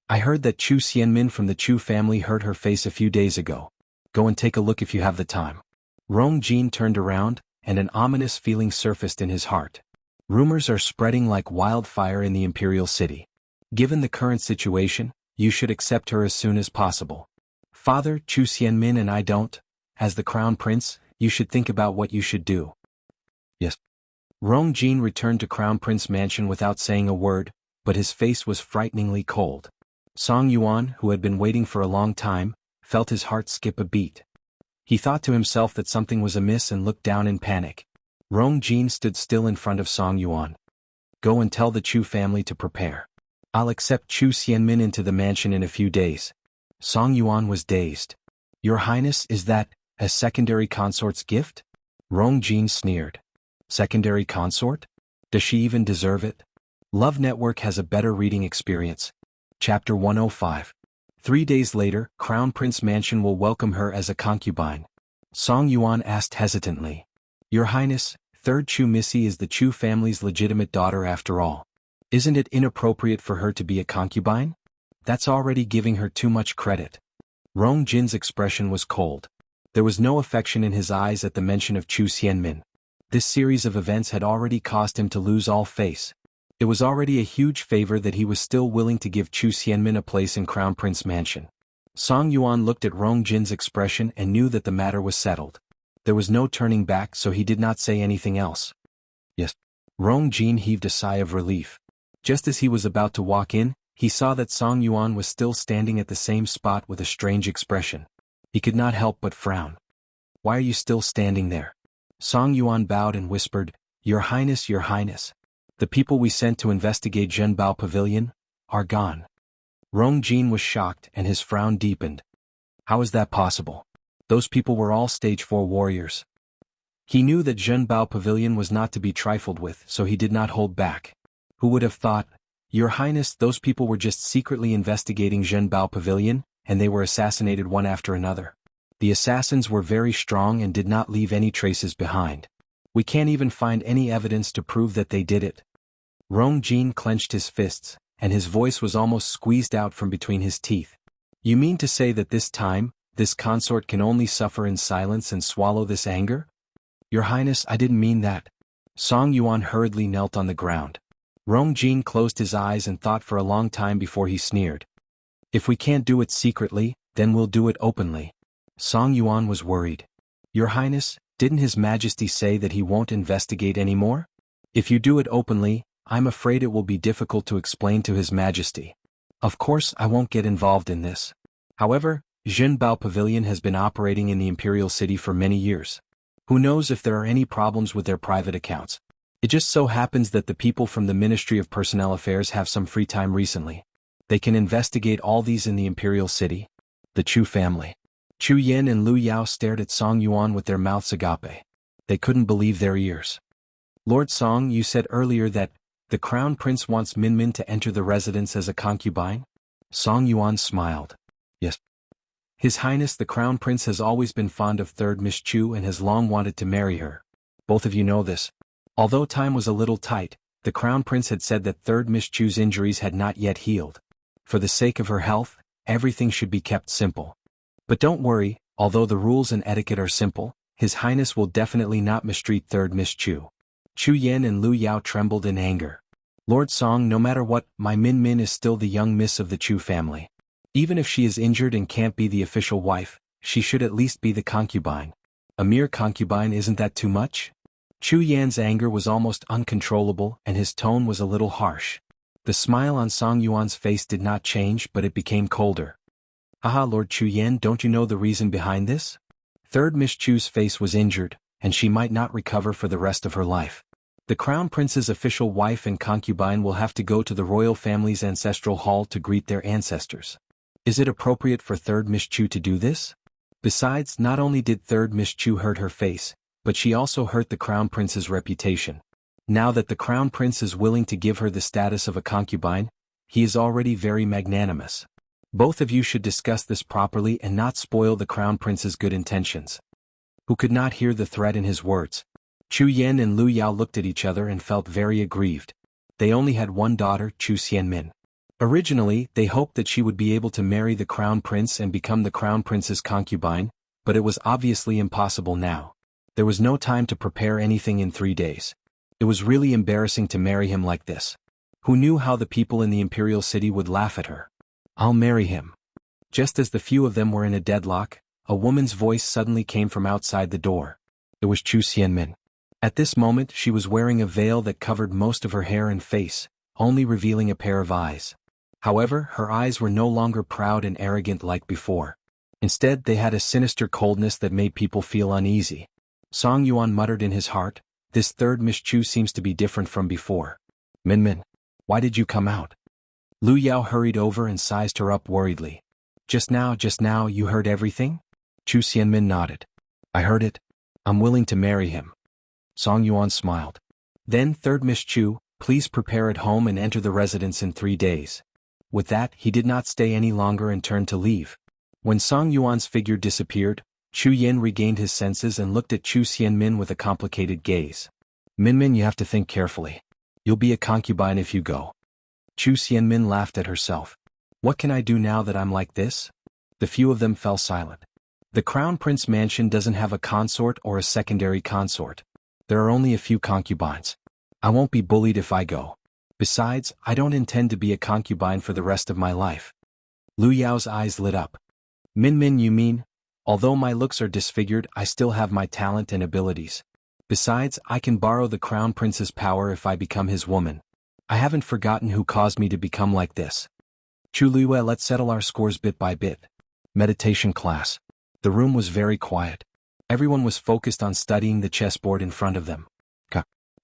I heard that Chu Xianmin from the Chu family hurt her face a few days ago. Go and take a look if you have the time. Rong Jin turned around, and an ominous feeling surfaced in his heart. Rumors are spreading like wildfire in the imperial city. Given the current situation, you should accept her as soon as possible. Father, Chu Xianmin and I don't. As the crown prince, you should think about what you should do. Yes. Rong Jin returned to Crown Prince Mansion without saying a word, but his face was frighteningly cold. Song Yuan, who had been waiting for a long time, felt his heart skip a beat. He thought to himself that something was amiss and looked down in panic. Rong Jin stood still in front of Song Yuan. Go and tell the Chu family to prepare. I'll accept Chu Xianmin into the mansion in a few days. Song Yuan was dazed. Your Highness, is that a secondary consort's gift? Rong Jin sneered. Secondary consort? Does she even deserve it? Love Network has a better reading experience. Chapter 105. 3 days later, Crown Prince Mansion will welcome her as a concubine. Song Yuan asked hesitantly. Your Highness, third Chu Missy is the Chu family's legitimate daughter after all. Isn't it inappropriate for her to be a concubine? That's already giving her too much credit. Rong Jin's expression was cold. There was no affection in his eyes at the mention of Chu Xianmin. This series of events had already caused him to lose all face. It was already a huge favor that he was still willing to give Chu Xianmin a place in Crown Prince Mansion. Song Yuan looked at Rong Jin's expression and knew that the matter was settled. There was no turning back, so he did not say anything else. Yes. Rong Jin heaved a sigh of relief. Just as he was about to walk in, he saw that Song Yuan was still standing at the same spot with a strange expression. He could not help but frown. "Why are you still standing there?" Song Yuan bowed and whispered, Your Highness, Your Highness. The people we sent to investigate Zhenbao Pavilion are gone." Rong Jin was shocked and his frown deepened. How is that possible? Those people were all stage 4 warriors. He knew that Zhenbao Pavilion was not to be trifled with, so he did not hold back. Who would have thought? "Your Highness, those people were just secretly investigating Zhenbao Pavilion, and they were assassinated one after another. The assassins were very strong and did not leave any traces behind. We can't even find any evidence to prove that they did it." Rong Jin clenched his fists, and his voice was almost squeezed out from between his teeth. "You mean to say that this time, this consort can only suffer in silence and swallow this anger?" "Your Highness, I didn't mean that." Song Yuan hurriedly knelt on the ground. Rong Jin closed his eyes and thought for a long time before he sneered. "If we can't do it secretly, then we'll do it openly." Song Yuan was worried. "Your Highness, didn't His Majesty say that he won't investigate anymore? If you do it openly, I'm afraid it will be difficult to explain to His Majesty. Of course I won't get involved in this. However, Zhenbao Pavilion has been operating in the Imperial City for many years. Who knows if there are any problems with their private accounts? It just so happens that the people from the Ministry of Personnel Affairs have some free time recently. They can investigate all these in the Imperial City." The Chu family. Chu Yen and Lu Yao stared at Song Yuan with their mouths agape. They couldn't believe their ears. "Lord Song, you said earlier that the Crown Prince wants Minmin to enter the residence as a concubine?" Song Yuan smiled. "Yes. His Highness the Crown Prince has always been fond of 3rd Miss Chu and has long wanted to marry her. Both of you know this. Although time was a little tight, the Crown Prince had said that 3rd Miss Chu's injuries had not yet healed. For the sake of her health, everything should be kept simple. But don't worry, although the rules and etiquette are simple, His Highness will definitely not mistreat 3rd Miss Chu." Chu Yen and Lu Yao trembled in anger. "Lord Song, no matter what, my Min Min is still the young miss of the Chu family. Even if she is injured and can't be the official wife, she should at least be the concubine. A mere concubine, isn't that too much?" Chu Yan's anger was almost uncontrollable and his tone was a little harsh. The smile on Song Yuan's face did not change, but it became colder. "Haha, Lord Chu Yan, don't you know the reason behind this? 3rd Miss Chu's face was injured, and she might not recover for the rest of her life. The Crown Prince's official wife and concubine will have to go to the royal family's ancestral hall to greet their ancestors. Is it appropriate for 3rd Miss Chu to do this? Besides, not only did 3rd Miss Chu hurt her face, but she also hurt the Crown Prince's reputation. Now that the Crown Prince is willing to give her the status of a concubine, he is already very magnanimous. Both of you should discuss this properly and not spoil the Crown Prince's good intentions." Who could not hear the threat in his words? Chu Yen and Lu Yao looked at each other and felt very aggrieved. They only had one daughter, Chu Xianmin. Originally, they hoped that she would be able to marry the Crown Prince and become the Crown Prince's concubine, but it was obviously impossible now. There was no time to prepare anything in 3 days. It was really embarrassing to marry him like this. Who knew how the people in the Imperial City would laugh at her? "I'll marry him." Just as the few of them were in a deadlock, a woman's voice suddenly came from outside the door. It was Chu Xianmin. At this moment she was wearing a veil that covered most of her hair and face, only revealing a pair of eyes. However, her eyes were no longer proud and arrogant like before. Instead, they had a sinister coldness that made people feel uneasy. Song Yuan muttered in his heart, "This 3rd Miss Chu seems to be different from before. Min, why did you come out?" Lu Yao hurried over and sized her up worriedly. Just now, you heard everything?" Chu Xianmin nodded. "I heard it. I'm willing to marry him." Song Yuan smiled. "Then 3rd Miss Chu, please prepare at home and enter the residence in 3 days." With that, he did not stay any longer and turned to leave. When Song Yuan's figure disappeared, Chu Yen regained his senses and looked at Chu Xianmin with a complicated gaze. Min, you have to think carefully. You'll be a concubine if you go." Chu Xianmin laughed at herself. "What can I do now that I'm like this?" The few of them fell silent. The Crown Prince Mansion doesn't have a consort or a secondary consort. There are only a few concubines. I won't be bullied if I go. Besides, I don't intend to be a concubine for the rest of my life. Lu Yao's eyes lit up. Min, you mean? Although my looks are disfigured, I still have my talent and abilities. Besides, I can borrow the crown prince's power if I become his woman. I haven't forgotten who caused me to become like this. Chu Luiyue, let's settle our scores bit by bit. Meditation class. The room was very quiet. Everyone was focused on studying the chessboard in front of them.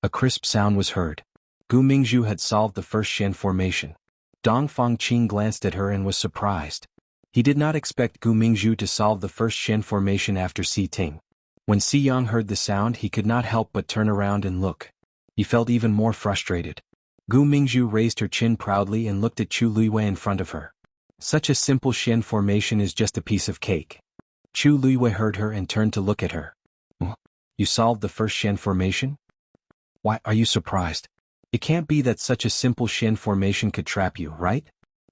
A crisp sound was heard. Gu Mingzhu had solved the first Shen formation. Dong Fangqing glanced at her and was surprised. He did not expect Gu Mingzhu to solve the first Shen formation after Si Ting. When Si Yang heard the sound, he could not help but turn around and look. He felt even more frustrated. Gu Mingzhu raised her chin proudly and looked at Chu Luiyue in front of her. Such a simple Shen formation is just a piece of cake. Chu Luiyue heard her and turned to look at her. You solved the first Shen formation? Why are you surprised? It can't be that such a simple Shen formation could trap you, right?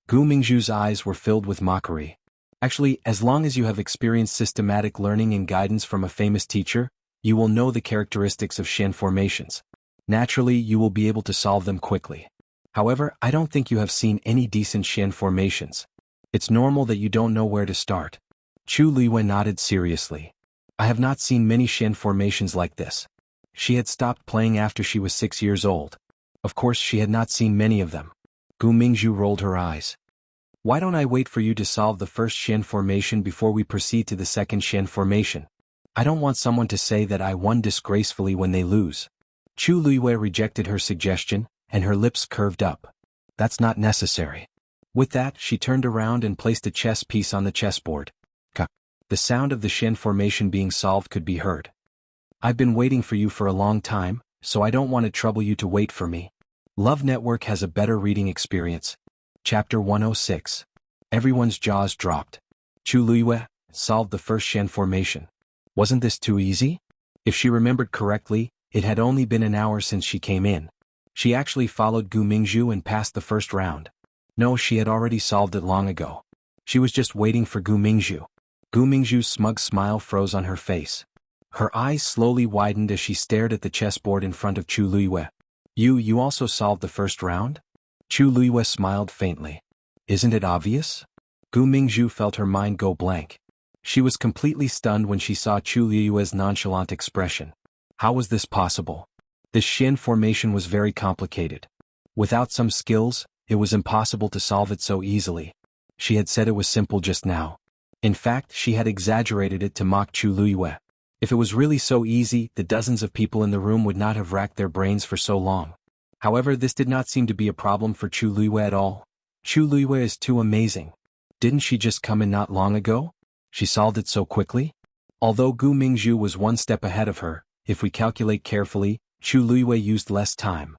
Gu Mingzhu's eyes were filled with mockery. Actually, as long as you have experienced systematic learning and guidance from a famous teacher, you will know the characteristics of Shen formations. Naturally, you will be able to solve them quickly. However, I don't think you have seen any decent Shen formations. It's normal that you don't know where to start. Chu Luiyue nodded seriously. I have not seen many Shen formations like this. She had stopped playing after she was 6 years old. Of course, she had not seen many of them. Gu Mingzhu rolled her eyes. Why don't I wait for you to solve the first Shen formation before we proceed to the second Shen formation? I don't want someone to say that I won disgracefully when they lose. Chu Luiyue rejected her suggestion, and her lips curved up. That's not necessary. With that, she turned around and placed a chess piece on the chessboard. The sound of the Shen formation being solved could be heard. I've been waiting for you for a long time, so I don't want to trouble you to wait for me. Love Network has a better reading experience. Chapter 106. Everyone's jaws dropped. Chu Luiyue solved the first Shen formation. Wasn't this too easy? If she remembered correctly, it had only been an hour since she came in. She actually followed Gu Mingzhu and passed the first round. No, she had already solved it long ago. She was just waiting for Gu Mingzhu. Gu Mingzhu's smug smile froze on her face. Her eyes slowly widened as she stared at the chessboard in front of Chu Luiyue. You also solved the first round? Chu Luiyue smiled faintly. Isn't it obvious? Gu Mingzhu felt her mind go blank. She was completely stunned when she saw Chu Luiyue's nonchalant expression. How was this possible? This Shen formation was very complicated. Without some skills, it was impossible to solve it so easily. She had said it was simple just now. In fact, she had exaggerated it to mock Chu Luiyue. If it was really so easy, the dozens of people in the room would not have racked their brains for so long. However, this did not seem to be a problem for Chu Luiyue at all. Chu Luiyue is too amazing. Didn't she just come in not long ago? She solved it so quickly? Although Gu Mingzhu was one step ahead of her, if we calculate carefully, Chu Luiyue used less time.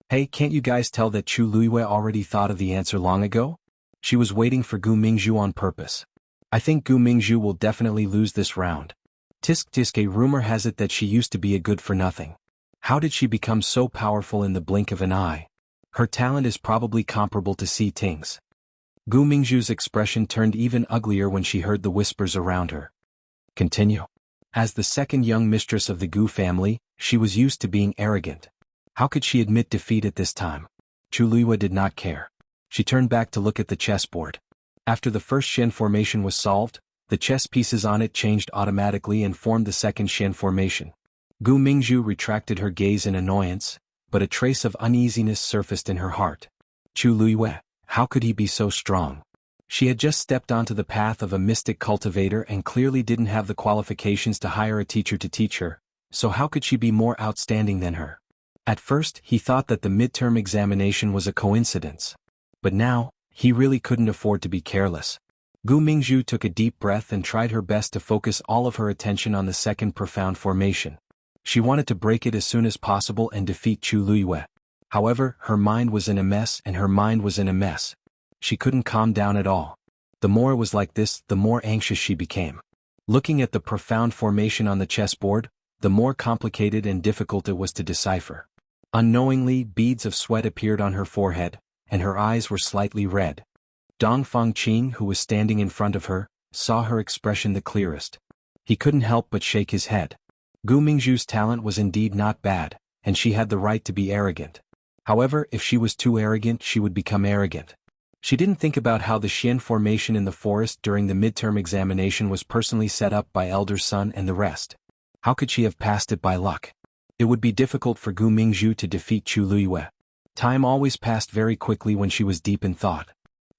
Hey, can't you guys tell that Chu Luiyue already thought of the answer long ago? She was waiting for Gu Mingzhu on purpose. I think Gu Mingzhu will definitely lose this round. Tisk, a rumor has it that she used to be a good-for-nothing. How did she become so powerful in the blink of an eye? Her talent is probably comparable to Si Ting's. Gu Mingzhu's expression turned even uglier when she heard the whispers around her. Continue. As the second young mistress of the Gu family, she was used to being arrogant. How could she admit defeat at this time? Chu Luiyue did not care. She turned back to look at the chessboard. After the first Shen formation was solved, the chess pieces on it changed automatically and formed the second Shen formation. Gu Mingzhu retracted her gaze in annoyance, but a trace of uneasiness surfaced in her heart. Chu Luiyue, how could he be so strong? She had just stepped onto the path of a mystic cultivator and clearly didn't have the qualifications to hire a teacher to teach her, so how could she be more outstanding than her? At first, he thought that the midterm examination was a coincidence. But now, he really couldn't afford to be careless. Gu Mingzhu took a deep breath and tried her best to focus all of her attention on the second profound formation. She wanted to break it as soon as possible and defeat Chu Luiyue. However, her mind was in a mess and her mind was in a mess. She couldn't calm down at all. The more it was like this, the more anxious she became. Looking at the profound formation on the chessboard, the more complicated and difficult it was to decipher. Unknowingly, beads of sweat appeared on her forehead, and her eyes were slightly red. Dong Fangqing, who was standing in front of her, saw her expression the clearest. He couldn't help but shake his head. Gu Mingzhu's talent was indeed not bad, and she had the right to be arrogant. However, if she was too arrogant, she would become arrogant. She didn't think about how the Xian formation in the forest during the midterm examination was personally set up by Elder Sun and the rest. How could she have passed it by luck? It would be difficult for Gu Mingzhu to defeat Chu Luiyue. Time always passed very quickly when she was deep in thought.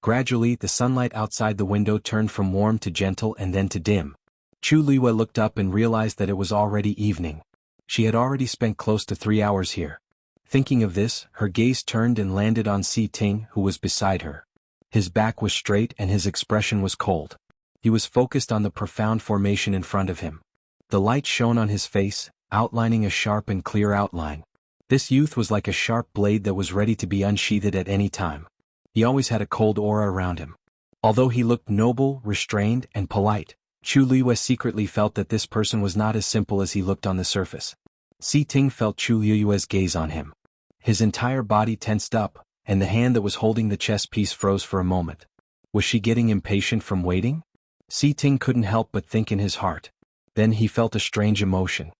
Gradually, the sunlight outside the window turned from warm to gentle and then to dim. Chu Luiyue looked up and realized that it was already evening. She had already spent close to 3 hours here. Thinking of this, her gaze turned and landed on Si Ting, who was beside her. His back was straight and his expression was cold. He was focused on the profound formation in front of him. The light shone on his face, outlining a sharp and clear outline. This youth was like a sharp blade that was ready to be unsheathed at any time. He always had a cold aura around him. Although he looked noble, restrained, and polite, Chu Luiyue secretly felt that this person was not as simple as he looked on the surface. Si Ting felt Chu Luiyue's gaze on him. His entire body tensed up, and the hand that was holding the chess piece froze for a moment. Was she getting impatient from waiting? Si Ting couldn't help but think in his heart. Then he felt a strange emotion.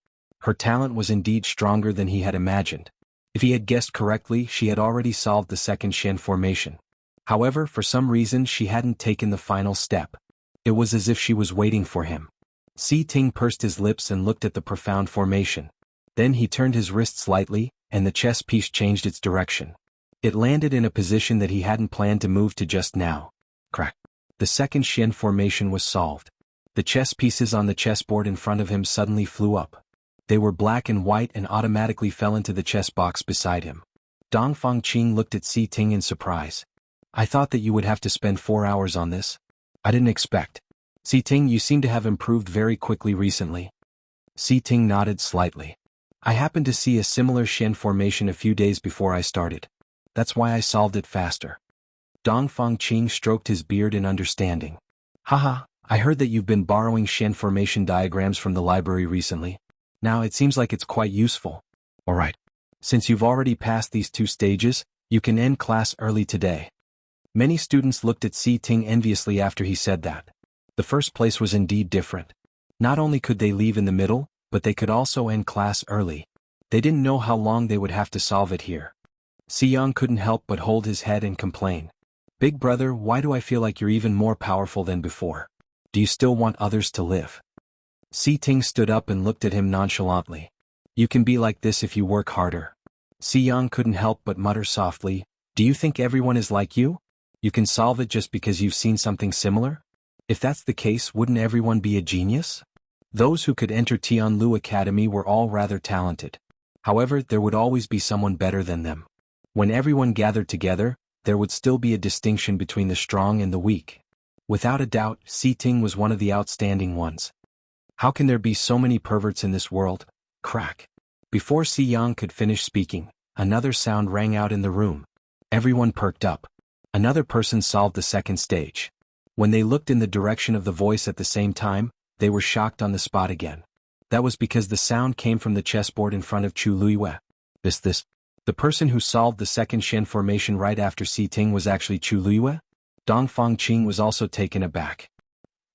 Her talent was indeed stronger than he had imagined. If he had guessed correctly, she had already solved the second Xian formation. However, for some reason she hadn't taken the final step. It was as if she was waiting for him. Si Ting pursed his lips and looked at the profound formation. Then he turned his wrist slightly, and the chess piece changed its direction. It landed in a position that he hadn't planned to move to just now. Crack. The second Xian formation was solved. The chess pieces on the chessboard in front of him suddenly flew up. They were black and white and automatically fell into the chess box beside him. Dong Fangqing looked at Si Ting in surprise. I thought that you would have to spend 4 hours on this. I didn't expect. Si Ting, you seem to have improved very quickly recently. Si Ting nodded slightly. I happened to see a similar Xian formation a few days before I started. That's why I solved it faster. Dong Fangqing stroked his beard in understanding. Haha, I heard that you've been borrowing Xian formation diagrams from the library recently. Now it seems like it's quite useful. Alright. Since you've already passed these 2 stages, you can end class early today. Many students looked at Si Ting enviously after he said that. The first place was indeed different. Not only could they leave in the middle, but they could also end class early. They didn't know how long they would have to solve it here. Si Yang couldn't help but hold his head and complain. Big brother, why do I feel like you're even more powerful than before? Do you still want others to live? Si Ting stood up and looked at him nonchalantly. You can be like this if you work harder. Si Yang couldn't help but mutter softly, do you think everyone is like you? You can solve it just because you've seen something similar? If that's the case, wouldn't everyone be a genius? Those who could enter Tianlu Academy were all rather talented. However, there would always be someone better than them. When everyone gathered together, there would still be a distinction between the strong and the weak. Without a doubt, Si Ting was one of the outstanding ones. How can there be so many perverts in this world? Crack. Before Si Yang could finish speaking, another sound rang out in the room. Everyone perked up. Another person solved the second stage. When they looked in the direction of the voice at the same time, they were shocked on the spot again. That was because the sound came from the chessboard in front of Chu Luiyue. The person who solved the second Xian formation right after Si Ting was actually Chu Luiyue? Dong Fangqing was also taken aback.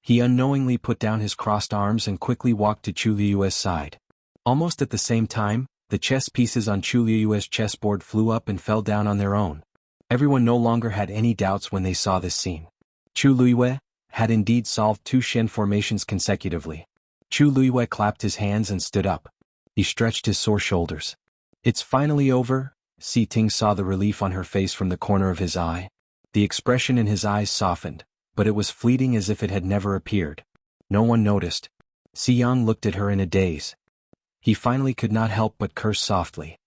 He unknowingly put down his crossed arms and quickly walked to Chu Luiyue's side. Almost at the same time, the chess pieces on Chu Luiyue's chessboard flew up and fell down on their own. Everyone no longer had any doubts when they saw this scene. Chu Luiyue had indeed solved 2 Xian formations consecutively. Chu Luiyue clapped his hands and stood up. He stretched his sore shoulders. It's finally over. Si Ting saw the relief on her face from the corner of his eye. The expression in his eyes softened, but it was fleeting as if it had never appeared. No one noticed. Si Yang looked at her in a daze. He finally could not help but curse softly.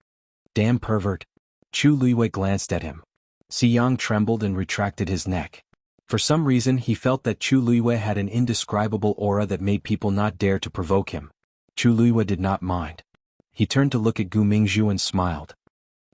Damn pervert. Chu Luiyue glanced at him. Si Yang trembled and retracted his neck. For some reason he felt that Chu Luiyue had an indescribable aura that made people not dare to provoke him. Chu Luiyue did not mind. He turned to look at Gu Mingzhu and smiled.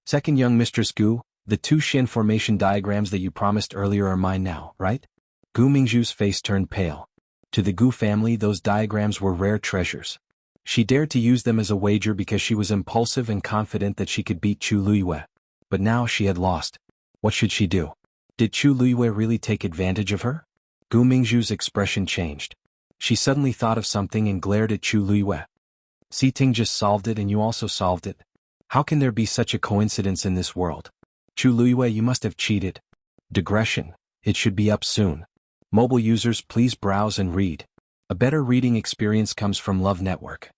Second young Mistress Gu, the 2 Xian formation diagrams that you promised earlier are mine now, right? Gu Mingzhu's face turned pale. To the Gu family those diagrams were rare treasures. She dared to use them as a wager because she was impulsive and confident that she could beat Chu Luiyue. But now she had lost. What should she do? Did Chu Luiyue really take advantage of her? Gu Mingzhu's expression changed. She suddenly thought of something and glared at Chu Luiyue. Si Ting just solved it and you also solved it. How can there be such a coincidence in this world? Chu Luiyue, you must have cheated. Digression. It should be up soon. Mobile users, please browse and read. A better reading experience comes from Love Network.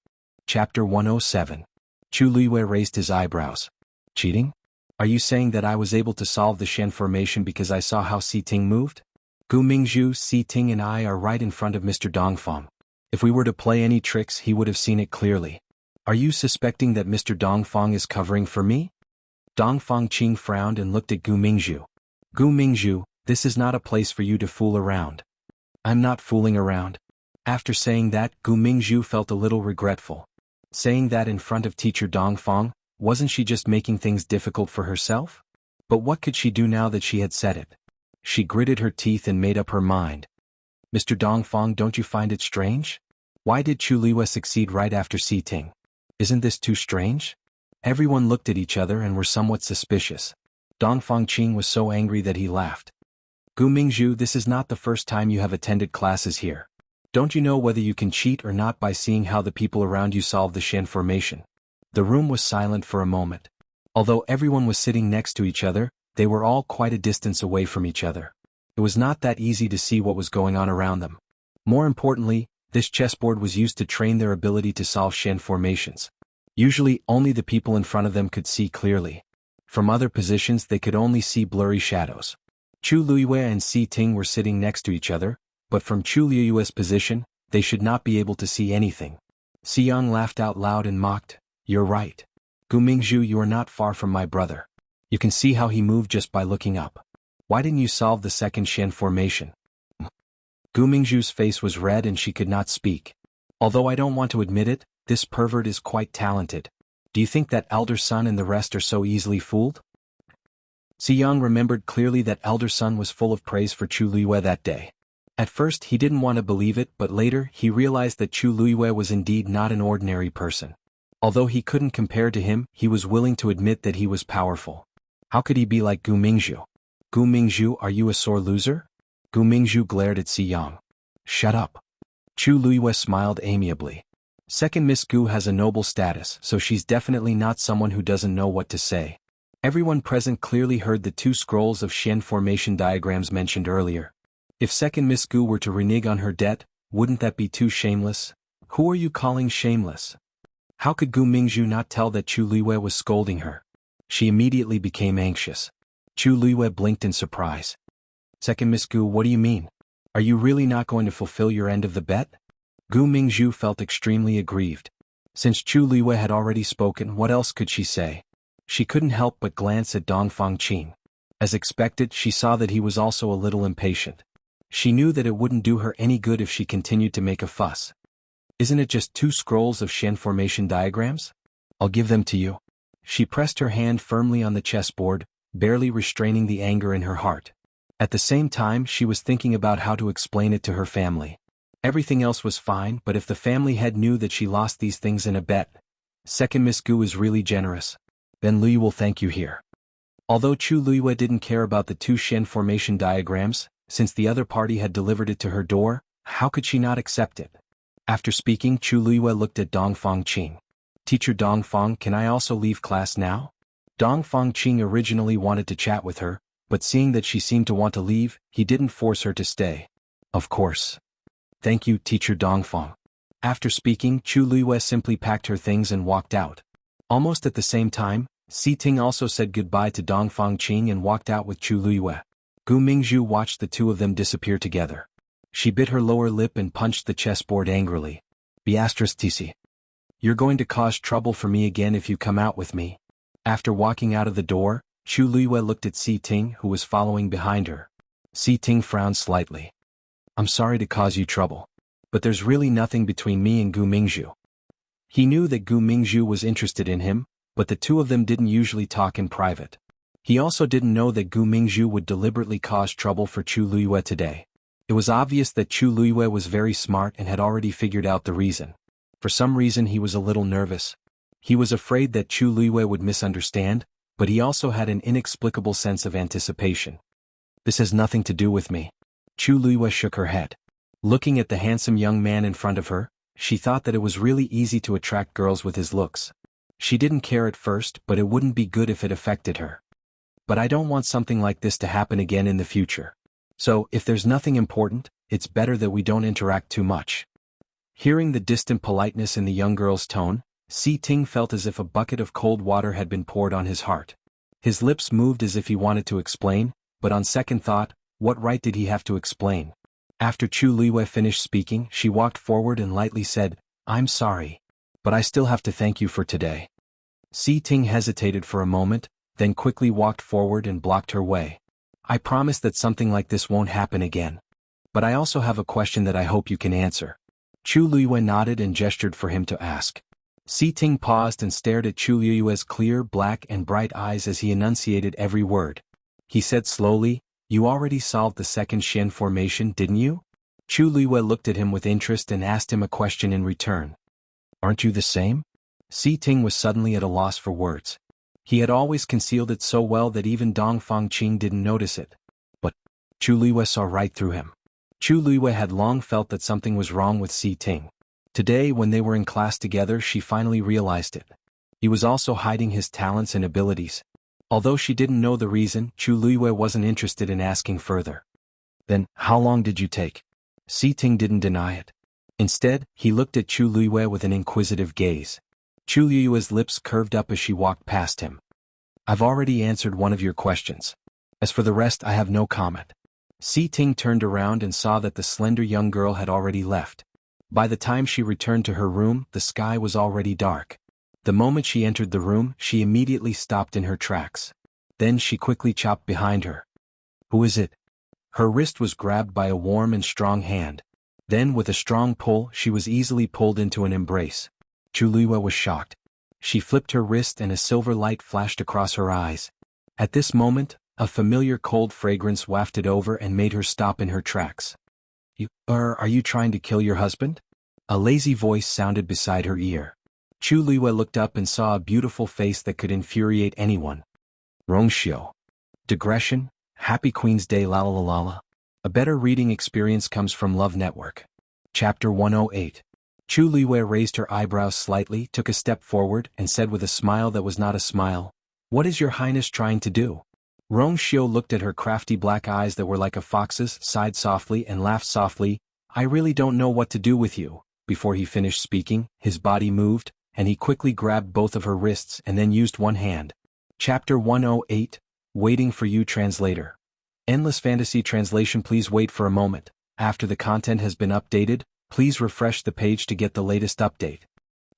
Chapter 107. Chu Luiyue raised his eyebrows. Cheating? Are you saying that I was able to solve the Shen formation because I saw how Si Ting moved? Gu Mingzhu, Si Ting and I are right in front of Mr. Dongfang. If we were to play any tricks, he would have seen it clearly. Are you suspecting that Mr. Dongfang is covering for me? Dongfang Qing frowned and looked at Gu Mingzhu. Gu Mingzhu, this is not a place for you to fool around. I'm not fooling around. After saying that, Gu Mingzhu felt a little regretful. Saying that in front of teacher Dongfang, wasn't she just making things difficult for herself? But what could she do now that she had said it? She gritted her teeth and made up her mind. Mr. Dongfang, don't you find it strange? Why did Chu Luiyue succeed right after Si Ting? Isn't this too strange? Everyone looked at each other and were somewhat suspicious. Dongfang Qing was so angry that he laughed. Gu Mingzhu, this is not the first time you have attended classes here. Don't you know whether you can cheat or not by seeing how the people around you solve the Shen formation? The room was silent for a moment. Although everyone was sitting next to each other, they were all quite a distance away from each other. It was not that easy to see what was going on around them. More importantly, this chessboard was used to train their ability to solve Shen formations. Usually, only the people in front of them could see clearly. From other positions, they could only see blurry shadows. Chu Luiyue and Si Ting were sitting next to each other, but from Chu Luiyue's position, they should not be able to see anything. Si Yang laughed out loud and mocked, "You're right. Gu Mingzhu, you are not far from my brother. You can see how he moved just by looking up. Why didn't you solve the second Shen formation?" Gu Mingzhu's face was red and she could not speak. Although I don't want to admit it, this pervert is quite talented. Do you think that Elder Sun and the rest are so easily fooled? Si Yang remembered clearly that Elder Sun was full of praise for Chu Luiyue that day. At first he didn't want to believe it, but later he realized that Chu Luiyue was indeed not an ordinary person. Although he couldn't compare to him, he was willing to admit that he was powerful. How could he be like Gu Mingzhu? Gu Mingzhu, are you a sore loser? Gu Mingzhu glared at Si Yang. Shut up. Chu Luiyue smiled amiably. Second Miss Gu has a noble status, so she's definitely not someone who doesn't know what to say. Everyone present clearly heard the two scrolls of Shen formation diagrams mentioned earlier. If second Miss Gu were to renege on her debt, wouldn't that be too shameless? Who are you calling shameless? How could Gu Mingzhu not tell that Chu Luiyue was scolding her? She immediately became anxious. Chu Luiyue blinked in surprise. Second Miss Gu, what do you mean? Are you really not going to fulfill your end of the bet? Gu Mingzhu felt extremely aggrieved. Since Chu Luiyue had already spoken, what else could she say? She couldn't help but glance at Dongfang Qing. As expected, she saw that he was also a little impatient. She knew that it wouldn't do her any good if she continued to make a fuss. Isn't it just two scrolls of Shen formation diagrams? I'll give them to you. She pressed her hand firmly on the chessboard, barely restraining the anger in her heart. At the same time, she was thinking about how to explain it to her family. Everything else was fine, but if the family head knew that she lost these things in a bet, second Miss Gu is really generous. Then Luiyue will thank you here. Although Chu Luiyue didn't care about the two Shen formation diagrams, since the other party had delivered it to her door, how could she not accept it? After speaking, Chu Luiyue looked at Dongfang Qing. Teacher Dongfang, can I also leave class now? Dongfang Qing originally wanted to chat with her, but seeing that she seemed to want to leave, he didn't force her to stay. Of course. Thank you, Teacher Dongfang. After speaking, Chu Luiyue simply packed her things and walked out. Almost at the same time, Si Ting also said goodbye to Dongfang Qing and walked out with Chu Luiyue. Gu Mingzhu watched the two of them disappear together. She bit her lower lip and punched the chessboard angrily. Beatrice TC. You're going to cause trouble for me again if you come out with me. After walking out of the door, Chu Luiyue looked at Si Ting, who was following behind her. Si Ting frowned slightly. I'm sorry to cause you trouble, but there's really nothing between me and Gu Mingzhu. He knew that Gu Mingzhu was interested in him, but the two of them didn't usually talk in private. He also didn't know that Gu Mingzhu would deliberately cause trouble for Chu Luiyue today. It was obvious that Chu Luiyue was very smart and had already figured out the reason. For some reason he was a little nervous. He was afraid that Chu Luiyue would misunderstand, but he also had an inexplicable sense of anticipation. This has nothing to do with me. Chu Luiyue shook her head. Looking at the handsome young man in front of her, She thought that it was really easy to attract girls with his looks. She didn't care at first, but it wouldn't be good if it affected her. But I don't want something like this to happen again in the future. So, if there's nothing important, it's better that we don't interact too much. Hearing the distant politeness in the young girl's tone, Si Ting felt as if a bucket of cold water had been poured on his heart. His lips moved as if he wanted to explain, but on second thought, what right did he have to explain? After Chu Liwei finished speaking, she walked forward and lightly said, "I'm sorry. But I still have to thank you for today." Si Ting hesitated for a moment, then quickly walked forward and blocked her way. "I promise that something like this won't happen again. But I also have a question that I hope you can answer." Chu Liwei nodded and gestured for him to ask. Si Ting paused and stared at Chu Liwei's clear, black and bright eyes as he enunciated every word. He said slowly, "You already solved the second Xian formation, didn't you?" Chu Liwei looked at him with interest and asked him a question in return. "Aren't you the same?" Si Ting was suddenly at a loss for words. He had always concealed it so well that even Dong Fangqing didn't notice it. But Chu Liwei saw right through him. Chu Liwei had long felt that something was wrong with Si Ting. Today, when they were in class together, she finally realized it. He was also hiding his talents and abilities. Although she didn't know the reason, Chu Liwei wasn't interested in asking further. "Then, how long did you take?" Si Ting didn't deny it. Instead, he looked at Chu Liwei with an inquisitive gaze. Chu Liwei's lips curved up as she walked past him. "I've already answered one of your questions. As for the rest, I have no comment." Si Ting turned around and saw that the slender young girl had already left. By the time she returned to her room, the sky was already dark. The moment she entered the room, she immediately stopped in her tracks. Then she quickly chopped behind her. "Who is it?" Her wrist was grabbed by a warm and strong hand. Then, with a strong pull, she was easily pulled into an embrace. Chu Liwei was shocked. She flipped her wrist and a silver light flashed across her eyes. At this moment, a familiar cold fragrance wafted over and made her stop in her tracks. Are you trying to kill your husband?" A lazy voice sounded beside her ear. Chu Liwei looked up and saw a beautiful face that could infuriate anyone. Rongxiu. Digression, Happy Queen's Day la la la la. A better reading experience comes from Love Network. Chapter 108. Chu Liwei raised her eyebrows slightly, took a step forward, and said with a smile that was not a smile, "What is your highness trying to do?" Rongxiu looked at her crafty black eyes that were like a fox's, sighed softly and laughed softly. "I really don't know what to do with you." Before he finished speaking, his body moved, and he quickly grabbed both of her wrists and then used one hand. Chapter 108, Waiting for You Translator. Endless Fantasy Translation. Please wait for a moment. After the content has been updated, please refresh the page to get the latest update.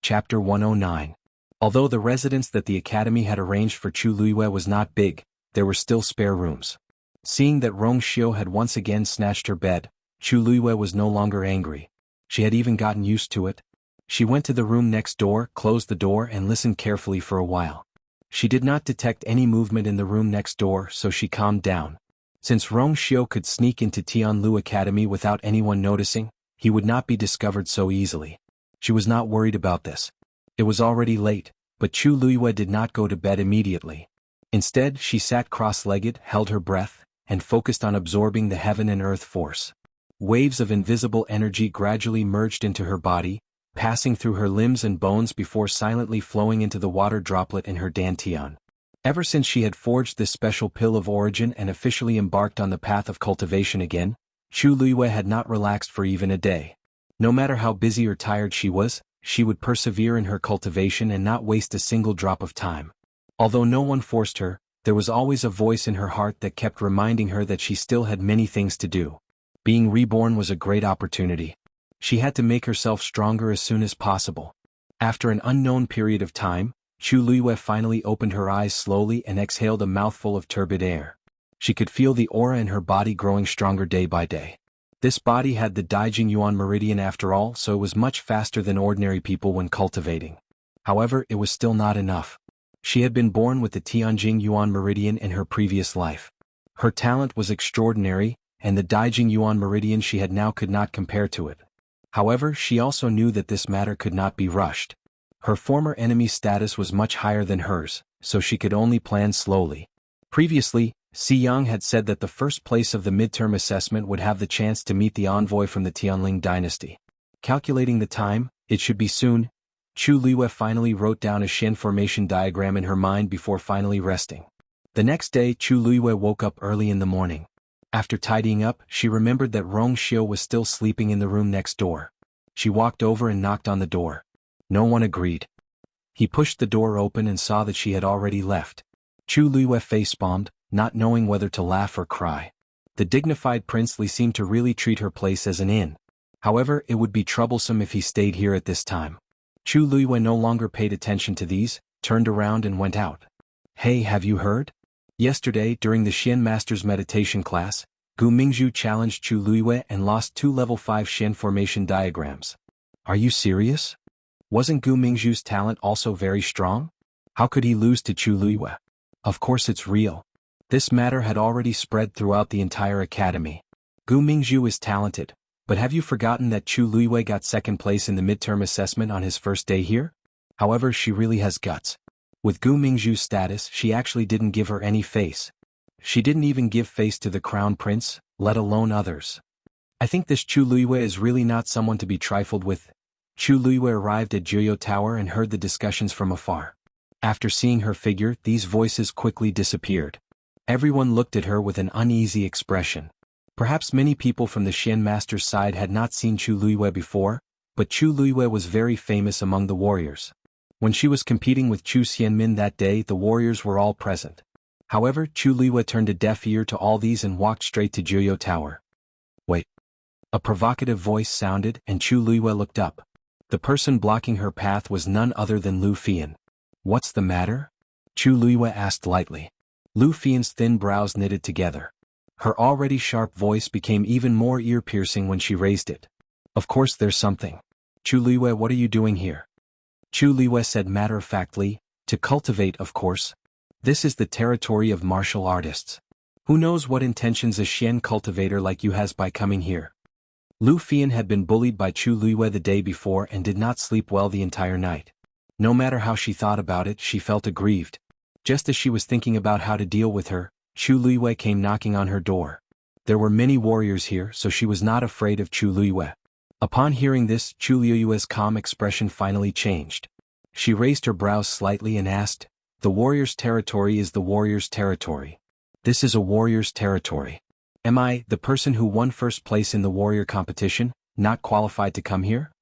Chapter 109. Although the residence that the academy had arranged for Chu Liwei was not big, there were still spare rooms. Seeing that Rongxiu had once again snatched her bed, Chu Liwei was no longer angry. She had even gotten used to it. She went to the room next door, closed the door and listened carefully for a while. She did not detect any movement in the room next door, so she calmed down. Since Rongxiu could sneak into Tianlu Academy without anyone noticing, he would not be discovered so easily. She was not worried about this. It was already late, but Chu Liwei did not go to bed immediately. Instead, she sat cross-legged, held her breath, and focused on absorbing the heaven and earth force. Waves of invisible energy gradually merged into her body, passing through her limbs and bones before silently flowing into the water droplet in her dantian. Ever since she had forged this special pill of origin and officially embarked on the path of cultivation again, Chu Liwei had not relaxed for even a day. No matter how busy or tired she was, she would persevere in her cultivation and not waste a single drop of time. Although no one forced her, there was always a voice in her heart that kept reminding her that she still had many things to do. Being reborn was a great opportunity. She had to make herself stronger as soon as possible. After an unknown period of time, Chu Liwei finally opened her eyes slowly and exhaled a mouthful of turbid air. She could feel the aura in her body growing stronger day by day. This body had the Daijing Yuan meridian after all, so it was much faster than ordinary people when cultivating. However, it was still not enough. She had been born with the Tianjing Yuan meridian in her previous life. Her talent was extraordinary, and the Daijing Yuan meridian she had now could not compare to it. However, she also knew that this matter could not be rushed. Her former enemy's status was much higher than hers, so she could only plan slowly. Previously, Si Yang had said that the first place of the midterm assessment would have the chance to meet the envoy from the Tianling dynasty. Calculating the time, it should be soon. Chu Luiyue finally wrote down a Xian formation diagram in her mind before finally resting. The next day Chu Luiyue woke up early in the morning. After tidying up, she remembered that Rong Xiu was still sleeping in the room next door. She walked over and knocked on the door. No one agreed. He pushed the door open and saw that she had already left. Chu Luiyue face-bombed, not knowing whether to laugh or cry. The dignified Prince Li seemed to really treat her place as an inn. However, it would be troublesome if he stayed here at this time. Chu Luiyue no longer paid attention to these, turned around and went out. Hey, have you heard? Yesterday, during the Xian Master's meditation class, Gu Mingzhu challenged Chu Luiyue and lost 2 level 5 Xian formation diagrams. Are you serious? Wasn't Gu Mingzhu's talent also very strong? How could he lose to Chu Luiyue? Of course it's real. This matter had already spread throughout the entire academy. Gu Mingzhu is talented, but have you forgotten that Chu Luiyue got second place in the midterm assessment on his first day here? However, she really has guts. With Gu Mingzhu's status, she actually didn't give her any face. She didn't even give face to the crown prince, let alone others. I think this Chu Luiyue is really not someone to be trifled with. Chu Luiyue arrived at Jianghu Tower and heard the discussions from afar. After seeing her figure, these voices quickly disappeared. Everyone looked at her with an uneasy expression. Perhaps many people from the Xian Master's side had not seen Chu Luiyue before, but Chu Luiyue was very famous among the warriors. When she was competing with Chu Xianmin that day, the warriors were all present. However, Chu Luiyue turned a deaf ear to all these and walked straight to Jianghu Tower. Wait. A provocative voice sounded, and Chu Luiyue looked up. The person blocking her path was none other than Lu Fian. What's the matter? Chu Luiyue asked lightly. Lu Fian's thin brows knitted together. Her already sharp voice became even more ear-piercing when she raised it. Of course there's something. Chu Luiyue, what are you doing here? Chu Luiyue said matter-of-factly, to cultivate, of course. This is the territory of martial artists. Who knows what intentions a Xian cultivator like you has by coming here? Lu Fian had been bullied by Chu Luiyue the day before and did not sleep well the entire night. No matter how she thought about it, she felt aggrieved. Just as she was thinking about how to deal with her, Chu Luiyue came knocking on her door. There were many warriors here, so she was not afraid of Chu Luiyue. Upon hearing this, Chu Luiyue's calm expression finally changed. She raised her brows slightly and asked, "The warrior's territory is the warrior's territory. This is a warrior's territory. Am I, the person who won first place in the warrior competition, not qualified to come here?"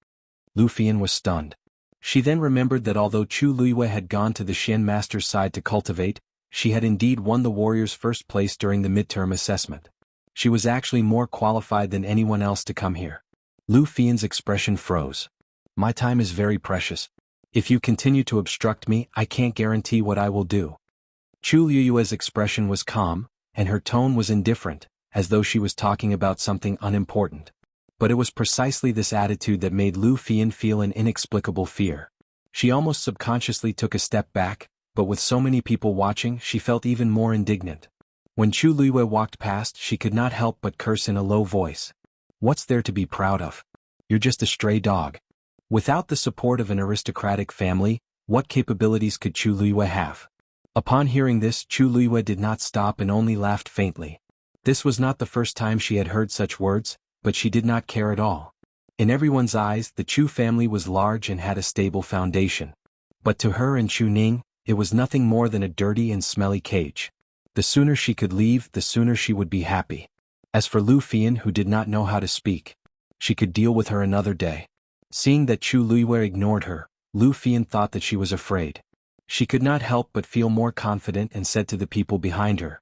Lu Fian was stunned. She then remembered that although Chu Luiyue had gone to the Xian Master's side to cultivate, she had indeed won the warrior's first place during the midterm assessment. She was actually more qualified than anyone else to come here. Lu Fian's expression froze. My time is very precious. If you continue to obstruct me, I can't guarantee what I will do. Chu Luiyue's expression was calm, and her tone was indifferent, as though she was talking about something unimportant. But it was precisely this attitude that made Lu Fian feel an inexplicable fear. She almost subconsciously took a step back, but with so many people watching, she felt even more indignant. When Chu Luiyue walked past, she could not help but curse in a low voice. What's there to be proud of? You're just a stray dog. Without the support of an aristocratic family, what capabilities could Chu Luiyue have? Upon hearing this, Chu Luiyue did not stop and only laughed faintly. This was not the first time she had heard such words, but she did not care at all. In everyone's eyes, the Chu family was large and had a stable foundation. But to her and Chu Ning, it was nothing more than a dirty and smelly cage. The sooner she could leave, the sooner she would be happy. As for Lu Fian, who did not know how to speak, she could deal with her another day. Seeing that Chu Luiyue ignored her, Lu Fian thought that she was afraid. She could not help but feel more confident and said to the people behind her,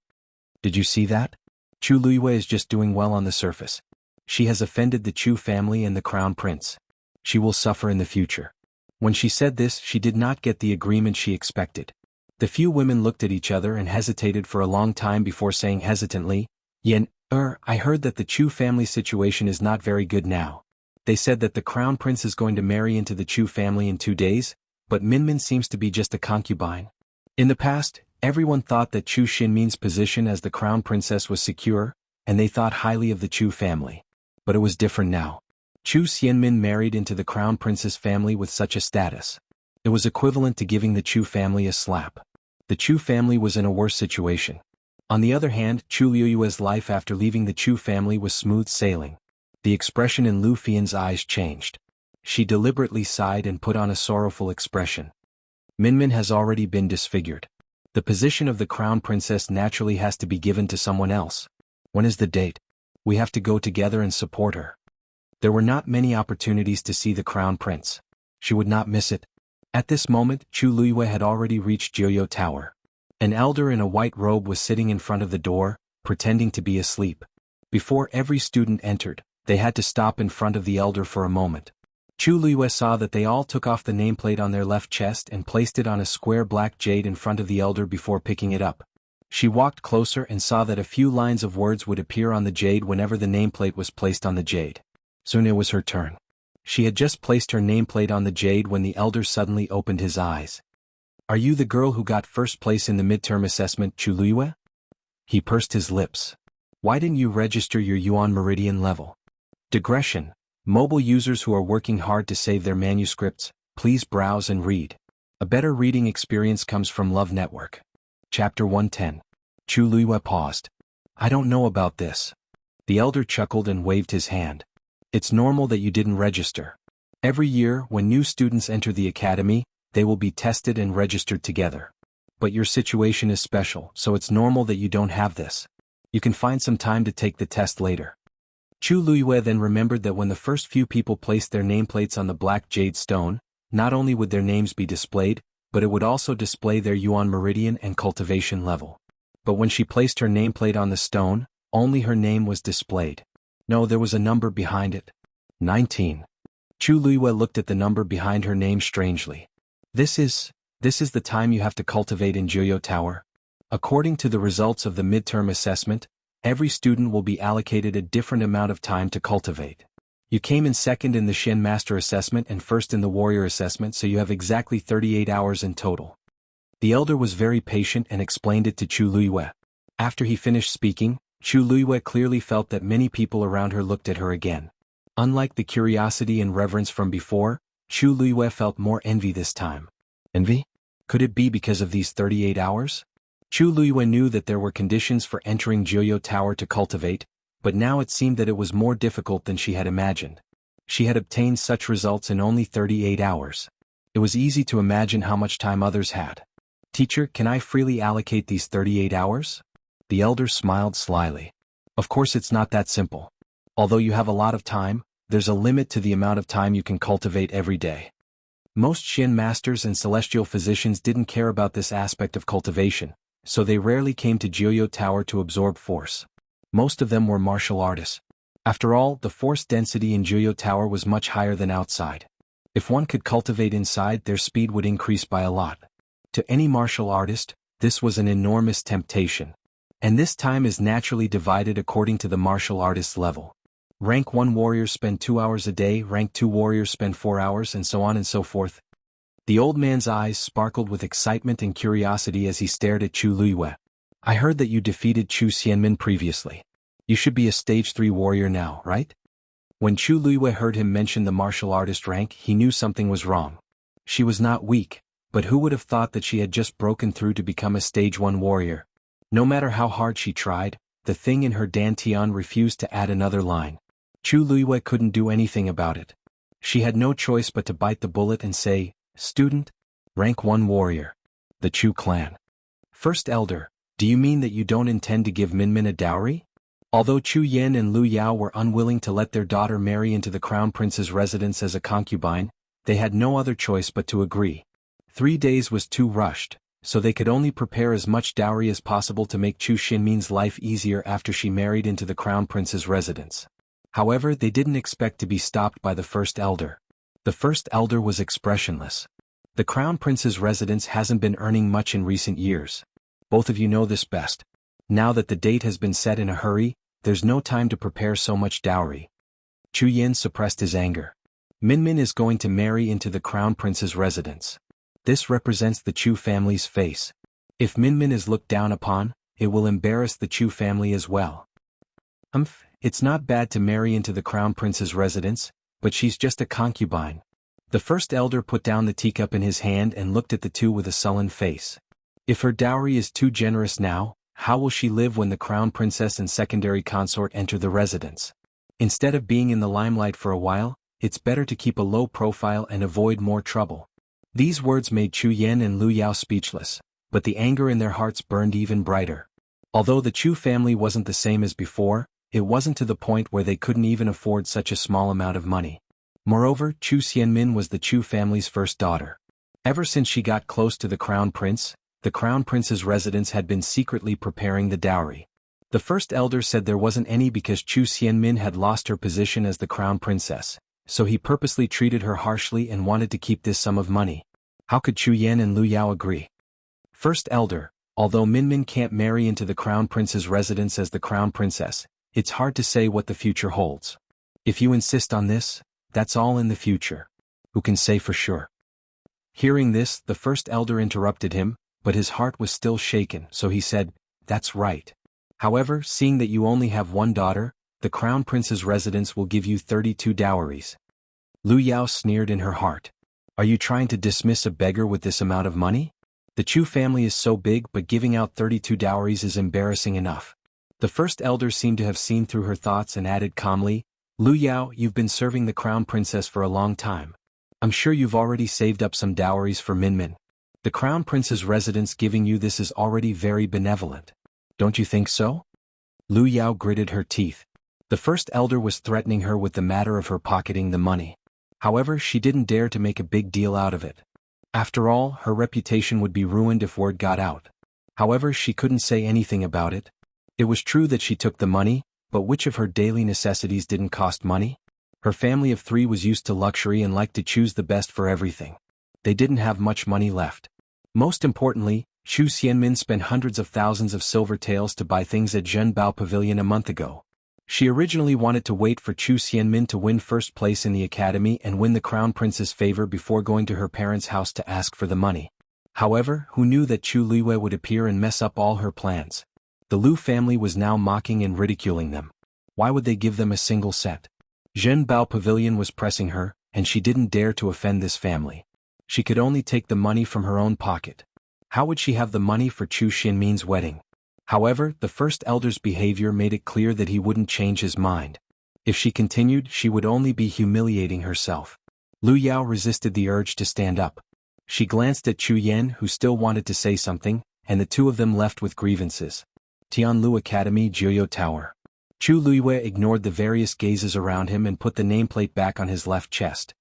"Did you see that? Chu Luiyue is just doing well on the surface. She has offended the Chu family and the crown prince. She will suffer in the future." When she said this, she did not get the agreement she expected. The few women looked at each other and hesitated for a long time before saying hesitantly, I heard that the Chu family situation is not very good now. They said that the crown prince is going to marry into the Chu family in 2 days, but Minmin seems to be just a concubine. In the past, everyone thought that Chu Xinmin's position as the crown princess was secure, and they thought highly of the Chu family. But it was different now. Chu Xianmin married into the crown prince's family with such a status. It was equivalent to giving the Chu family a slap. The Chu family was in a worse situation. On the other hand, Chu Luiyue's life after leaving the Chu family was smooth sailing. The expression in Lu Fian's eyes changed. She deliberately sighed and put on a sorrowful expression. Minmin has already been disfigured. The position of the crown princess naturally has to be given to someone else. When is the date? We have to go together and support her. There were not many opportunities to see the crown prince. She would not miss it. At this moment, Chu Luiyue had already reached Jiuyou Tower. An elder in a white robe was sitting in front of the door, pretending to be asleep. Before every student entered, they had to stop in front of the elder for a moment. Chu Luiyue saw that they all took off the nameplate on their left chest and placed it on a square black jade in front of the elder before picking it up. She walked closer and saw that a few lines of words would appear on the jade whenever the nameplate was placed on the jade. Soon it was her turn. She had just placed her nameplate on the jade when the elder suddenly opened his eyes. "Are you the girl who got first place in the midterm assessment, Chu Luiyue?" He pursed his lips. "Why didn't you register your Yuan Meridian level?" Digression. Mobile users who are working hard to save their manuscripts, please browse and read. A better reading experience comes from Love Network. Chapter 110. Chu Luiyue paused. "I don't know about this." The elder chuckled and waved his hand. "It's normal that you didn't register. Every year, when new students enter the academy, they will be tested and registered together. But your situation is special, so it's normal that you don't have this. You can find some time to take the test later." Chu Luiyue then remembered that when the first few people placed their nameplates on the black jade stone, not only would their names be displayed, but it would also display their Yuan Meridian and Cultivation level. But when she placed her nameplate on the stone, only her name was displayed. No, there was a number behind it. 19. Chu Luiyue looked at the number behind her name strangely. This is the time you have to cultivate in Jiuyou Tower. According to the results of the midterm assessment, every student will be allocated a different amount of time to cultivate. You came in second in the Shen Master assessment and first in the Warrior assessment, so you have exactly 38 hours in total. The elder was very patient and explained it to Chu Luiyue. After he finished speaking, Chu Luiyue clearly felt that many people around her looked at her again. Unlike the curiosity and reverence from before, Chu Luiyue felt more envy this time. Envy? Could it be because of these 38 hours? Chu Luiyue knew that there were conditions for entering Jiuyou Tower to cultivate, but now it seemed that it was more difficult than she had imagined. She had obtained such results in only 38 hours. It was easy to imagine how much time others had. "Teacher, can I freely allocate these 38 hours? The elder smiled slyly. "Of course it's not that simple. Although you have a lot of time, there's a limit to the amount of time you can cultivate every day." Most Shen masters and celestial physicians didn't care about this aspect of cultivation, so they rarely came to Jiuyou Tower to absorb force. Most of them were martial artists. After all, the force density in Jiuyou Tower was much higher than outside. If one could cultivate inside, their speed would increase by a lot. To any martial artist, this was an enormous temptation. And this time is naturally divided according to the martial artist's level. Rank 1 warriors spend 2 hours a day, rank 2 warriors spend 4 hours, and so on and so forth. The old man's eyes sparkled with excitement and curiosity as he stared at Chu Luiyue. "I heard that you defeated Chu Xianmin previously. You should be a stage 3 warrior now, right?" When Chu Luiyue heard him mention the martial artist rank, he knew something was wrong. She was not weak, but who would have thought that she had just broken through to become a stage 1 warrior? No matter how hard she tried, the thing in her dantian refused to add another line. Chu Luiyue couldn't do anything about it. She had no choice but to bite the bullet and say, "Student? Rank 1 warrior. The Chu clan. First elder, do you mean that you don't intend to give Minmin a dowry?" Although Chu Yen and Lu Yao were unwilling to let their daughter marry into the crown prince's residence as a concubine, they had no other choice but to agree. 3 days was too rushed, so they could only prepare as much dowry as possible to make Chu Xinmin's life easier after she married into the crown prince's residence. However, they didn't expect to be stopped by the first elder. The first elder was expressionless. The crown prince's residence hasn't been earning much in recent years. Both of you know this best. Now that the date has been set in a hurry, there's no time to prepare so much dowry. Chu Yen suppressed his anger. Minmin is going to marry into the crown prince's residence. This represents the Chu family's face. If Minmin is looked down upon, it will embarrass the Chu family as well. It's not bad to marry into the crown prince's residence, but she's just a concubine. The first elder put down the teacup in his hand and looked at the two with a sullen face. If her dowry is too generous now, how will she live when the crown princess and secondary consort enter the residence? Instead of being in the limelight for a while, it's better to keep a low profile and avoid more trouble. These words made Chu Yan and Lu Yao speechless, but the anger in their hearts burned even brighter. Although the Chu family wasn't the same as before, it wasn't to the point where they couldn't even afford such a small amount of money. Moreover, Chu Xianmin was the Chu family's first daughter. Ever since she got close to the crown prince's residence had been secretly preparing the dowry. The first elder said there wasn't any because Chu Xianmin had lost her position as the crown princess, so he purposely treated her harshly and wanted to keep this sum of money. How could Chu Yan and Lu Yao agree? First elder, although Minmin can't marry into the crown prince's residence as the crown princess, it's hard to say what the future holds. If you insist on this, that's all in the future. Who can say for sure? Hearing this, the first elder interrupted him, but his heart was still shaken, so he said, "That's right. However, seeing that you only have one daughter, the crown prince's residence will give you 32 dowries." Lu Yao sneered in her heart. Are you trying to dismiss a beggar with this amount of money? The Chu family is so big, but giving out 32 dowries is embarrassing enough. The first elder seemed to have seen through her thoughts and added calmly, Lu Yao, you've been serving the crown princess for a long time. I'm sure you've already saved up some dowries for Minmin. The crown prince's residence giving you this is already very benevolent. Don't you think so? Lu Yao gritted her teeth. The first elder was threatening her with the matter of her pocketing the money. However, she didn't dare to make a big deal out of it. After all, her reputation would be ruined if word got out. However, she couldn't say anything about it. It was true that she took the money, but which of her daily necessities didn't cost money? Her family of 3 was used to luxury and liked to choose the best for everything. They didn't have much money left. Most importantly, Chu Xianmin spent hundreds of thousands of silver taels to buy things at Zhenbao Pavilion a month ago. She originally wanted to wait for Chu Xianmin to win first place in the academy and win the crown prince's favor before going to her parents' house to ask for the money. However, who knew that Chu Liwei would appear and mess up all her plans? The Lu family was now mocking and ridiculing them. Why would they give them a single set? Zhenbao Pavilion was pressing her, and she didn't dare to offend this family. She could only take the money from her own pocket. How would she have the money for Chu Xianmin's wedding? However, the first elder's behavior made it clear that he wouldn't change his mind. If she continued, she would only be humiliating herself. Lu Yao resisted the urge to stand up. She glanced at Chu Yan, who still wanted to say something, and the two of them left with grievances. Tianlu Academy, Jiuyou Tower. Chu Liwei ignored the various gazes around him and put the nameplate back on his left chest.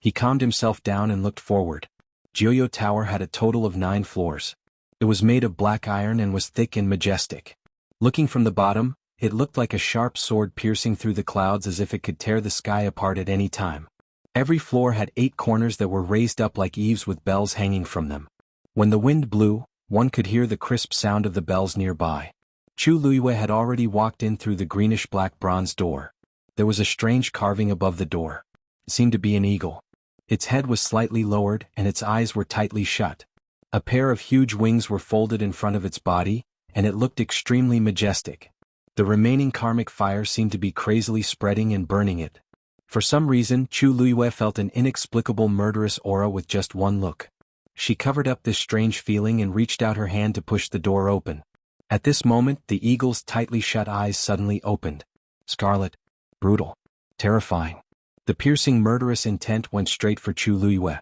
He calmed himself down and looked forward. Jiuyou Tower had a total of 9 floors. It was made of black iron and was thick and majestic. Looking from the bottom, it looked like a sharp sword piercing through the clouds as if it could tear the sky apart at any time. Every floor had 8 corners that were raised up like eaves with bells hanging from them. When the wind blew, one could hear the crisp sound of the bells nearby. Chu Liwei had already walked in through the greenish-black bronze door. There was a strange carving above the door. It seemed to be an eagle. Its head was slightly lowered and its eyes were tightly shut. A pair of huge wings were folded in front of its body, and it looked extremely majestic. The remaining karmic fire seemed to be crazily spreading and burning it. For some reason, Chu Liwei felt an inexplicable murderous aura with just one look. She covered up this strange feeling and reached out her hand to push the door open. At this moment, the eagle's tightly shut eyes suddenly opened. Scarlet, brutal, terrifying. The piercing murderous intent went straight for Chu Liwei.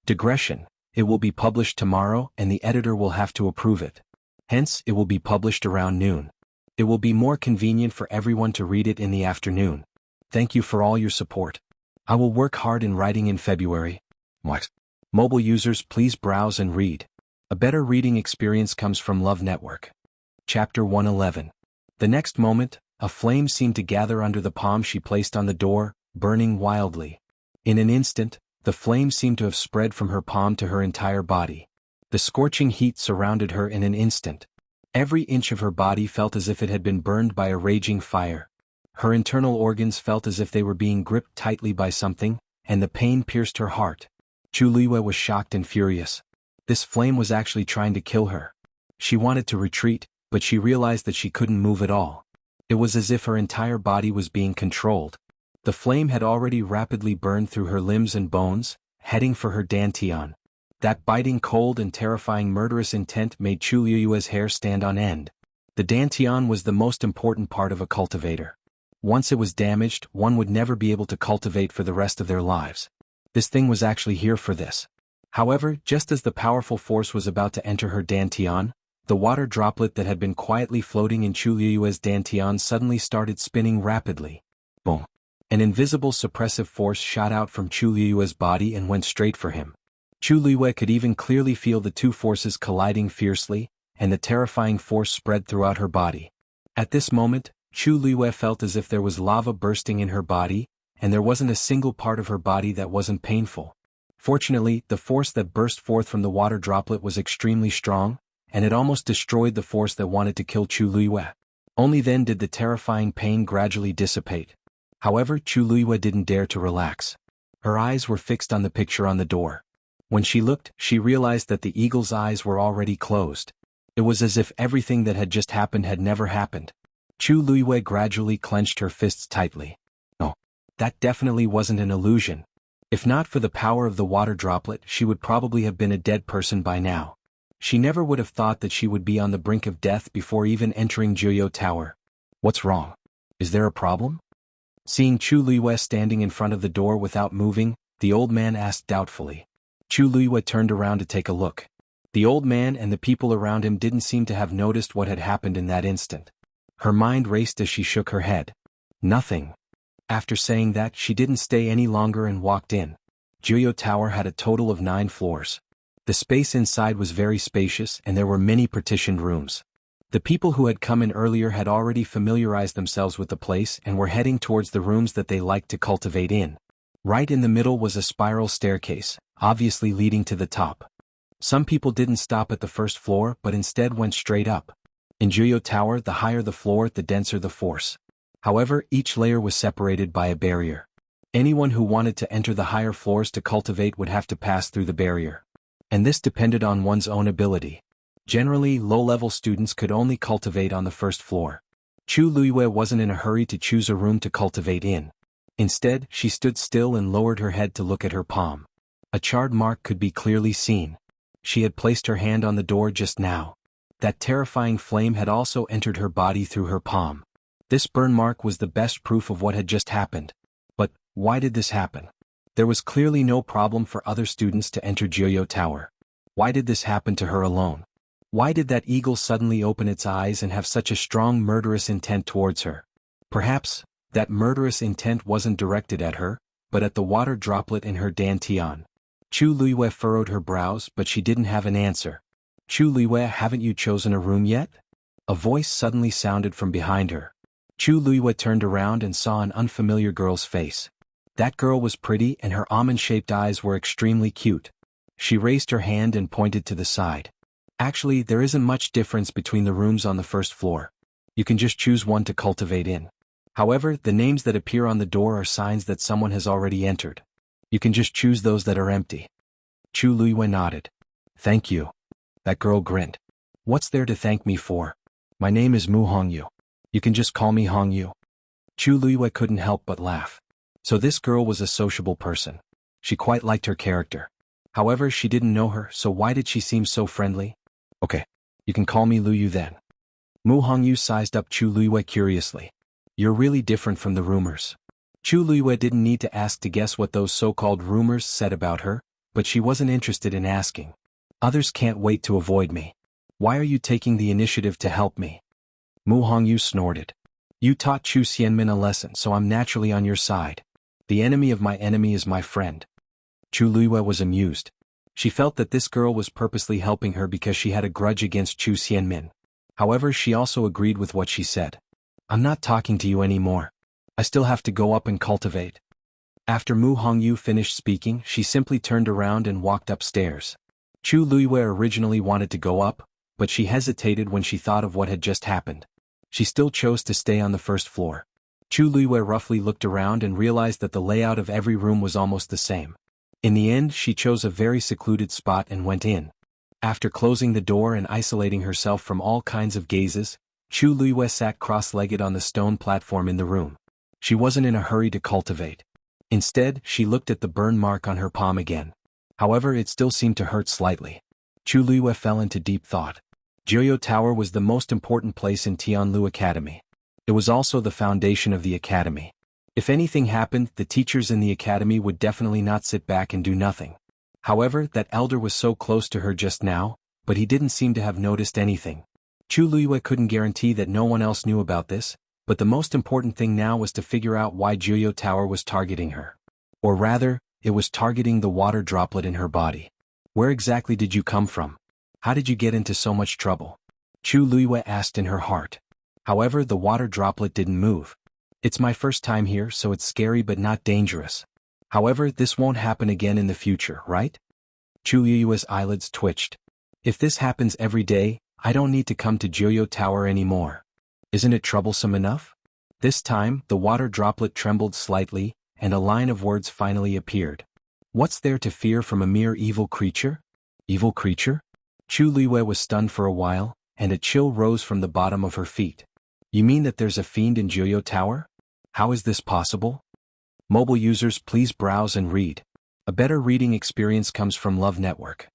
Digression. It will be published tomorrow and the editor will have to approve it. Hence, it will be published around noon. It will be more convenient for everyone to read it in the afternoon. Thank you for all your support. I will work hard in writing in February. What? Mobile users, please browse and read. A better reading experience comes from Love Network. Chapter 111. The next moment, a flame seemed to gather under the palm she placed on the door, burning wildly. In an instant, the flame seemed to have spread from her palm to her entire body. The scorching heat surrounded her in an instant. Every inch of her body felt as if it had been burned by a raging fire. Her internal organs felt as if they were being gripped tightly by something, and the pain pierced her heart. Chu Liwei was shocked and furious. This flame was actually trying to kill her. She wanted to retreat, but she realized that she couldn't move at all. It was as if her entire body was being controlled. The flame had already rapidly burned through her limbs and bones, heading for her dantian. That biting cold and terrifying murderous intent made Chu Liwei's hair stand on end. The dantian was the most important part of a cultivator. Once it was damaged, one would never be able to cultivate for the rest of their lives. This thing was actually here for this. However, just as the powerful force was about to enter her dantian, the water droplet that had been quietly floating in Chu Liyue's dantian suddenly started spinning rapidly. Boom. An invisible suppressive force shot out from Chu Liyue's body and went straight for him. Chu Liyue could even clearly feel the two forces colliding fiercely, and the terrifying force spread throughout her body. At this moment, Chu Liyue felt as if there was lava bursting in her body, and there wasn't a single part of her body that wasn't painful. Fortunately, the force that burst forth from the water droplet was extremely strong, and it almost destroyed the force that wanted to kill Chu Liyue. Only then did the terrifying pain gradually dissipate. However, Chu Liyue didn't dare to relax. Her eyes were fixed on the picture on the door. When she looked, she realized that the eagle's eyes were already closed. It was as if everything that had just happened had never happened. Chu Liyue gradually clenched her fists tightly. No, that definitely wasn't an illusion. If not for the power of the water droplet, she would probably have been a dead person by now. She never would have thought that she would be on the brink of death before even entering Jianghu Tower. What's wrong? Is there a problem? Seeing Chu Liyue standing in front of the door without moving, the old man asked doubtfully. Chu Liyue turned around to take a look. The old man and the people around him didn't seem to have noticed what had happened in that instant. Her mind raced as she shook her head. Nothing. After saying that, she didn't stay any longer and walked in. Jianghu Tower had a total of 9 floors. The space inside was very spacious and there were many partitioned rooms. The people who had come in earlier had already familiarized themselves with the place and were heading towards the rooms that they liked to cultivate in. Right in the middle was a spiral staircase, obviously leading to the top. Some people didn't stop at the first floor but instead went straight up. In Jianghu Tower, the higher the floor, the denser the force. However, each layer was separated by a barrier. Anyone who wanted to enter the higher floors to cultivate would have to pass through the barrier. And this depended on one's own ability. Generally, low-level students could only cultivate on the first floor. Chu Liyue wasn't in a hurry to choose a room to cultivate in. Instead, she stood still and lowered her head to look at her palm. A charred mark could be clearly seen. She had placed her hand on the door just now. That terrifying flame had also entered her body through her palm. This burn mark was the best proof of what had just happened. But, why did this happen? There was clearly no problem for other students to enter Jianghu Tower. Why did this happen to her alone? Why did that eagle suddenly open its eyes and have such a strong murderous intent towards her? Perhaps, that murderous intent wasn't directed at her, but at the water droplet in her dantian. Chu Liyue furrowed her brows but she didn't have an answer. Chu Liyue, haven't you chosen a room yet? A voice suddenly sounded from behind her. Chu Liyue turned around and saw an unfamiliar girl's face. That girl was pretty and her almond-shaped eyes were extremely cute. She raised her hand and pointed to the side. Actually, there isn't much difference between the rooms on the first floor. You can just choose one to cultivate in. However, the names that appear on the door are signs that someone has already entered. You can just choose those that are empty. Chu Liyue nodded. Thank you. That girl grinned. What's there to thank me for? My name is Mu Hongyu. You can just call me Hongyu. Chu Liyue couldn't help but laugh. So this girl was a sociable person. She quite liked her character. However, she didn't know her, so why did she seem so friendly? Okay, you can call me Luyu then. Mu Hongyu sized up Chu Liyue curiously. You're really different from the rumors. Chu Liyue didn't need to ask to guess what those so-called rumors said about her, but she wasn't interested in asking. Others can't wait to avoid me. Why are you taking the initiative to help me? Mu Hongyu snorted. You taught Chu Xianmin a lesson, so I'm naturally on your side. The enemy of my enemy is my friend. Chu Liyue was amused. She felt that this girl was purposely helping her because she had a grudge against Chu Xianmin. However, she also agreed with what she said. I'm not talking to you anymore. I still have to go up and cultivate. After Mu Hongyu finished speaking, she simply turned around and walked upstairs. Chu Liyue originally wanted to go up, but she hesitated when she thought of what had just happened. She still chose to stay on the first floor. Chu Liyue roughly looked around and realized that the layout of every room was almost the same. In the end, she chose a very secluded spot and went in. After closing the door and isolating herself from all kinds of gazes, Chu Liyue sat cross-legged on the stone platform in the room. She wasn't in a hurry to cultivate. Instead, she looked at the burn mark on her palm again. However, it still seemed to hurt slightly. Chu Liyue fell into deep thought. Jianghu Tower was the most important place in Tianlu Academy. It was also the foundation of the academy. If anything happened, the teachers in the academy would definitely not sit back and do nothing. However, that elder was so close to her just now, but he didn't seem to have noticed anything. Chu Liyue couldn't guarantee that no one else knew about this, but the most important thing now was to figure out why Jiuyo Tower was targeting her. Or rather, it was targeting the water droplet in her body. Where exactly did you come from? How did you get into so much trouble? Chu Liyue asked in her heart. However, the water droplet didn't move. It's my first time here, so it's scary but not dangerous. However, this won't happen again in the future, right? Chu Liyue's eyelids twitched. If this happens every day, I don't need to come to Jiuyo Tower anymore. Isn't it troublesome enough? This time, the water droplet trembled slightly, and a line of words finally appeared. What's there to fear from a mere evil creature? Evil creature? Chu Liyue was stunned for a while, and a chill rose from the bottom of her feet. You mean that there's a fiend in Jiuyo Tower? How is this possible? Mobile users, please browse and read. A better reading experience comes from Love Network.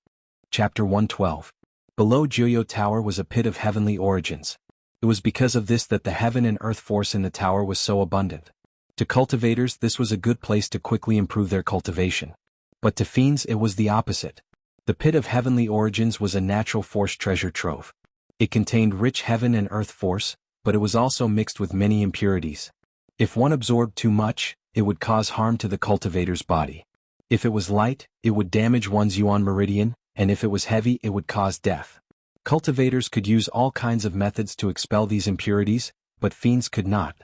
Chapter 112. Below Jiuyo Tower was a pit of heavenly origins. It was because of this that the heaven and earth force in the tower was so abundant. To cultivators, this was a good place to quickly improve their cultivation. But to fiends, it was the opposite. The pit of heavenly origins was a natural force treasure trove. It contained rich heaven and earth force, but it was also mixed with many impurities. If one absorbed too much, it would cause harm to the cultivator's body. If it was light, it would damage one's yuan meridian, and if it was heavy, it would cause death. Cultivators could use all kinds of methods to expel these impurities, but fiends could not.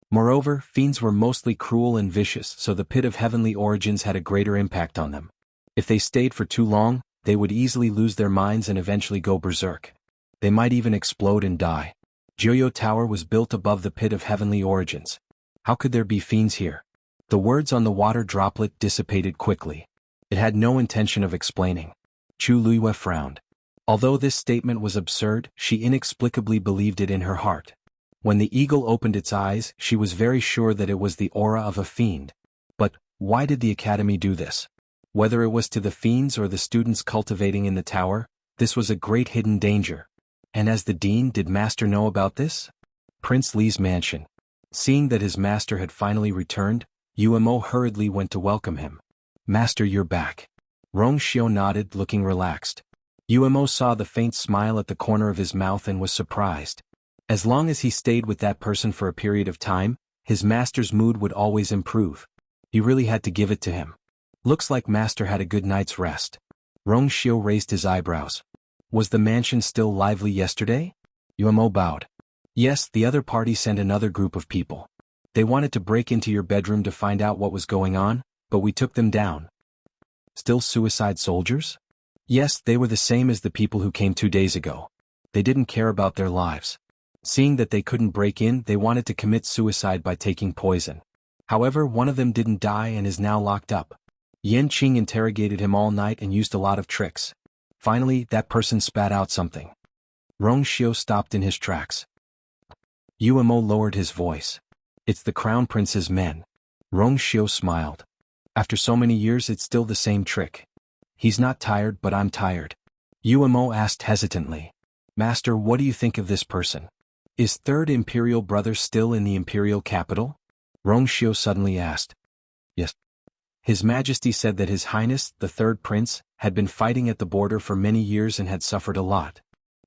Moreover, fiends were mostly cruel and vicious, so the pit of heavenly origins had a greater impact on them. If they stayed for too long, they would easily lose their minds and eventually go berserk. They might even explode and die. Jiuyo Tower was built above the pit of heavenly origins. How could there be fiends here? The words on the water droplet dissipated quickly. It had no intention of explaining. Chu Liyue frowned. Although this statement was absurd, she inexplicably believed it in her heart. When the eagle opened its eyes, she was very sure that it was the aura of a fiend. But why did the academy do this? Whether it was to the fiends or the students cultivating in the tower, this was a great hidden danger. And as the dean, did Master know about this? Prince Li's mansion. Seeing that his master had finally returned, Umo hurriedly went to welcome him. Master, you're back. Rongxiu nodded, looking relaxed. Umo saw the faint smile at the corner of his mouth and was surprised. As long as he stayed with that person for a period of time, his master's mood would always improve. He really had to give it to him. Looks like Master had a good night's rest. Rongxiu raised his eyebrows. Was the mansion still lively yesterday? Umo bowed. Yes, the other party sent another group of people. They wanted to break into your bedroom to find out what was going on, but we took them down. Still suicide soldiers? Yes, they were the same as the people who came 2 days ago. They didn't care about their lives. Seeing that they couldn't break in, they wanted to commit suicide by taking poison. However, one of them didn't die and is now locked up. Yan Qing interrogated him all night and used a lot of tricks. Finally, that person spat out something. Rongxiu stopped in his tracks. Umo lowered his voice. It's the Crown Prince's men. Rongxiu smiled. After so many years, it's still the same trick. He's not tired, but I'm tired. Umo asked hesitantly. Master, what do you think of this person? Is Third Imperial Brother still in the Imperial capital? Rongxiu suddenly asked. Yes. His Majesty said that His Highness, the Third Prince, had been fighting at the border for many years and had suffered a lot.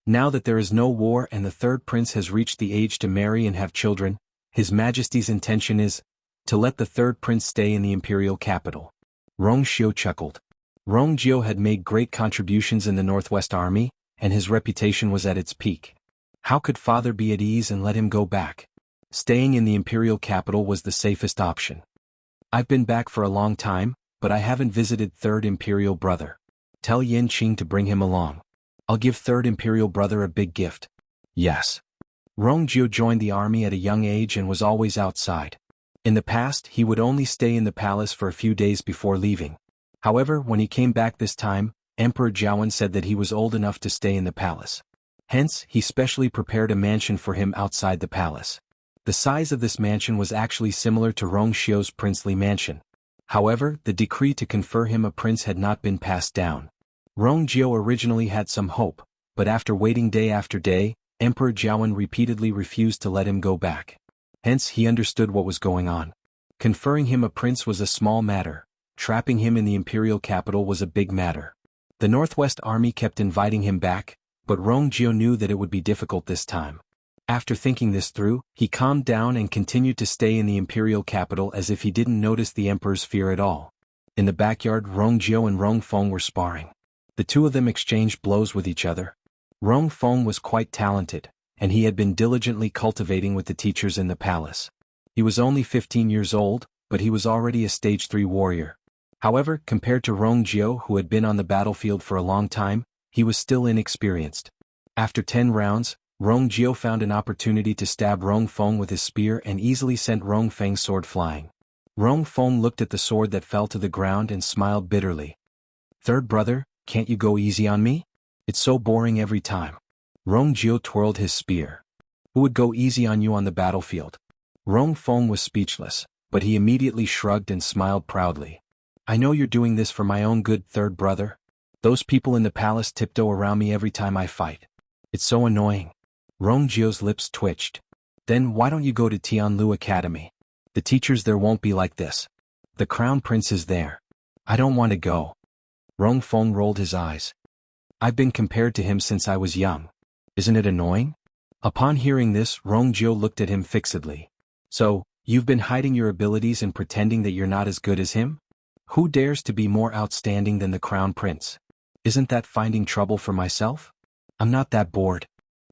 Now that there is no war and the Third Prince has reached the age to marry and have children, His Majesty's intention is to let the Third Prince stay in the Imperial capital. Rongxiu chuckled. Rongjiu had made great contributions in the Northwest Army, and his reputation was at its peak. How could father be at ease and let him go back? Staying in the Imperial capital was the safest option. I've been back for a long time, but I haven't visited Third Imperial Brother. Tell Yan Qing to bring him along. I'll give Third Imperial Brother a big gift. Yes. Rongjiu joined the army at a young age and was always outside. In the past, he would only stay in the palace for a few days before leaving. However, when he came back this time, Emperor Jiawen said that he was old enough to stay in the palace. Hence, he specially prepared a mansion for him outside the palace. The size of this mansion was actually similar to Rongxiu's princely mansion. However, the decree to confer him a prince had not been passed down. Rongjiu originally had some hope, but after waiting day after day, Emperor Jiawen repeatedly refused to let him go back. Hence he understood what was going on. Conferring him a prince was a small matter, trapping him in the imperial capital was a big matter. The Northwest Army kept inviting him back, but Rongjio knew that it would be difficult this time. After thinking this through, he calmed down and continued to stay in the imperial capital as if he didn't notice the emperor's fear at all. In the backyard, Rongjio and Rongfeng were sparring. The two of them exchanged blows with each other. Rongfeng was quite talented, and he had been diligently cultivating with the teachers in the palace. He was only 15 years old, but he was already a stage 3 warrior. However, compared to Rongjio, who had been on the battlefield for a long time, he was still inexperienced. After 10 rounds, Rongjio found an opportunity to stab Rongfeng with his spear and easily sent Rongfeng's sword flying. Rongfeng looked at the sword that fell to the ground and smiled bitterly. "Third brother, can't you go easy on me? It's so boring every time." Rongjio twirled his spear. "Who would go easy on you on the battlefield?" Rongfeng was speechless, but he immediately shrugged and smiled proudly. "I know you're doing this for my own good, third brother. Those people in the palace tiptoe around me every time I fight. It's so annoying." Rongjio's lips twitched. "Then why don't you go to Tianlu Academy? The teachers there won't be like this. The crown prince is there." "I don't want to go." Rongfeng rolled his eyes. "I've been compared to him since I was young. Isn't it annoying?" Upon hearing this, Rongjio looked at him fixedly. "So, you've been hiding your abilities and pretending that you're not as good as him? Who dares to be more outstanding than the crown prince? Isn't that finding trouble for myself? I'm not that bored."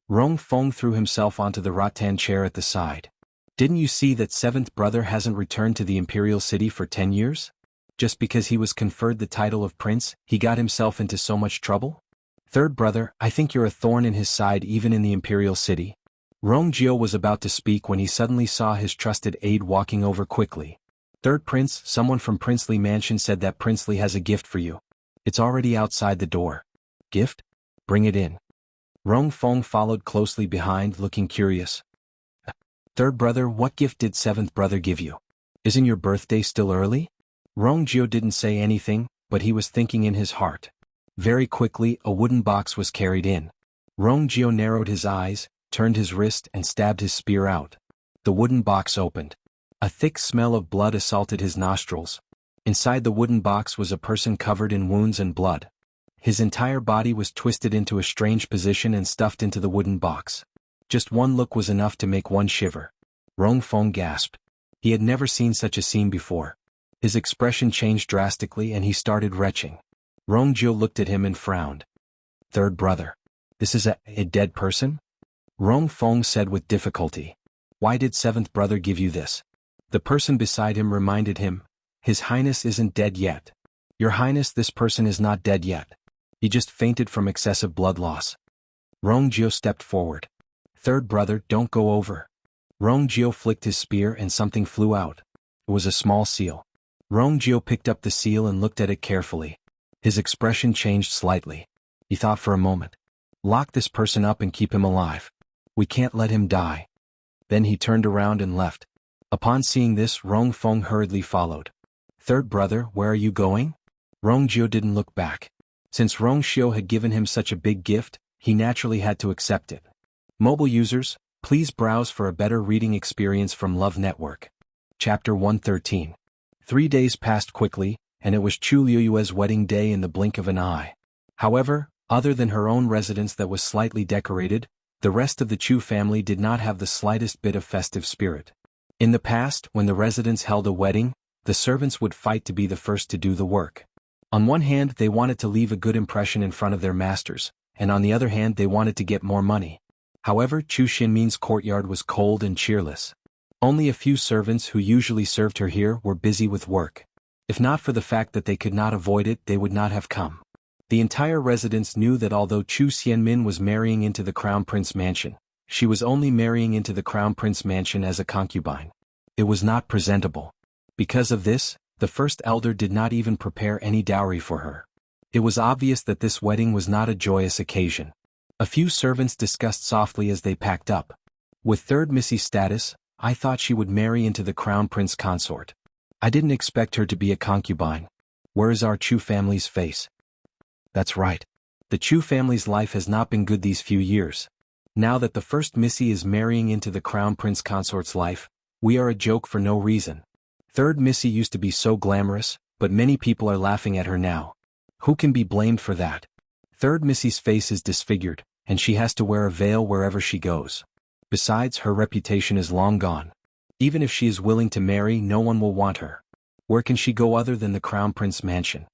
Rongfeng threw himself onto the rattan chair at the side. "Didn't you see that seventh brother hasn't returned to the imperial city for 10 years? Just because he was conferred the title of prince, he got himself into so much trouble? Third brother, I think you're a thorn in his side even in the imperial city." Rongjio was about to speak when he suddenly saw his trusted aide walking over quickly. "Third prince, someone from Princely Mansion said that Princely has a gift for you. It's already outside the door." "Gift? Bring it in." Rongfeng followed closely behind, looking curious. "Third brother, what gift did seventh brother give you? Isn't your birthday still early?" Rongjio didn't say anything, but he was thinking in his heart. Very quickly, a wooden box was carried in. Rongjio narrowed his eyes, turned his wrist and stabbed his spear out. The wooden box opened. A thick smell of blood assaulted his nostrils. Inside the wooden box was a person covered in wounds and blood. His entire body was twisted into a strange position and stuffed into the wooden box. Just one look was enough to make one shiver. Rongfeng gasped. He had never seen such a scene before. His expression changed drastically and he started retching. Rongjio looked at him and frowned. "Third brother. This is a dead person?" Rongfeng said with difficulty. "Why did seventh brother give you this?" The person beside him reminded him. "His Highness isn't dead yet." "Your Highness, this person is not dead yet. He just fainted from excessive blood loss." Rongjio stepped forward. "Third brother, don't go over." Rongjio flicked his spear and something flew out. It was a small seal. Rongjio picked up the seal and looked at it carefully. His expression changed slightly. He thought for a moment. "Lock this person up and keep him alive. We can't let him die." Then he turned around and left. Upon seeing this, Rongfeng hurriedly followed. "Third brother, where are you going?" Rongjio didn't look back. Since Rongjio had given him such a big gift, he naturally had to accept it. Mobile users, please browse for a better reading experience from Love Network. Chapter 113. 3 days passed quickly, and it was Chu Liuyue's wedding day in the blink of an eye. However, other than her own residence that was slightly decorated, the rest of the Chu family did not have the slightest bit of festive spirit. In the past, when the residents held a wedding, the servants would fight to be the first to do the work. On one hand, they wanted to leave a good impression in front of their masters, and on the other hand they wanted to get more money. However, Chu Xinmin's courtyard was cold and cheerless. Only a few servants who usually served her here were busy with work. If not for the fact that they could not avoid it, they would not have come. The entire residence knew that although Chu Xianmin was marrying into the Crown Prince Mansion, she was only marrying into the Crown Prince Mansion as a concubine. It was not presentable. Because of this, the first elder did not even prepare any dowry for her. It was obvious that this wedding was not a joyous occasion. A few servants discussed softly as they packed up. "With third Missy's status, I thought she would marry into the Crown Prince consort. I didn't expect her to be a concubine. Where is our Chu family's face?" That's right. The Chu family's life has not been good these few years. Now that the first Missy is marrying into the Crown Prince consort's life, We are a joke for no reason. Third Missy used to be so glamorous, but many people are laughing at her now. Who can be blamed for that? Third Missy's face is disfigured, and she has to wear a veil wherever she goes. Besides, her reputation is long gone. Even if she is willing to marry, no one will want her. Where can she go other than the Crown Prince mansion?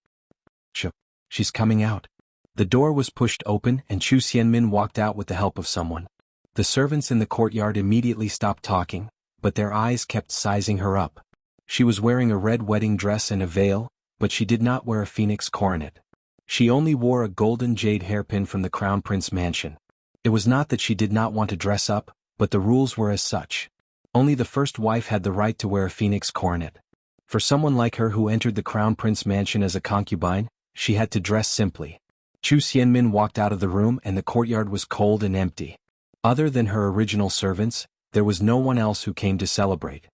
She's coming out. The door was pushed open and Chu Xianmin walked out with the help of someone. The servants in the courtyard immediately stopped talking, but their eyes kept sizing her up. She was wearing a red wedding dress and a veil, but she did not wear a phoenix coronet. She only wore a golden jade hairpin from the Crown Prince mansion. It was not that she did not want to dress up, but the rules were as such. Only the first wife had the right to wear a phoenix coronet. For someone like her who entered the Crown Prince mansion as a concubine, she had to dress simply. Chu Xianmin walked out of the room and the courtyard was cold and empty. Other than her original servants, there was no one else who came to celebrate.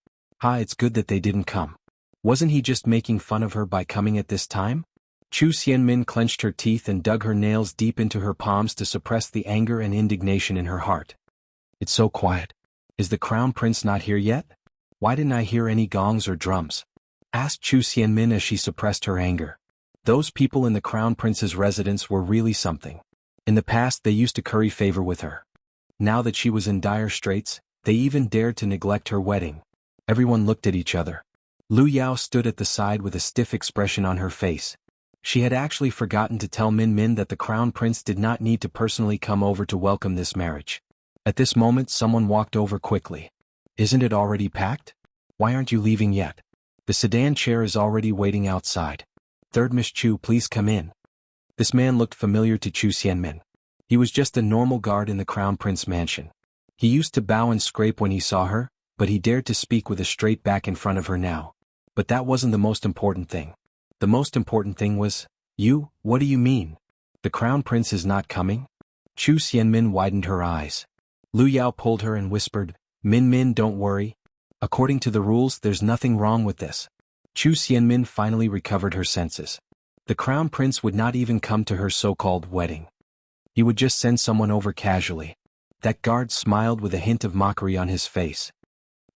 It's good that they didn't come. Wasn't he just making fun of her by coming at this time? Chu Xianmin clenched her teeth and dug her nails deep into her palms to suppress the anger and indignation in her heart. It's so quiet. Is the Crown Prince not here yet? Why didn't I hear any gongs or drums? Asked Chu Xianmin as she suppressed her anger. Those people in the Crown Prince's residence were really something. In the past they used to curry favor with her. Now that she was in dire straits, they even dared to neglect her wedding. Everyone looked at each other. Lu Yao stood at the side with a stiff expression on her face. She had actually forgotten to tell Min Min that the Crown Prince did not need to personally come over to welcome this marriage. At this moment someone walked over quickly. Isn't it already packed? Why aren't you leaving yet? The sedan chair is already waiting outside. Third Miss Chu, please come in. This man looked familiar to Chu Xianmin. He was just a normal guard in the Crown Prince mansion. He used to bow and scrape when he saw her, but he dared to speak with a straight back in front of her now. But that wasn't the most important thing. The most important thing was, what do you mean? The Crown Prince is not coming? Chu Xianmin widened her eyes. Lu Yao pulled her and whispered, Min Min, don't worry. According to the rules, there's nothing wrong with this. Chu Xianmin finally recovered her senses. The Crown Prince would not even come to her so-called wedding. He would just send someone over casually. That guard smiled with a hint of mockery on his face.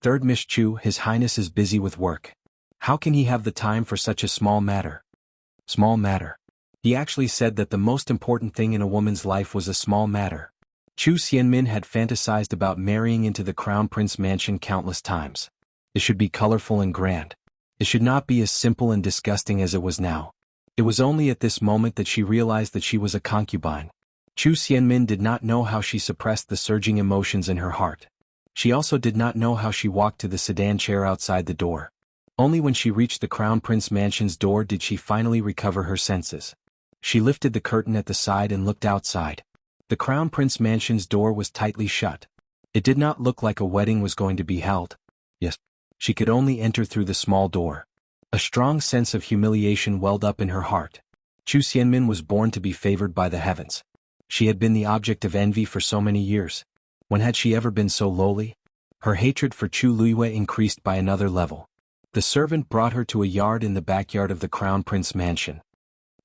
Third Miss Chu, His Highness is busy with work. How can he have the time for such a small matter? Small matter. He actually said that the most important thing in a woman's life was a small matter. Chu Xianmin had fantasized about marrying into the Crown Prince mansion countless times. It should be colorful and grand. It should not be as simple and disgusting as it was now. It was only at this moment that she realized that she was a concubine. Chu Xianmin did not know how she suppressed the surging emotions in her heart. She also did not know how she walked to the sedan chair outside the door. Only when she reached the Crown Prince mansion's door did she finally recover her senses. She lifted the curtain at the side and looked outside. The Crown Prince mansion's door was tightly shut. It did not look like a wedding was going to be held. Yes. She could only enter through the small door. A strong sense of humiliation welled up in her heart. Chu Xianmin was born to be favored by the heavens. She had been the object of envy for so many years. When had she ever been so lowly? Her hatred for Chu Luiyue increased by another level. The servant brought her to a yard in the backyard of the Crown Prince mansion.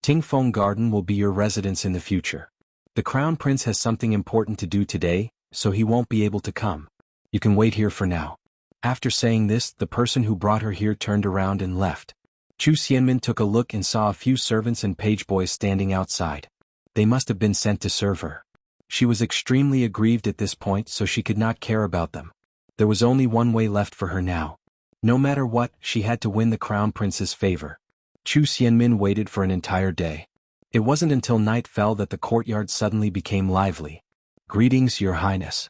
Tingfeng Garden will be your residence in the future. The Crown Prince has something important to do today, so he won't be able to come. You can wait here for now. After saying this, the person who brought her here turned around and left. Chu Xianmin took a look and saw a few servants and page boys standing outside. They must have been sent to serve her. She was extremely aggrieved at this point, so she could not care about them. There was only one way left for her now. No matter what, she had to win the Crown Prince's favor. Chu Xianmin waited for an entire day. It wasn't until night fell that the courtyard suddenly became lively. Greetings, Your Highness.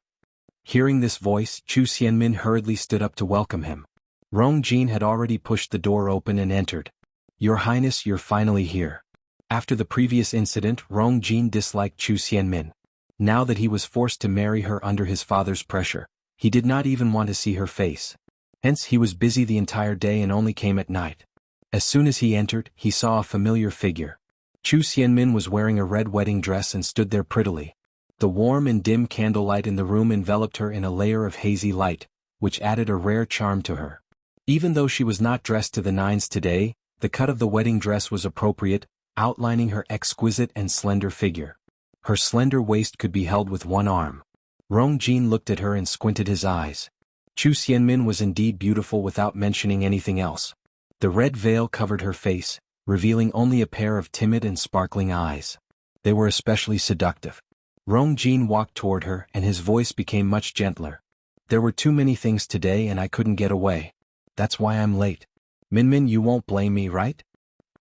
Hearing this voice, Chu Xianmin hurriedly stood up to welcome him. Rong Jin had already pushed the door open and entered. Your Highness, you're finally here. After the previous incident, Rong Jin disliked Chu Xianmin. Now that he was forced to marry her under his father's pressure, he did not even want to see her face. Hence he was busy the entire day and only came at night. As soon as he entered, he saw a familiar figure. Chu Xianmin was wearing a red wedding dress and stood there prettily. The warm and dim candlelight in the room enveloped her in a layer of hazy light, which added a rare charm to her. Even though she was not dressed to the nines today, the cut of the wedding dress was appropriate, outlining her exquisite and slender figure. Her slender waist could be held with one arm. Rong Jin looked at her and squinted his eyes. Chu Xianmin was indeed beautiful without mentioning anything else. The red veil covered her face, revealing only a pair of timid and sparkling eyes. They were especially seductive. Rong Jin walked toward her and his voice became much gentler. There were too many things today and I couldn't get away. That's why I'm late. Minmin, you won't blame me, right?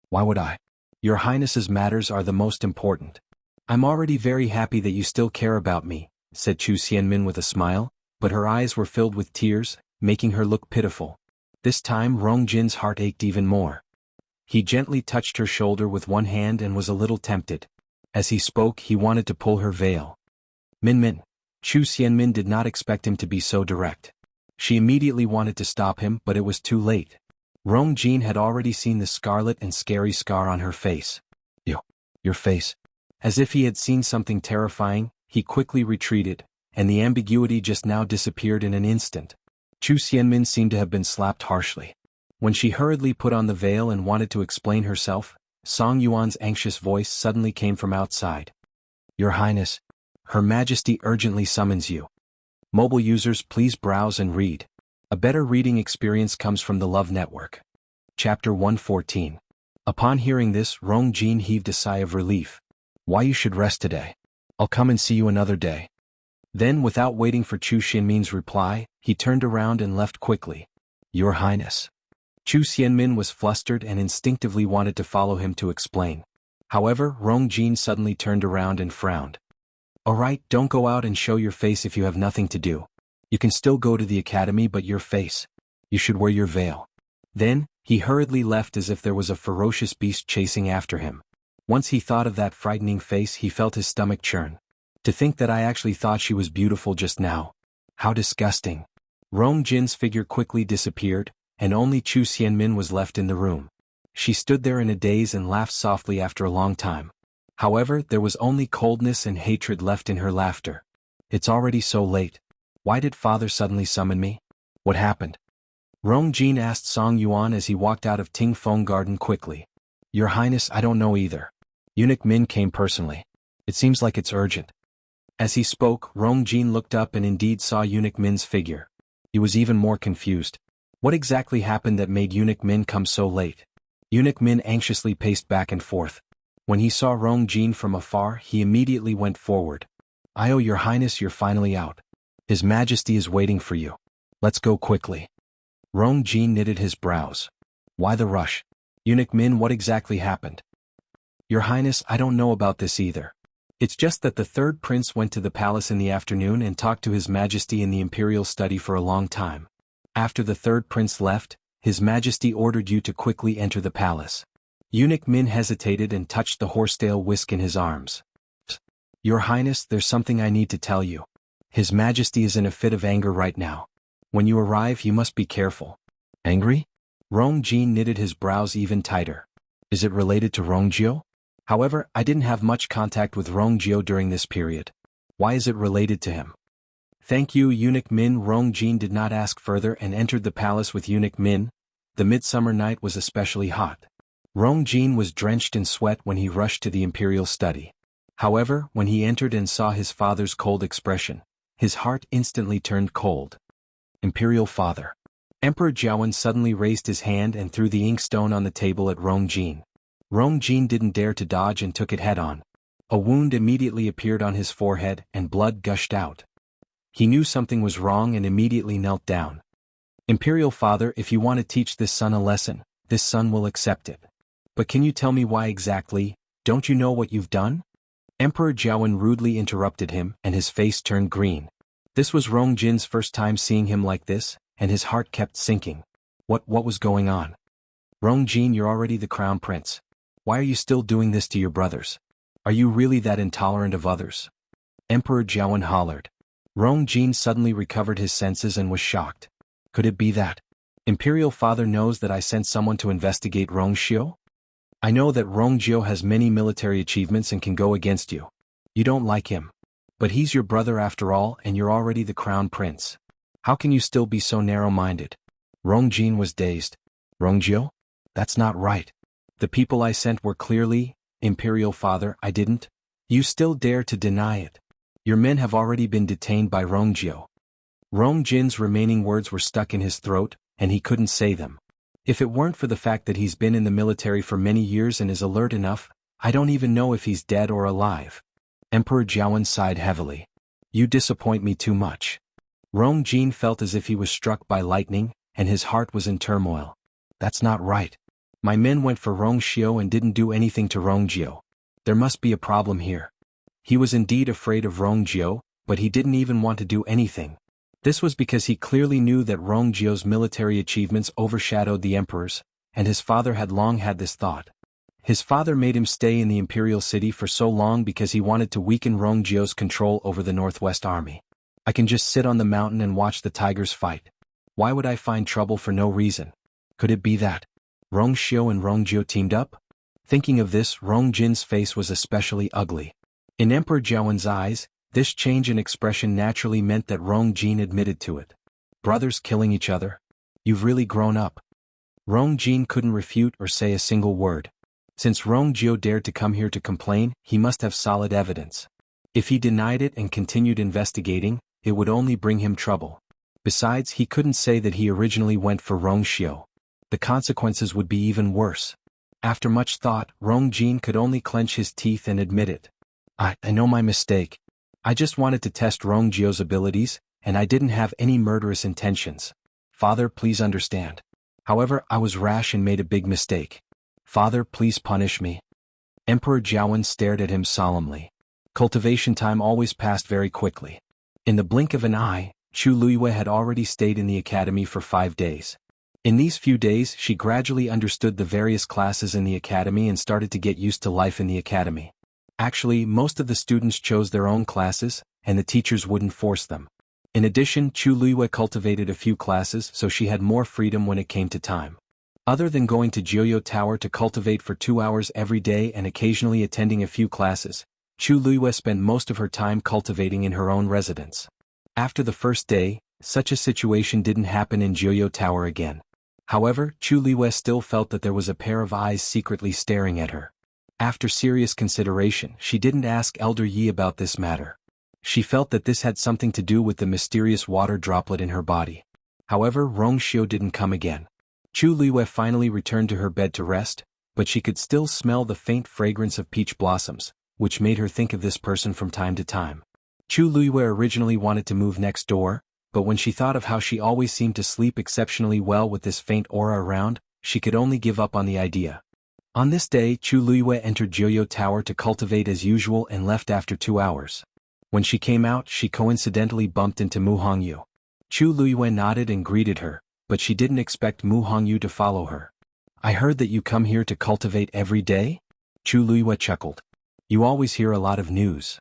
Why would I? Your Highness's matters are the most important. I'm already very happy that you still care about me, said Chu Xianmin with a smile, but her eyes were filled with tears, making her look pitiful. This time Rong Jin's heart ached even more. He gently touched her shoulder with one hand and was a little tempted. As he spoke, he wanted to pull her veil. Min. Chu Xianmin did not expect him to be so direct. She immediately wanted to stop him, but it was too late. Rong Jin had already seen the scarlet and scary scar on her face. Your face. As if he had seen something terrifying, he quickly retreated, and the ambiguity just now disappeared in an instant. Chu Xianmin seemed to have been slapped harshly. When she hurriedly put on the veil and wanted to explain herself, Song Yuan's anxious voice suddenly came from outside. Your Highness, Her Majesty urgently summons you. Mobile users, please browse and read. A better reading experience comes from the Love Network. Chapter 114. Upon hearing this, Rong Jin heaved a sigh of relief. Why, you should rest today. I'll come and see you another day. Then, without waiting for Chu Xianmin's reply, he turned around and left quickly. Your Highness. Chu Xianmin was flustered and instinctively wanted to follow him to explain. However, Rong Jin suddenly turned around and frowned. Alright, don't go out and show your face if you have nothing to do. You can still go to the academy, but your face. You should wear your veil. Then, he hurriedly left as if there was a ferocious beast chasing after him. Once he thought of that frightening face, he felt his stomach churn. To think that I actually thought she was beautiful just now. How disgusting. Rong Jin's figure quickly disappeared, and only Chu Xianmin was left in the room. She stood there in a daze and laughed softly after a long time. However, there was only coldness and hatred left in her laughter. It's already so late. Why did father suddenly summon me? What happened? Rong Jin asked Song Yuan as he walked out of Ting Feng Garden quickly. Your Highness, I don't know either. Eunuch Min came personally. It seems like it's urgent. As he spoke, Rong Jin looked up and indeed saw Eunuch Min's figure. He was even more confused. What exactly happened that made Eunuch Min come so late? Eunuch Min anxiously paced back and forth. When he saw Rong Jin from afar, he immediately went forward. Oh, Your Highness, you're finally out. His Majesty is waiting for you. Let's go quickly. Rong Jin knitted his brows. Why the rush? Eunuch Min, what exactly happened? Your Highness, I don't know about this either. It's just that the third prince went to the palace in the afternoon and talked to His Majesty in the imperial study for a long time. After the third prince left, His Majesty ordered you to quickly enter the palace. Eunuch Min hesitated and touched the horsetail whisk in his arms. Your Highness, there's something I need to tell you. His Majesty is in a fit of anger right now. When you arrive, you must be careful. Angry? Rong Jin knitted his brows even tighter. Is it related to Rongjio? However, I didn't have much contact with Rongjio during this period. Why is it related to him? Thank you, Eunuch Min. Rong Jin did not ask further and entered the palace with Eunuch Min. The midsummer night was especially hot. Rong Jin was drenched in sweat when he rushed to the imperial study. However, when he entered and saw his father's cold expression, his heart instantly turned cold. Imperial Father. Emperor Jiawen suddenly raised his hand and threw the inkstone on the table at Rong Jin. Rong Jin didn't dare to dodge and took it head-on. A wound immediately appeared on his forehead and blood gushed out. He knew something was wrong and immediately knelt down. Imperial Father, if you want to teach this son a lesson, this son will accept it. But can you tell me why exactly? Don't you know what you've done? Emperor Jiawen rudely interrupted him and his face turned green. This was Rong Jin's first time seeing him like this, and his heart kept sinking. What was going on? Rong Jin, you're already the crown prince. Why are you still doing this to your brothers? Are you really that intolerant of others? Emperor Jiawen hollered. Rong Jin suddenly recovered his senses and was shocked. Could it be that Imperial Father knows that I sent someone to investigate Rongjio? I know that Rongjio has many military achievements and can go against you. You don't like him. But he's your brother after all, and you're already the crown prince. How can you still be so narrow-minded? Rong Jin was dazed. Rongjio? That's not right. The people I sent were clearly, Imperial Father, I didn't. You still dare to deny it. Your men have already been detained by Rongjio. Rong Jin's remaining words were stuck in his throat, and he couldn't say them. If it weren't for the fact that he's been in the military for many years and is alert enough, I don't even know if he's dead or alive. Emperor Jianghu sighed heavily. You disappoint me too much. Rong Jin felt as if he was struck by lightning, and his heart was in turmoil. That's not right. My men went for Rong Xiao and didn't do anything to Rong Jiao. There must be a problem here. He was indeed afraid of Rong Jiao, but he didn't even want to do anything. This was because he clearly knew that Rong Jiao's military achievements overshadowed the emperor's, and his father had long had this thought. His father made him stay in the imperial city for so long because he wanted to weaken Rong Jiao's control over the Northwest Army. I can just sit on the mountain and watch the tigers fight. Why would I find trouble for no reason? Could it be that Rong Xiao and Rong Jiao teamed up? Thinking of this, Rong Jin's face was especially ugly. In Emperor Jiawen's eyes, this change in expression naturally meant that Rong Jin admitted to it. Brothers killing each other? You've really grown up. Rong Jin couldn't refute or say a single word. Since Rong Jiao dared to come here to complain, he must have solid evidence. If he denied it and continued investigating, it would only bring him trouble. Besides, he couldn't say that he originally went for Rong Xiao. The consequences would be even worse. After much thought, Rong Jin could only clench his teeth and admit it. I know my mistake. I just wanted to test Rong Jiao's abilities, and I didn't have any murderous intentions. Father, please understand. However, I was rash and made a big mistake. Father, please punish me. Emperor Jiawen stared at him solemnly. Cultivation time always passed very quickly. In the blink of an eye, Chu Luiyue had already stayed in the academy for 5 days. In these few days, she gradually understood the various classes in the academy and started to get used to life in the academy. Actually, most of the students chose their own classes, and the teachers wouldn't force them. In addition, Chu Luiyue cultivated a few classes, so she had more freedom when it came to time. Other than going to Jiuyo Tower to cultivate for 2 hours every day and occasionally attending a few classes, Chu Luiyue spent most of her time cultivating in her own residence. After the first day, such a situation didn't happen in Jiuyo Tower again. However, Chu Luiyue still felt that there was a pair of eyes secretly staring at her. After serious consideration, she didn't ask Elder Yi about this matter. She felt that this had something to do with the mysterious water droplet in her body. However, Rong Xiao didn't come again. Chu Luiyue finally returned to her bed to rest, but she could still smell the faint fragrance of peach blossoms, which made her think of this person from time to time. Chu Luiyue originally wanted to move next door, but when she thought of how she always seemed to sleep exceptionally well with this faint aura around, she could only give up on the idea. On this day, Chu Luiyue entered Jiuyo Tower to cultivate as usual and left after 2 hours. When she came out, she coincidentally bumped into Mu Hongyu. Chu Luiyue nodded and greeted her, but she didn't expect Mu Hongyu to follow her. I heard that you come here to cultivate every day? Chu Luiyue chuckled. You always hear a lot of news.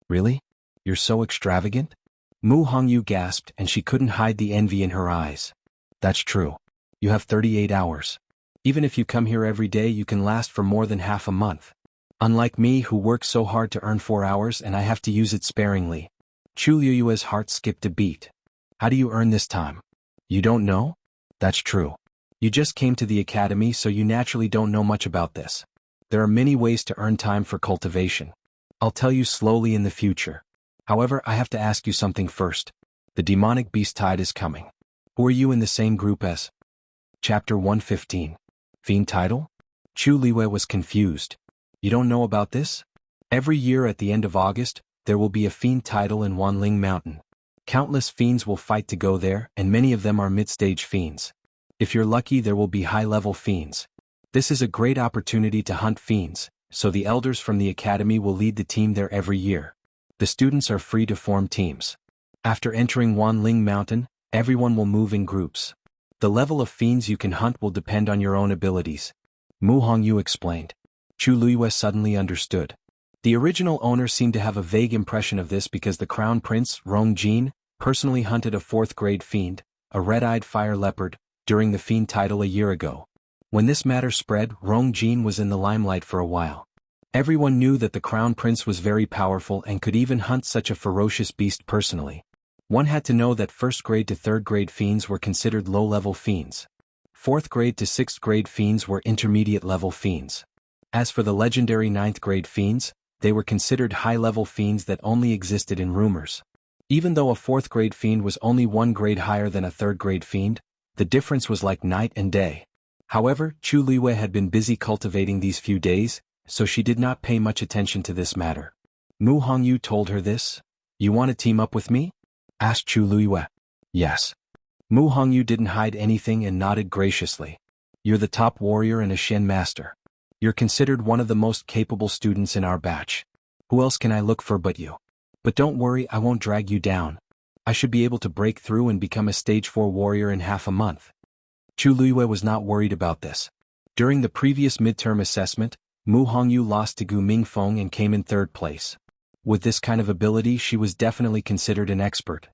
Really? You're so extravagant? Mu Hongyu gasped and she couldn't hide the envy in her eyes. That's true. You have 38 hours. Even if you come here every day, you can last for more than half a month. Unlike me, who works so hard to earn 4 hours and I have to use it sparingly. Chu Luiyue's heart skipped a beat. How do you earn this time? You don't know? That's true. You just came to the academy, so you naturally don't know much about this. There are many ways to earn time for cultivation. I'll tell you slowly in the future. However, I have to ask you something first. The demonic beast tide is coming. Who are you in the same group as? Chapter 115. Fiend title? Chu Luiyue was confused. You don't know about this? Every year at the end of August, there will be a fiend title in Wanling Mountain. Countless fiends will fight to go there, and many of them are mid-stage fiends. If you're lucky, there will be high-level fiends. This is a great opportunity to hunt fiends, so the elders from the academy will lead the team there every year. The students are free to form teams. After entering Wanling Mountain, everyone will move in groups. The level of fiends you can hunt will depend on your own abilities. Mu Hongyu explained. Chu Luiyue suddenly understood. The original owner seemed to have a vague impression of this because the crown prince, Rong Jin, personally hunted a 4th-grade fiend, a red-eyed fire leopard, during the fiend title a year ago. When this matter spread, Rong Jin was in the limelight for a while. Everyone knew that the crown prince was very powerful and could even hunt such a ferocious beast personally. One had to know that 1st-grade to 3rd-grade fiends were considered low-level fiends. 4th-grade to 6th-grade fiends were intermediate-level fiends. As for the legendary 9th-grade fiends, they were considered high-level fiends that only existed in rumors. Even though a 4th grade fiend was only 1 grade higher than a 3rd grade fiend, the difference was like night and day. However, Chu Liwei had been busy cultivating these few days, so she did not pay much attention to this matter. Mu Hongyu told her this. "You want to team up with me?" asked Chu Liwei. "Yes." Mu Hongyu didn't hide anything and nodded graciously. "You're the top warrior and a Shen master. You're considered one of the most capable students in our batch. Who else can I look for but you? But don't worry, I won't drag you down. I should be able to break through and become a stage 4 warrior in half a month." Chu Liwei was not worried about this. During the previous midterm assessment, Mu Hongyu lost to Gu Mingfeng and came in 3rd place. With this kind of ability, she was definitely considered an expert.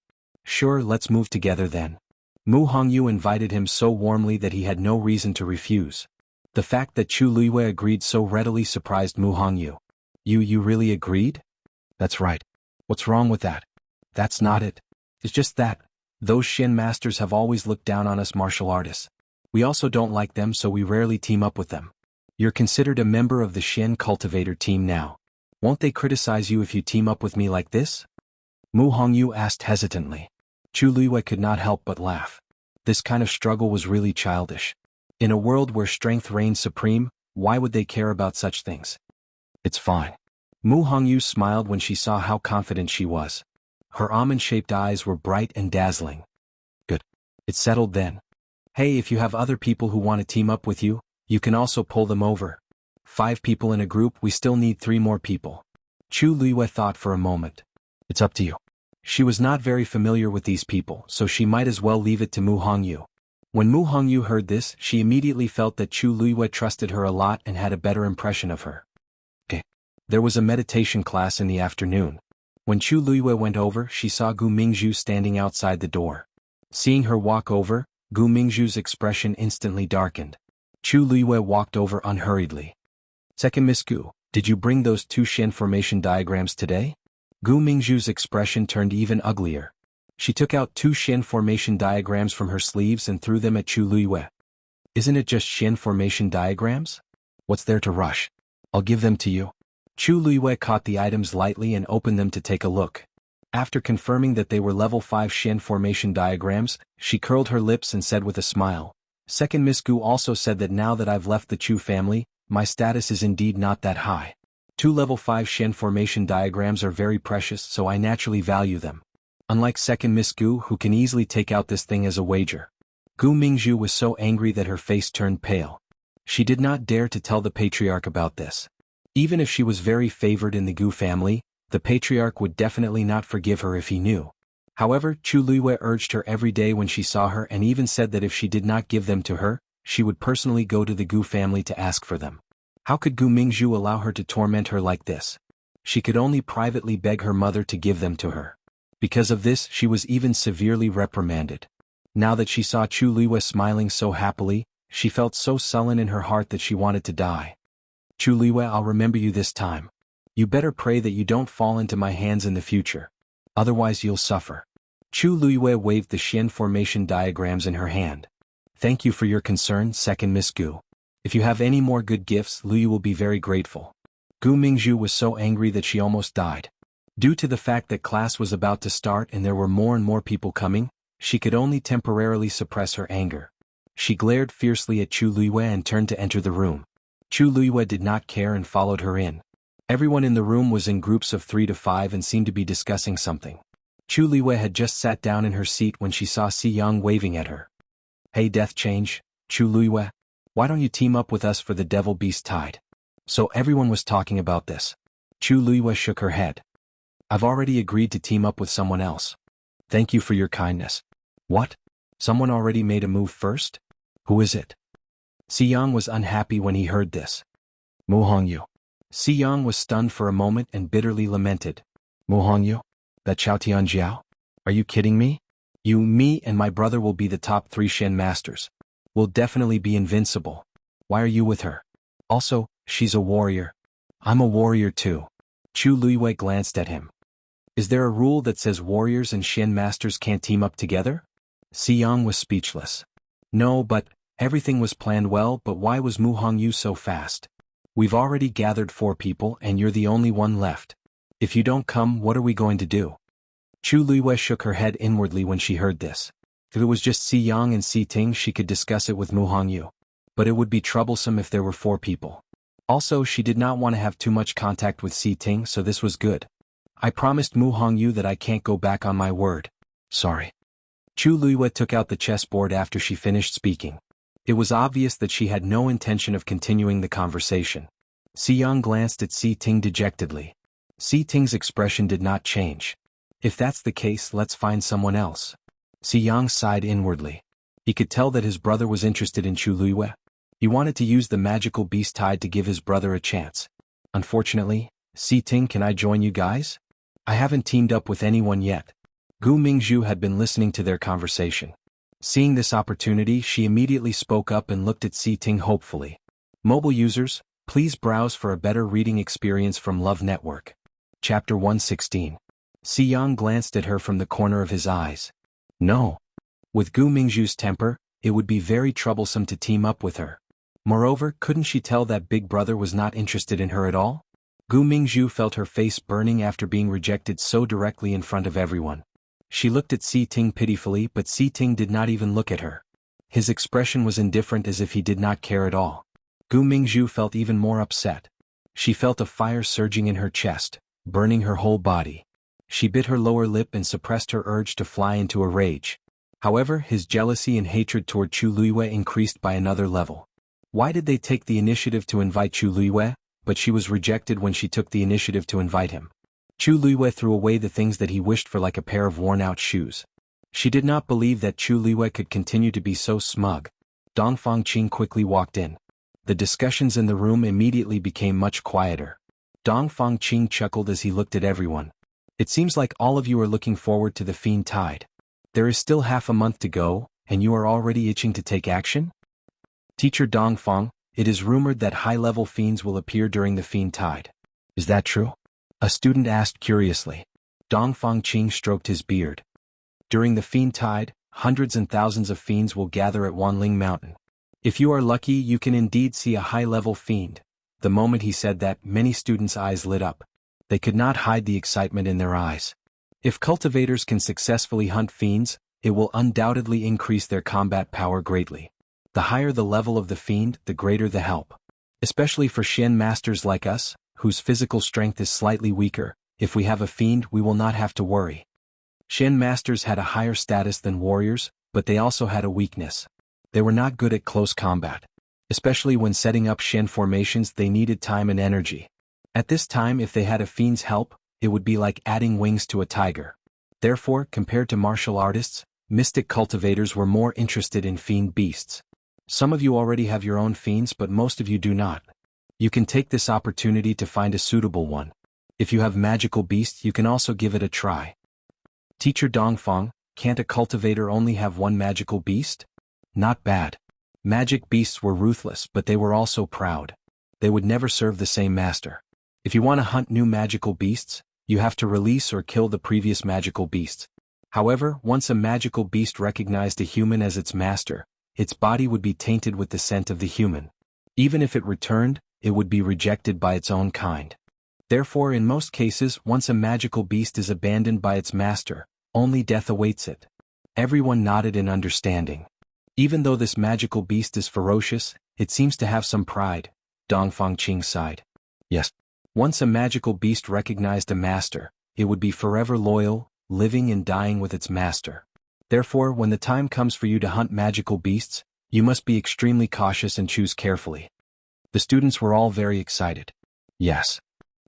"Sure, let's move together then." Mu Hongyu invited him so warmly that he had no reason to refuse. The fact that Chu Liwei agreed so readily surprised Mu Hongyu. You really agreed?" "That's right. What's wrong with that?" "That's not it. It's just that those Shen masters have always looked down on us martial artists. We also don't like them, so we rarely team up with them. You're considered a member of the Shen cultivator team now. Won't they criticize you if you team up with me like this?" Mu Hongyu asked hesitantly. Chu Liwei could not help but laugh. This kind of struggle was really childish. In a world where strength reigns supreme, why would they care about such things? "It's fine." Mu Hongyu smiled when she saw how confident she was. Her almond-shaped eyes were bright and dazzling. "Good. It's settled then. Hey, if you have other people who want to team up with you, you can also pull them over. 5 people in a group, we still need 3 more people." Chu Liwei thought for a moment. "It's up to you." She was not very familiar with these people, so she might as well leave it to Mu Hongyu. When Mu Hongyu heard this, she immediately felt that Chu Liwei trusted her a lot and had a better impression of her. Okay. There was a meditation class in the afternoon. When Chu Liwei went over, she saw Gu Mingzhu standing outside the door. Seeing her walk over, Gu Mingzhu's expression instantly darkened. Chu Liwei walked over unhurriedly. "Second Miss Gu, did you bring those 2 Shen formation diagrams today?" Gu Mingzhu's expression turned even uglier. She took out 2 Shen formation diagrams from her sleeves and threw them at Chu Liwei. "Isn't it just Shen formation diagrams? What's there to rush? I'll give them to you." Chu Liwei caught the items lightly and opened them to take a look. After confirming that they were level 5 Shen formation diagrams, she curled her lips and said with a smile, "Second Miss Gu also said that now that I've left the Chu family, my status is indeed not that high. 2 level 5 Shen formation diagrams are very precious, so I naturally value them. Unlike second Miss Gu, who can easily take out this thing as a wager." Gu Mingzhu was so angry that her face turned pale. She did not dare to tell the patriarch about this. Even if she was very favored in the Gu family, the patriarch would definitely not forgive her if he knew. However, Chu Liwei urged her every day when she saw her and even said that if she did not give them to her, she would personally go to the Gu family to ask for them. How could Gu Mingzhu allow her to torment her like this? She could only privately beg her mother to give them to her. Because of this, she was even severely reprimanded. Now that she saw Chu Liwei smiling so happily, she felt so sullen in her heart that she wanted to die. "Chu Liwei, I'll remember you this time. You better pray that you don't fall into my hands in the future. Otherwise you'll suffer." Chu Liwei waved the Shen formation diagrams in her hand. "Thank you for your concern, second Miss Gu. If you have any more good gifts, Liu will be very grateful." Gu Mingzhu was so angry that she almost died. Due to the fact that class was about to start and there were more and more people coming, she could only temporarily suppress her anger. She glared fiercely at Chu Liwei and turned to enter the room. Chu Liwei did not care and followed her in. Everyone in the room was in groups of 3 to 5 and seemed to be discussing something. Chu Liwei had just sat down in her seat when she saw Yang waving at her. "Hey Death Change, Chu Liwei, why don't you team up with us for the Devil Beast Tide?" So everyone was talking about this. Chu Liwei shook her head. "I've already agreed to team up with someone else. Thank you for your kindness." "What? Someone already made a move first? Who is it?" Yang was unhappy when he heard this. "Mu Hongyu." Yang was stunned for a moment and bitterly lamented. "Mu Hongyu? That Chao Tianjiao? Are you kidding me? Me and my brother will be the top 3 Shen masters. We'll definitely be invincible. Why are you with her? Also, she's a warrior. I'm a warrior too." Chu Liwei glanced at him. "Is there a rule that says warriors and Shen masters can't team up together?" Yang was speechless. "No, but everything was planned well, but why was Mu Hongyu so fast? We've already gathered 4 people and you're the only one left. If you don't come, what are we going to do?" Chu Luiyue shook her head inwardly when she heard this. If it was just Si Yang and Si Ting, she could discuss it with Mu Hongyu. But it would be troublesome if there were 4 people. Also, she did not want to have too much contact with Si Ting, so this was good. I promised Mu Hongyu that I can't go back on my word. Sorry. Chu Luiyue took out the chessboard after she finished speaking. It was obvious that she had no intention of continuing the conversation. Si Yang glanced at Si Ting dejectedly. Si Ting's expression did not change. If that's the case, let's find someone else. Si Yang sighed inwardly. He could tell that his brother was interested in Chu Luiyue. He wanted to use the magical beast tide to give his brother a chance. Unfortunately, Si Ting, can I join you guys? I haven't teamed up with anyone yet. Gu Mingzhu had been listening to their conversation. Seeing this opportunity, she immediately spoke up and looked at Si Ting hopefully. Mobile users, please browse for a better reading experience from Love Network. Chapter 116. Si Yang glanced at her from the corner of his eyes. No. With Gu Mingzhu's temper, it would be very troublesome to team up with her. Moreover, couldn't she tell that Big Brother was not interested in her at all? Gu Mingzhu felt her face burning after being rejected so directly in front of everyone. She looked at Si Ting pitifully, but Si Ting did not even look at her. His expression was indifferent, as if he did not care at all. Gu Mingzhu felt even more upset. She felt a fire surging in her chest, burning her whole body. She bit her lower lip and suppressed her urge to fly into a rage. However, his jealousy and hatred toward Chu Luiyue increased by another level. Why did they take the initiative to invite Chu Luiyue, but she was rejected when she took the initiative to invite him? Chu Luiyue threw away the things that he wished for like a pair of worn-out shoes. She did not believe that Chu Luiyue could continue to be so smug. Dong Fangqing quickly walked in. The discussions in the room immediately became much quieter. Dong Fangqing chuckled as he looked at everyone. It seems like all of you are looking forward to the Fiend Tide. There is still half a month to go, and you are already itching to take action? Teacher Dongfang, it is rumored that high-level fiends will appear during the Fiend Tide. Is that true? A student asked curiously. Dongfang Qing stroked his beard. During the Fiend Tide, hundreds and thousands of fiends will gather at Wanling Mountain. If you are lucky, you can indeed see a high-level fiend. The moment he said that, many students' eyes lit up. They could not hide the excitement in their eyes. If cultivators can successfully hunt fiends, it will undoubtedly increase their combat power greatly. The higher the level of the fiend, the greater the help. Especially for Shen masters like us, whose physical strength is slightly weaker, if we have a fiend we will not have to worry. Shen masters had a higher status than warriors, but they also had a weakness. They were not good at close combat. Especially when setting up Shen formations, they needed time and energy. At this time, if they had a fiend's help, it would be like adding wings to a tiger. Therefore, compared to martial artists, mystic cultivators were more interested in fiend beasts. Some of you already have your own fiends, but most of you do not. You can take this opportunity to find a suitable one. If you have magical beasts, you can also give it a try. Teacher Dongfang, can't a cultivator only have one magical beast? Not bad. Magic beasts were ruthless, but they were also proud. They would never serve the same master. If you want to hunt new magical beasts, you have to release or kill the previous magical beasts. However, once a magical beast recognized a human as its master, its body would be tainted with the scent of the human. Even if it returned, it would be rejected by its own kind. Therefore, in most cases, once a magical beast is abandoned by its master, only death awaits it. Everyone nodded in understanding. Even though this magical beast is ferocious, it seems to have some pride, Dongfang Qing sighed. Yes. Once a magical beast recognized a master, it would be forever loyal, living and dying with its master. Therefore, when the time comes for you to hunt magical beasts, you must be extremely cautious and choose carefully. The students were all very excited. Yes.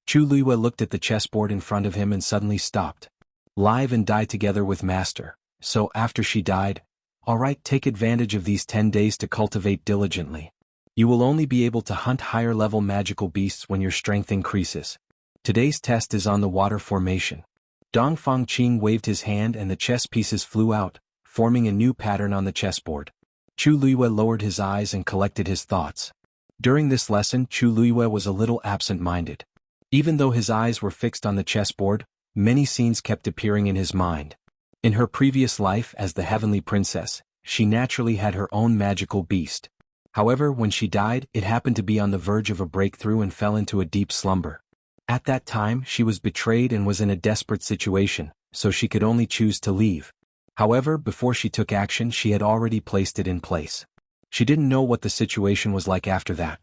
Chu Luiyue looked at the chessboard in front of him and suddenly stopped. Live and die together with master. So after she died, alright, take advantage of these 10 days to cultivate diligently. You will only be able to hunt higher-level magical beasts when your strength increases. Today's test is on the water formation. Dongfang Qing waved his hand and the chess pieces flew out, forming a new pattern on the chessboard. Chu Luiyue lowered his eyes and collected his thoughts. During this lesson, Chu Luiyue was a little absent-minded. Even though his eyes were fixed on the chessboard, many scenes kept appearing in his mind. In her previous life as the Heavenly Princess, she naturally had her own magical beast. However, when she died, it happened to be on the verge of a breakthrough and fell into a deep slumber. At that time, she was betrayed and was in a desperate situation, so she could only choose to leave. However, before she took action, she had already placed it in place. She didn't know what the situation was like after that.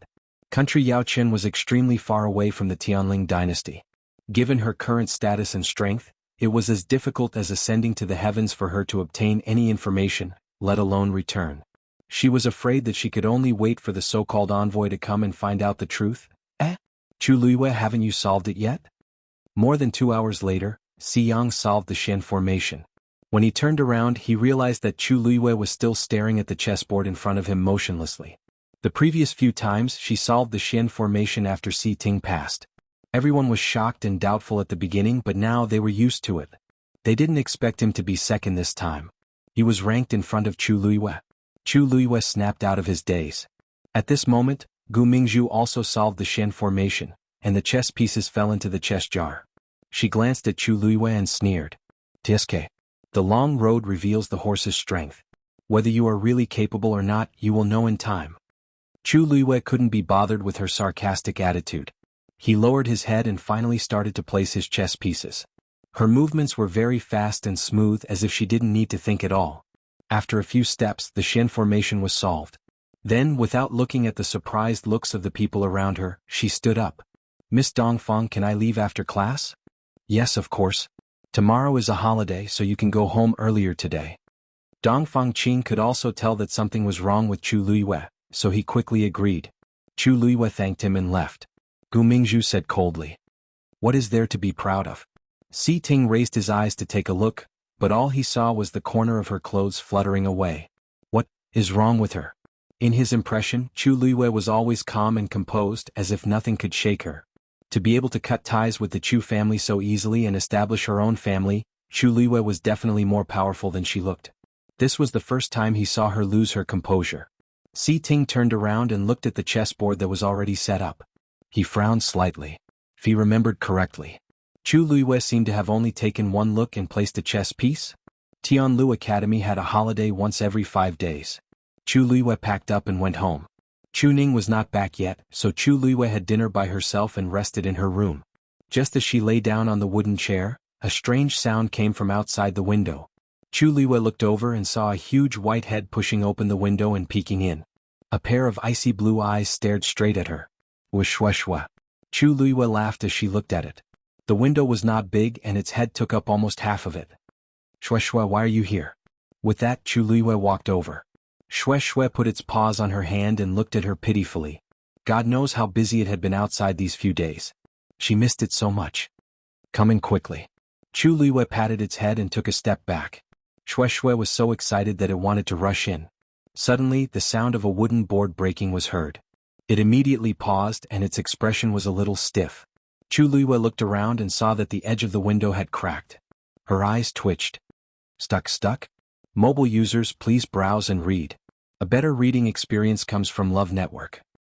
Country Yaoqian was extremely far away from the Tianling dynasty. Given her current status and strength, it was as difficult as ascending to the heavens for her to obtain any information, let alone return. She was afraid that she could only wait for the so-called envoy to come and find out the truth. Chu Luiyue, haven't you solved it yet? More than 2 hours later, Yang solved the Xian formation. When he turned around, he realized that Chu Luiyue was still staring at the chessboard in front of him motionlessly. The previous few times she solved the Xian formation after Ting passed. Everyone was shocked and doubtful at the beginning, but now they were used to it. They didn't expect him to be second this time. He was ranked in front of Chu Luiyue. Chu Luiyue snapped out of his daze. At this moment, Gu Mingzhu also solved the Xian formation, and the chess pieces fell into the chess jar. She glanced at Chu Luiyue and sneered. "Tsk. The long road reveals the horse's strength. Whether you are really capable or not, you will know in time." Chu Luiyue couldn't be bothered with her sarcastic attitude. He lowered his head and finally started to place his chess pieces. Her movements were very fast and smooth, as if she didn't need to think at all. After a few steps, the Xian formation was solved. Then, without looking at the surprised looks of the people around her, she stood up. "Miss Dongfang, can I leave after class?" "Yes, of course. Tomorrow is a holiday, so you can go home earlier today." Dongfang Qing could also tell that something was wrong with Chu Luiyue, so he quickly agreed. Chu Luiyue thanked him and left. Gu Mingzhu said coldly, "What is there to be proud of?" Ting raised his eyes to take a look, but all he saw was the corner of her clothes fluttering away. What is wrong with her? In his impression, Chu Luiyue was always calm and composed, as if nothing could shake her. To be able to cut ties with the Chu family so easily and establish her own family, Chu Luiyue was definitely more powerful than she looked. This was the first time he saw her lose her composure. Ting turned around and looked at the chessboard that was already set up. He frowned slightly. If he remembered correctly, Chu Luiyue seemed to have only taken one look and placed a chess piece. Tianlu Academy had a holiday once every 5 days. Chu Luiyue packed up and went home. Chu Ning was not back yet, so Chu Luiyue had dinner by herself and rested in her room. Just as she lay down on the wooden chair, a strange sound came from outside the window. Chu Luiyue looked over and saw a huge white head pushing open the window and peeking in. A pair of icy blue eyes stared straight at her. "Wuxia." Chu Luiyue laughed as she looked at it. The window was not big and its head took up almost half of it. "Shueshue, why are you here?" With that, Chu Luiyue walked over. Shueshue put its paws on her hand and looked at her pitifully. God knows how busy it had been outside these few days. She missed it so much. "Come in quickly." Chu Luiyue patted its head and took a step back. Shueshue was so excited that it wanted to rush in. Suddenly, the sound of a wooden board breaking was heard. It immediately paused and its expression was a little stiff. Chu Luiyue looked around and saw that the edge of the window had cracked. Her eyes twitched. Stuck? Mobile users, please browse and read. A better reading experience comes from Love Network.